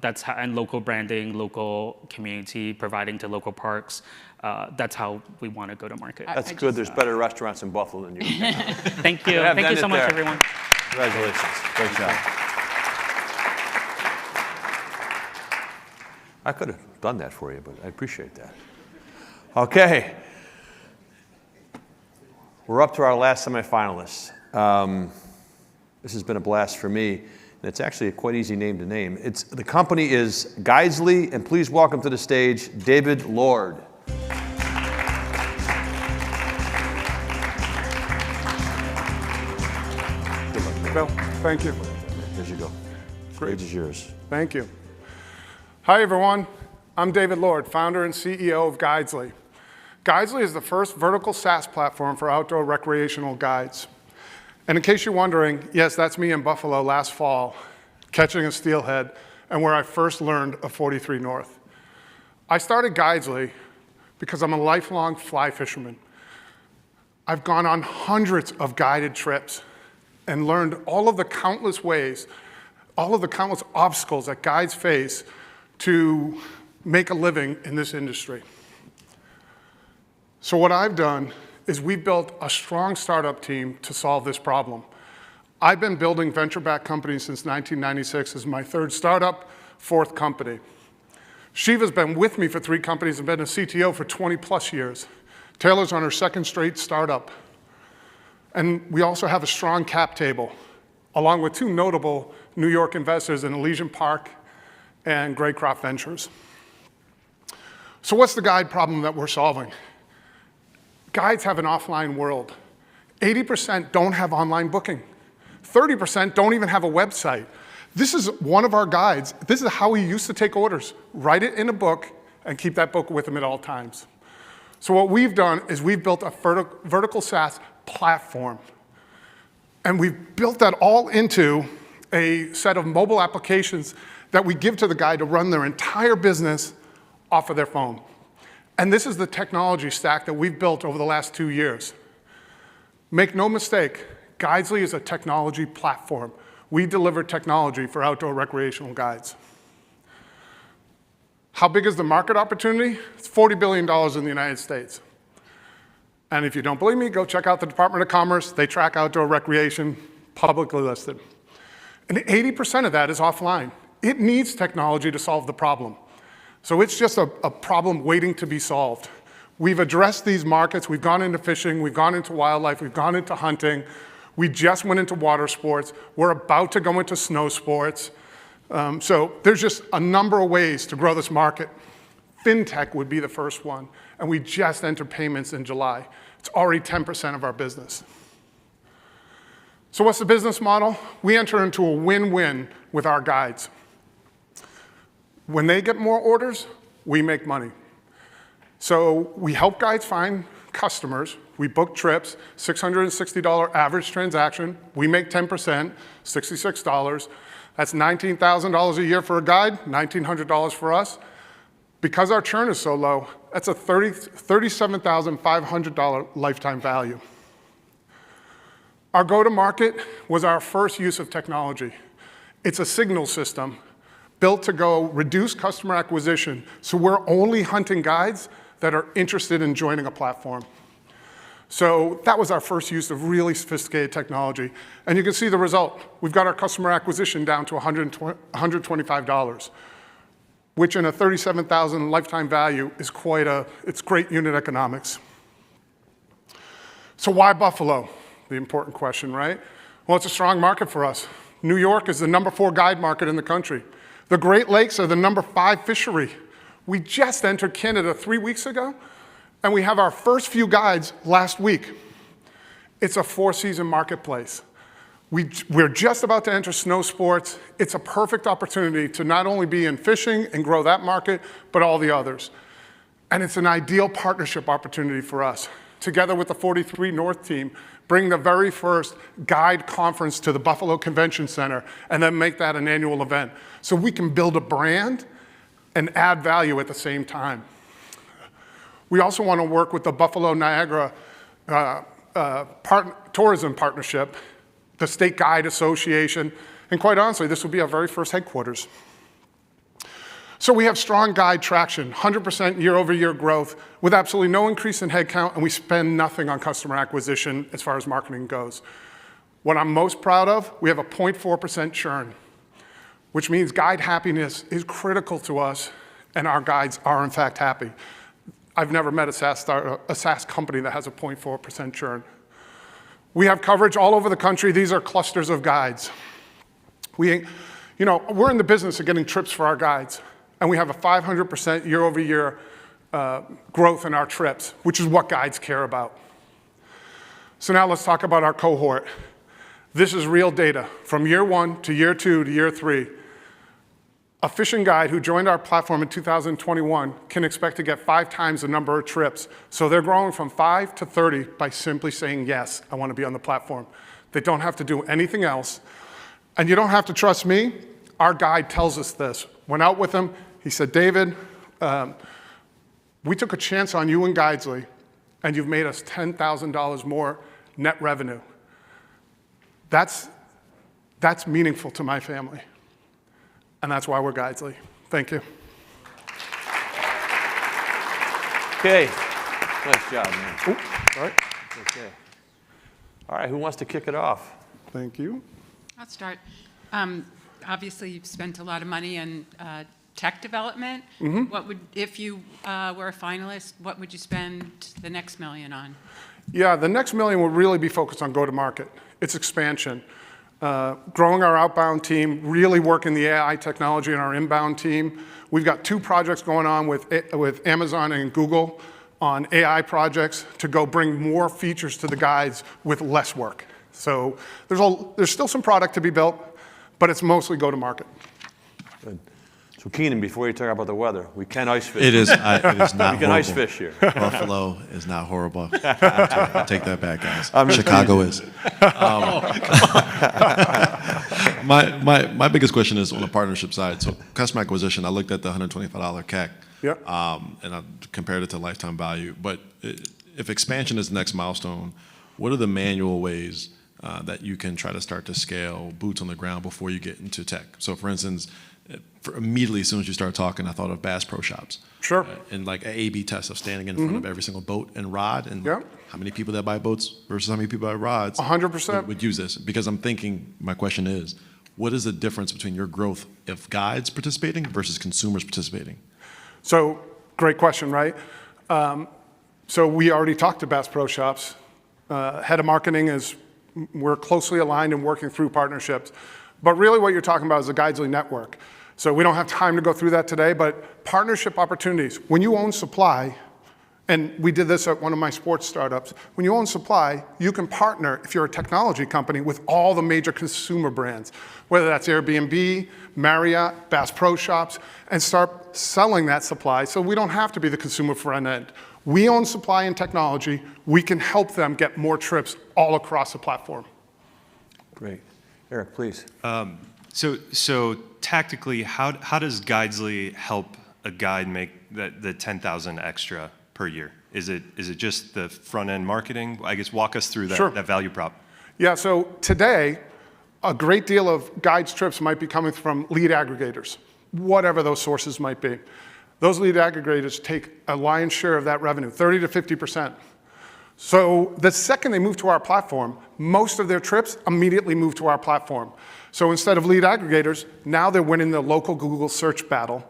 That's how, and local branding, local community, providing to local parks. That's how we want to go to market. That's good. There's better restaurants in Buffalo than you. Thank you. Thank you so much, everyone. Congratulations. Great job. I could have done that for you, but I appreciate that. Okay. We're up to our last semifinalists. This has been a blast for me, and it's actually a quite easy name to name. The company is Guidesley, and please welcome to the stage David Lord. Bill, thank you. There you go. Stage is yours. Thank you. Hi, everyone. I'm David Lord, founder and CEO of Guidesley. Guidesley is the first vertical SaaS platform for outdoor recreational guides. And in case you're wondering, yes, that's me in Buffalo last fall, catching a steelhead, and where I first learned of 43North. I started Guidesley because I'm a lifelong fly fisherman. I've gone on hundreds of guided trips and learned all of the countless ways, all of the countless obstacles that guides face to make a living in this industry. So what I've done is we've built a strong startup team to solve this problem. I've been building venture-backed companies since 1996. This is my third startup, fourth company. Shiva's been with me for 3 companies and been a CTO for 20 plus years. Taylor's on her second straight startup. And we also have a strong cap table, along with 2 notable New York investors in Elysian Park and Graycroft Ventures. So what's the guide problem that we're solving? Guides have an offline world. 80% don't have online booking. 30% don't even have a website. This is one of our guides. This is how he used to take orders. Write it in a book and keep that book with him at all times. So what we've done is we've built a vertical SaaS platform. And we've built that all into a set of mobile applications that we give to the guide to run their entire business off of their phone. And this is the technology stack that we've built over the last 2 years. Make no mistake, Guidesley is a technology platform. We deliver technology for outdoor recreational guides. How big is the market opportunity? It's $40 billion in the United States. And if you don't believe me, go check out the Department of Commerce. They track outdoor recreation, publicly listed. And 80% of that is offline. It needs technology to solve the problem. So it's just a problem waiting to be solved. We've addressed these markets. We've gone into fishing. We've gone into wildlife. We've gone into hunting. We just went into water sports. We're about to go into snow sports. So there's just a number of ways to grow this market. FinTech would be the first one. And we just entered payments in July. It's already 10% of our business. So what's the business model? We enter into a win-win with our guides. When they get more orders, we make money. So we help guides find customers. We book trips, $660 average transaction. We make 10%, $66. That's $19,000 a year for a guide, $1,900 for us. Because our churn is so low, that's a $37,500 lifetime value. Our go-to-market was our first use of technology. It's a signal system built to go reduce customer acquisition, so we're only hunting guides that are interested in joining a platform. So that was our first use of really sophisticated technology. And you can see the result. We've got our customer acquisition down to $125, which in a $37,000 lifetime value is it's great unit economics. So why Buffalo? the important question, right? Well, it's a strong market for us. New York is the #4 guide market in the country. The Great Lakes are the #5 fishery. We just entered Canada 3 weeks ago, and we have our first few guides last week. It's a 4-season marketplace. We're just about to enter snow sports. It's a perfect opportunity to not only be in fishing and grow that market, but all the others. And it's an ideal partnership opportunity for us. Together with the 43North team, bring the very first guide conference to the Buffalo Convention Center and then make that an annual event. So we can build a brand and add value at the same time. We also want to work with the Buffalo Niagara Tourism Partnership, the State Guide Association, and quite honestly, this will be our very first headquarters. So we have strong guide traction, 100% year-over-year growth with absolutely no increase in headcount, and we spend nothing on customer acquisition as far as marketing goes. What I'm most proud of, we have a 0.4% churn, which means guide happiness is critical to us, and our guides are in fact happy. I've never met a SaaS company that has a 0.4% churn. We have coverage all over the country. These are clusters of guides. We're in the business of getting trips for our guides, and we have a 500% year-over-year growth in our trips, which is what guides care about. So now let's talk about our cohort. This is real data from year 1 to year 2 to year 3. A fishing guide who joined our platform in 2021 can expect to get 5 times the number of trips. So they're growing from 5 to 30 by simply saying, yes, I want to be on the platform. They don't have to do anything else. And you don't have to trust me. Our guide tells us this. Went out with him. He said, David, we took a chance on you and Guidesley, and you've made us $10,000 more net revenue. That's meaningful to my family. And that's why we're Guidesley. Thank you. Okay. Nice job, man. Ooh, sorry. Okay. All right, who wants to kick it off? Thank you. I'll start. Obviously, you've spent a lot of money on tech development. Mm-hmm. What would, if you were a finalist, what would you spend the next $1 million on? Yeah, the next $1 million will really be focused on go-to-market. It's expansion. Growing our outbound team, really working the AI technology in our inbound team. We've got 2 projects going on with Amazon and Google on AI projects to go bring more features to the guides with less work. So there's still some product to be built, but it's mostly go-to-market. Good. So Keenan, before you talk about the weather, we can ice fish. It is not We can horrible. ice fish here. Buffalo is not horrible. I'll take that back, guys. Chicago is. My biggest question is on the partnership side. So customer acquisition, I looked at the $125 CAC. Yep. And I compared it to lifetime value. But if expansion is the next milestone, what are the manual ways that you can try to start to scale boots on the ground before you get into tech? So for instance, immediately as soon as you start talking, I thought of Bass Pro Shops. Sure. And like an A/B test of standing in front of every single boat and rod, and Yep. how many people that buy boats versus how many people buy rods 100%. would use this. Because I'm thinking, my question is, what is the difference between your growth of guides participating versus consumers participating? So great question, right? So we already talked to Bass Pro Shops. Head of marketing we're closely aligned and working through partnerships. But really what you're talking about is the Guidesley network. So we don't have time to go through that today, but partnership opportunities. When you own supply, and we did this at one of my sports startups, when you own supply, you can partner, if you're a technology company, with all the major consumer brands, whether that's Airbnb, Marriott, Bass Pro Shops, and start selling that supply so we don't have to be the consumer front end. We own supply and technology. We can help them get more trips all across the platform. Great. Eric, please. So tactically, how does Guidesley help a guide make the 10,000 extra per year? Is it just the front end marketing? I guess walk us through that, Sure. that value prop. Yeah, so today, a great deal of guides trips might be coming from lead aggregators, whatever those sources might be. Those lead aggregators take a lion's share of that revenue, 30 to 50%. So the second they move to our platform, most of their trips immediately move to our platform. So instead of lead aggregators, now they're winning the local Google search battle,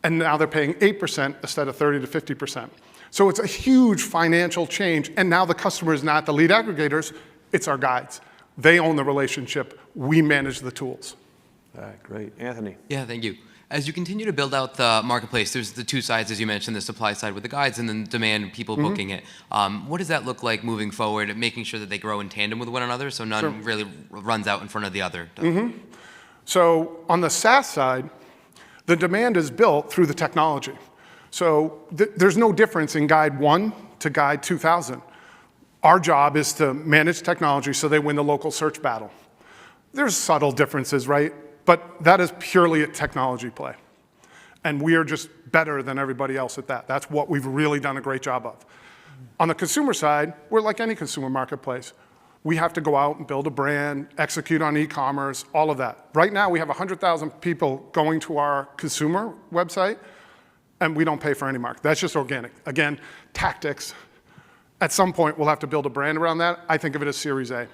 and now they're paying 8% instead of 30 to 50%. So it's a huge financial change, and now the customer is not the lead aggregators, It's our guides. They own the relationship. We manage the tools. All right, great. Anthony. Yeah, thank you. As you continue to build out the marketplace, there's the two sides, as you mentioned, the supply side with the guides and then demand, people booking it. What does that look like moving forward, making sure that they grow in tandem with one another so none really runs out in front of the other? So on the SaaS side, the demand is built through the technology. So there's no difference in Guide 1 to Guide 2000. Our job is to manage technology so they win the local search battle. There's subtle differences, right? But that is purely a technology play. And we are just better than everybody else at that. That's what we've really done a great job of. On the consumer side, we're like any consumer marketplace. We have to go out and build a brand, execute on e-commerce, all of that. Right now, we have 100,000 people going to our consumer website, and we don't pay for any market. That's just organic. Again, tactics. At some point, we'll have to build a brand around that. I think of it as Series A.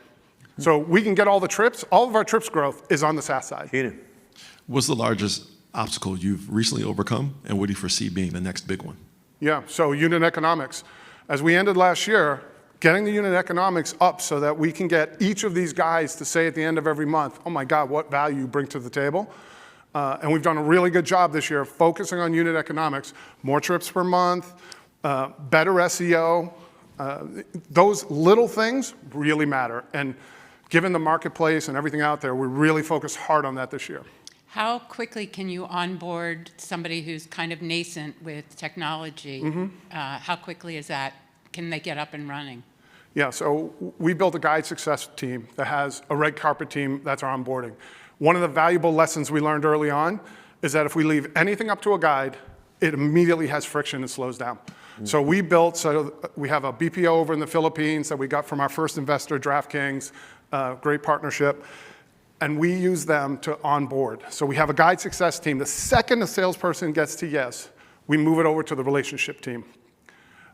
So we can get all the trips. All of our trips growth is on the SaaS side. What's the largest obstacle you've recently overcome, and what do you foresee being the next big one? Yeah, so unit economics. As we ended last year, getting the unit economics up so that we can get each of these guys to say at the end of every month, oh my God, what value you bring to the table. And we've done a really good job this year focusing on unit economics, more trips per month, better SEO. Those little things really matter. And given the marketplace and everything out there, we're really focused hard on that this year. How quickly can you onboard somebody who's kind of nascent with technology? How quickly is that? Can they get up and running? Yeah, so we built a guide success team that has a red carpet team that's our onboarding. One of the valuable lessons we learned early on is that if we leave anything up to a guide, it immediately has friction and slows down. So we have a BPO over in the Philippines that we got from our first investor, DraftKings, great partnership, and we use them to onboard. So we have a guide success team. The second a salesperson gets to yes, we move it over to the relationship team.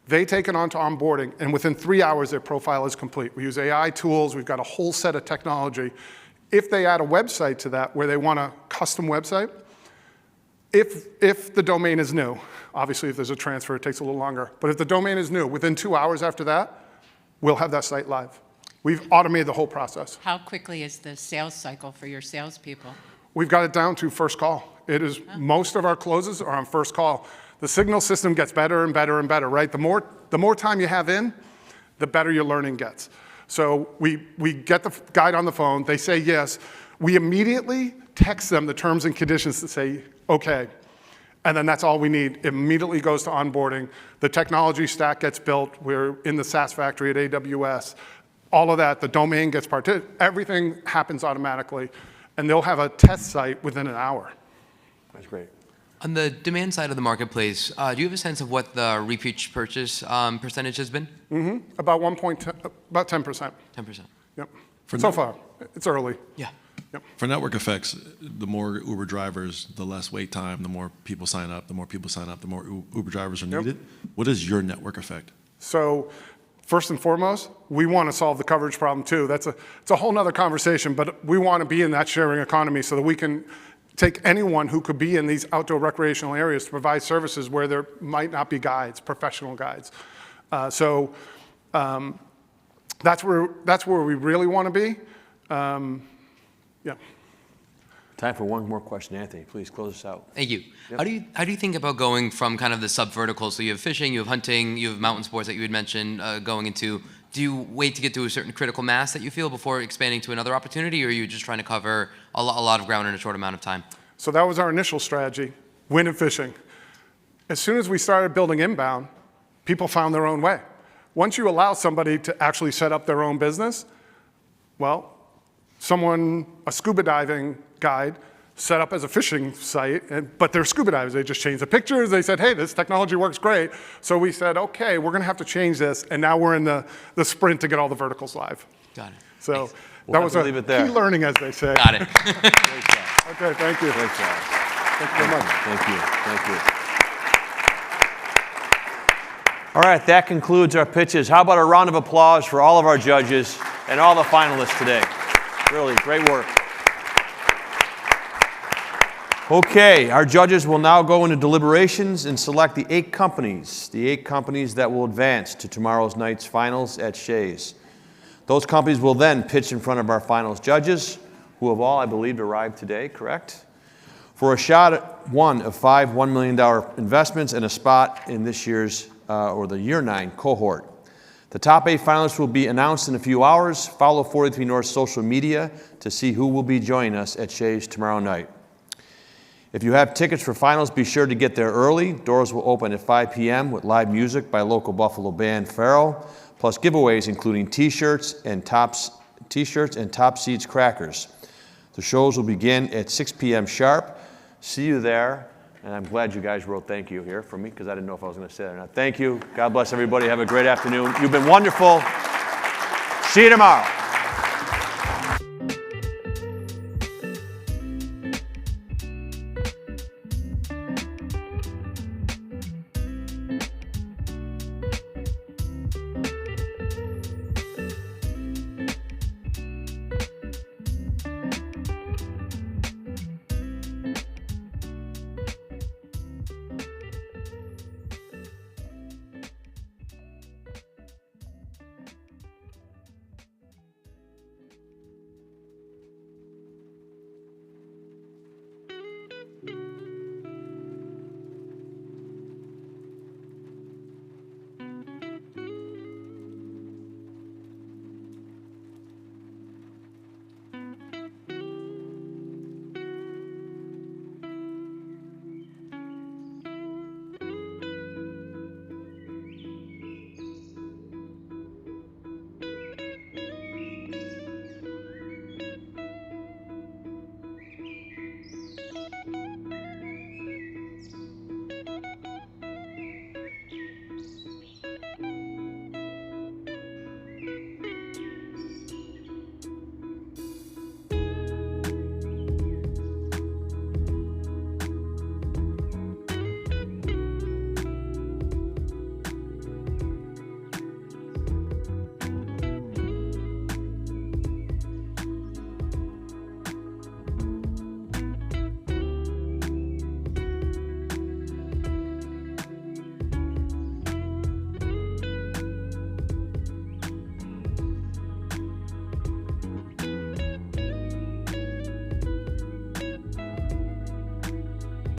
They take it on to onboarding, and within 3 hours, their profile is complete. We use AI tools. We've got a whole set of technology. If they add a website to that where they want a custom website, if the domain is new, obviously if there's a transfer, it takes a little longer, but if the domain is new, within 2 hours after that, we'll have that site live. We've automated the whole process. How quickly is the sales cycle for your salespeople? We've got it down to first call. It is, most of our closes are on first call. The signal system gets better and better and better, right? The more time you have in, the better your learning gets. So we get the guide on the phone, they say yes. We immediately text them the terms and conditions to say, okay. And then that's all we need. It immediately goes to onboarding. The technology stack gets built. We're in the SaaS factory at AWS. All of that, the domain gets everything happens automatically. And they'll have a test site within an hour. That's great. On the demand side of the marketplace, do you have a sense of what the repeat purchase percentage has been? About 10%. 10%. Yep. So far, it's early. Yeah. Yep. For network effects, the more Uber drivers, the less wait time, the more people sign up, the more people sign up, the more Uber drivers are needed. What is your network effect? So first and foremost, we want to solve the coverage problem too. It's a whole nother conversation, but we want to be in that sharing economy so that we can take anyone who could be in these outdoor recreational areas to provide services where there might not be guides, professional guides. That's where we really want to be. Yeah. Time for one more question. Anthony, please close us out. Thank you. Yep. How do you think about going from kind of the sub-verticals? So you have fishing, you have hunting, you have mountain sports that you had mentioned going into. Do you wait to get to a certain critical mass that you feel before expanding to another opportunity, or are you just trying to cover a lot of ground in a short amount of time? So that was our initial strategy, win in fishing. As soon as we started building inbound, people found their own way. Once you allow somebody to actually set up their own business, well, a scuba diving guide set up as a fishing site, but they're scuba divers. They just changed the pictures. They said, hey, this technology works great. So we said, okay, we're going to have to change this. And now we're in the sprint to get all the verticals live. Got it. So We'll that was leave it there. key learning, as they say. Got it. Great job. Okay, thank you. Great job. Thank you very much. Thank you. Thank you. All right, that concludes our pitches. How about a round of applause for all of our judges and all the finalists today? Really, great work. Okay, our judges will now go into deliberations and select the 8 companies that will advance to tomorrow night's finals at Shea's. Those companies will then pitch in front of our finals judges, who have all, I believe, arrived today, correct? For a shot at one of 5 $1 million investments and a spot in this year's, or the year 9 cohort. The top 8 finalists will be announced in a few hours. Follow 43 North's social media to see who will be joining us at Shea's tomorrow night. If you have tickets for finals, be sure to get there early. Doors will open at 5 p.m. with live music by local Buffalo band Farrell, plus giveaways including t-shirts and top seeds crackers. The shows will begin at 6 p.m. sharp. See you there. And I'm glad you guys wrote thank you here for me because I didn't know if I was going to say that or not. Thank you. God bless everybody. Have a great afternoon. You've been wonderful. See you tomorrow.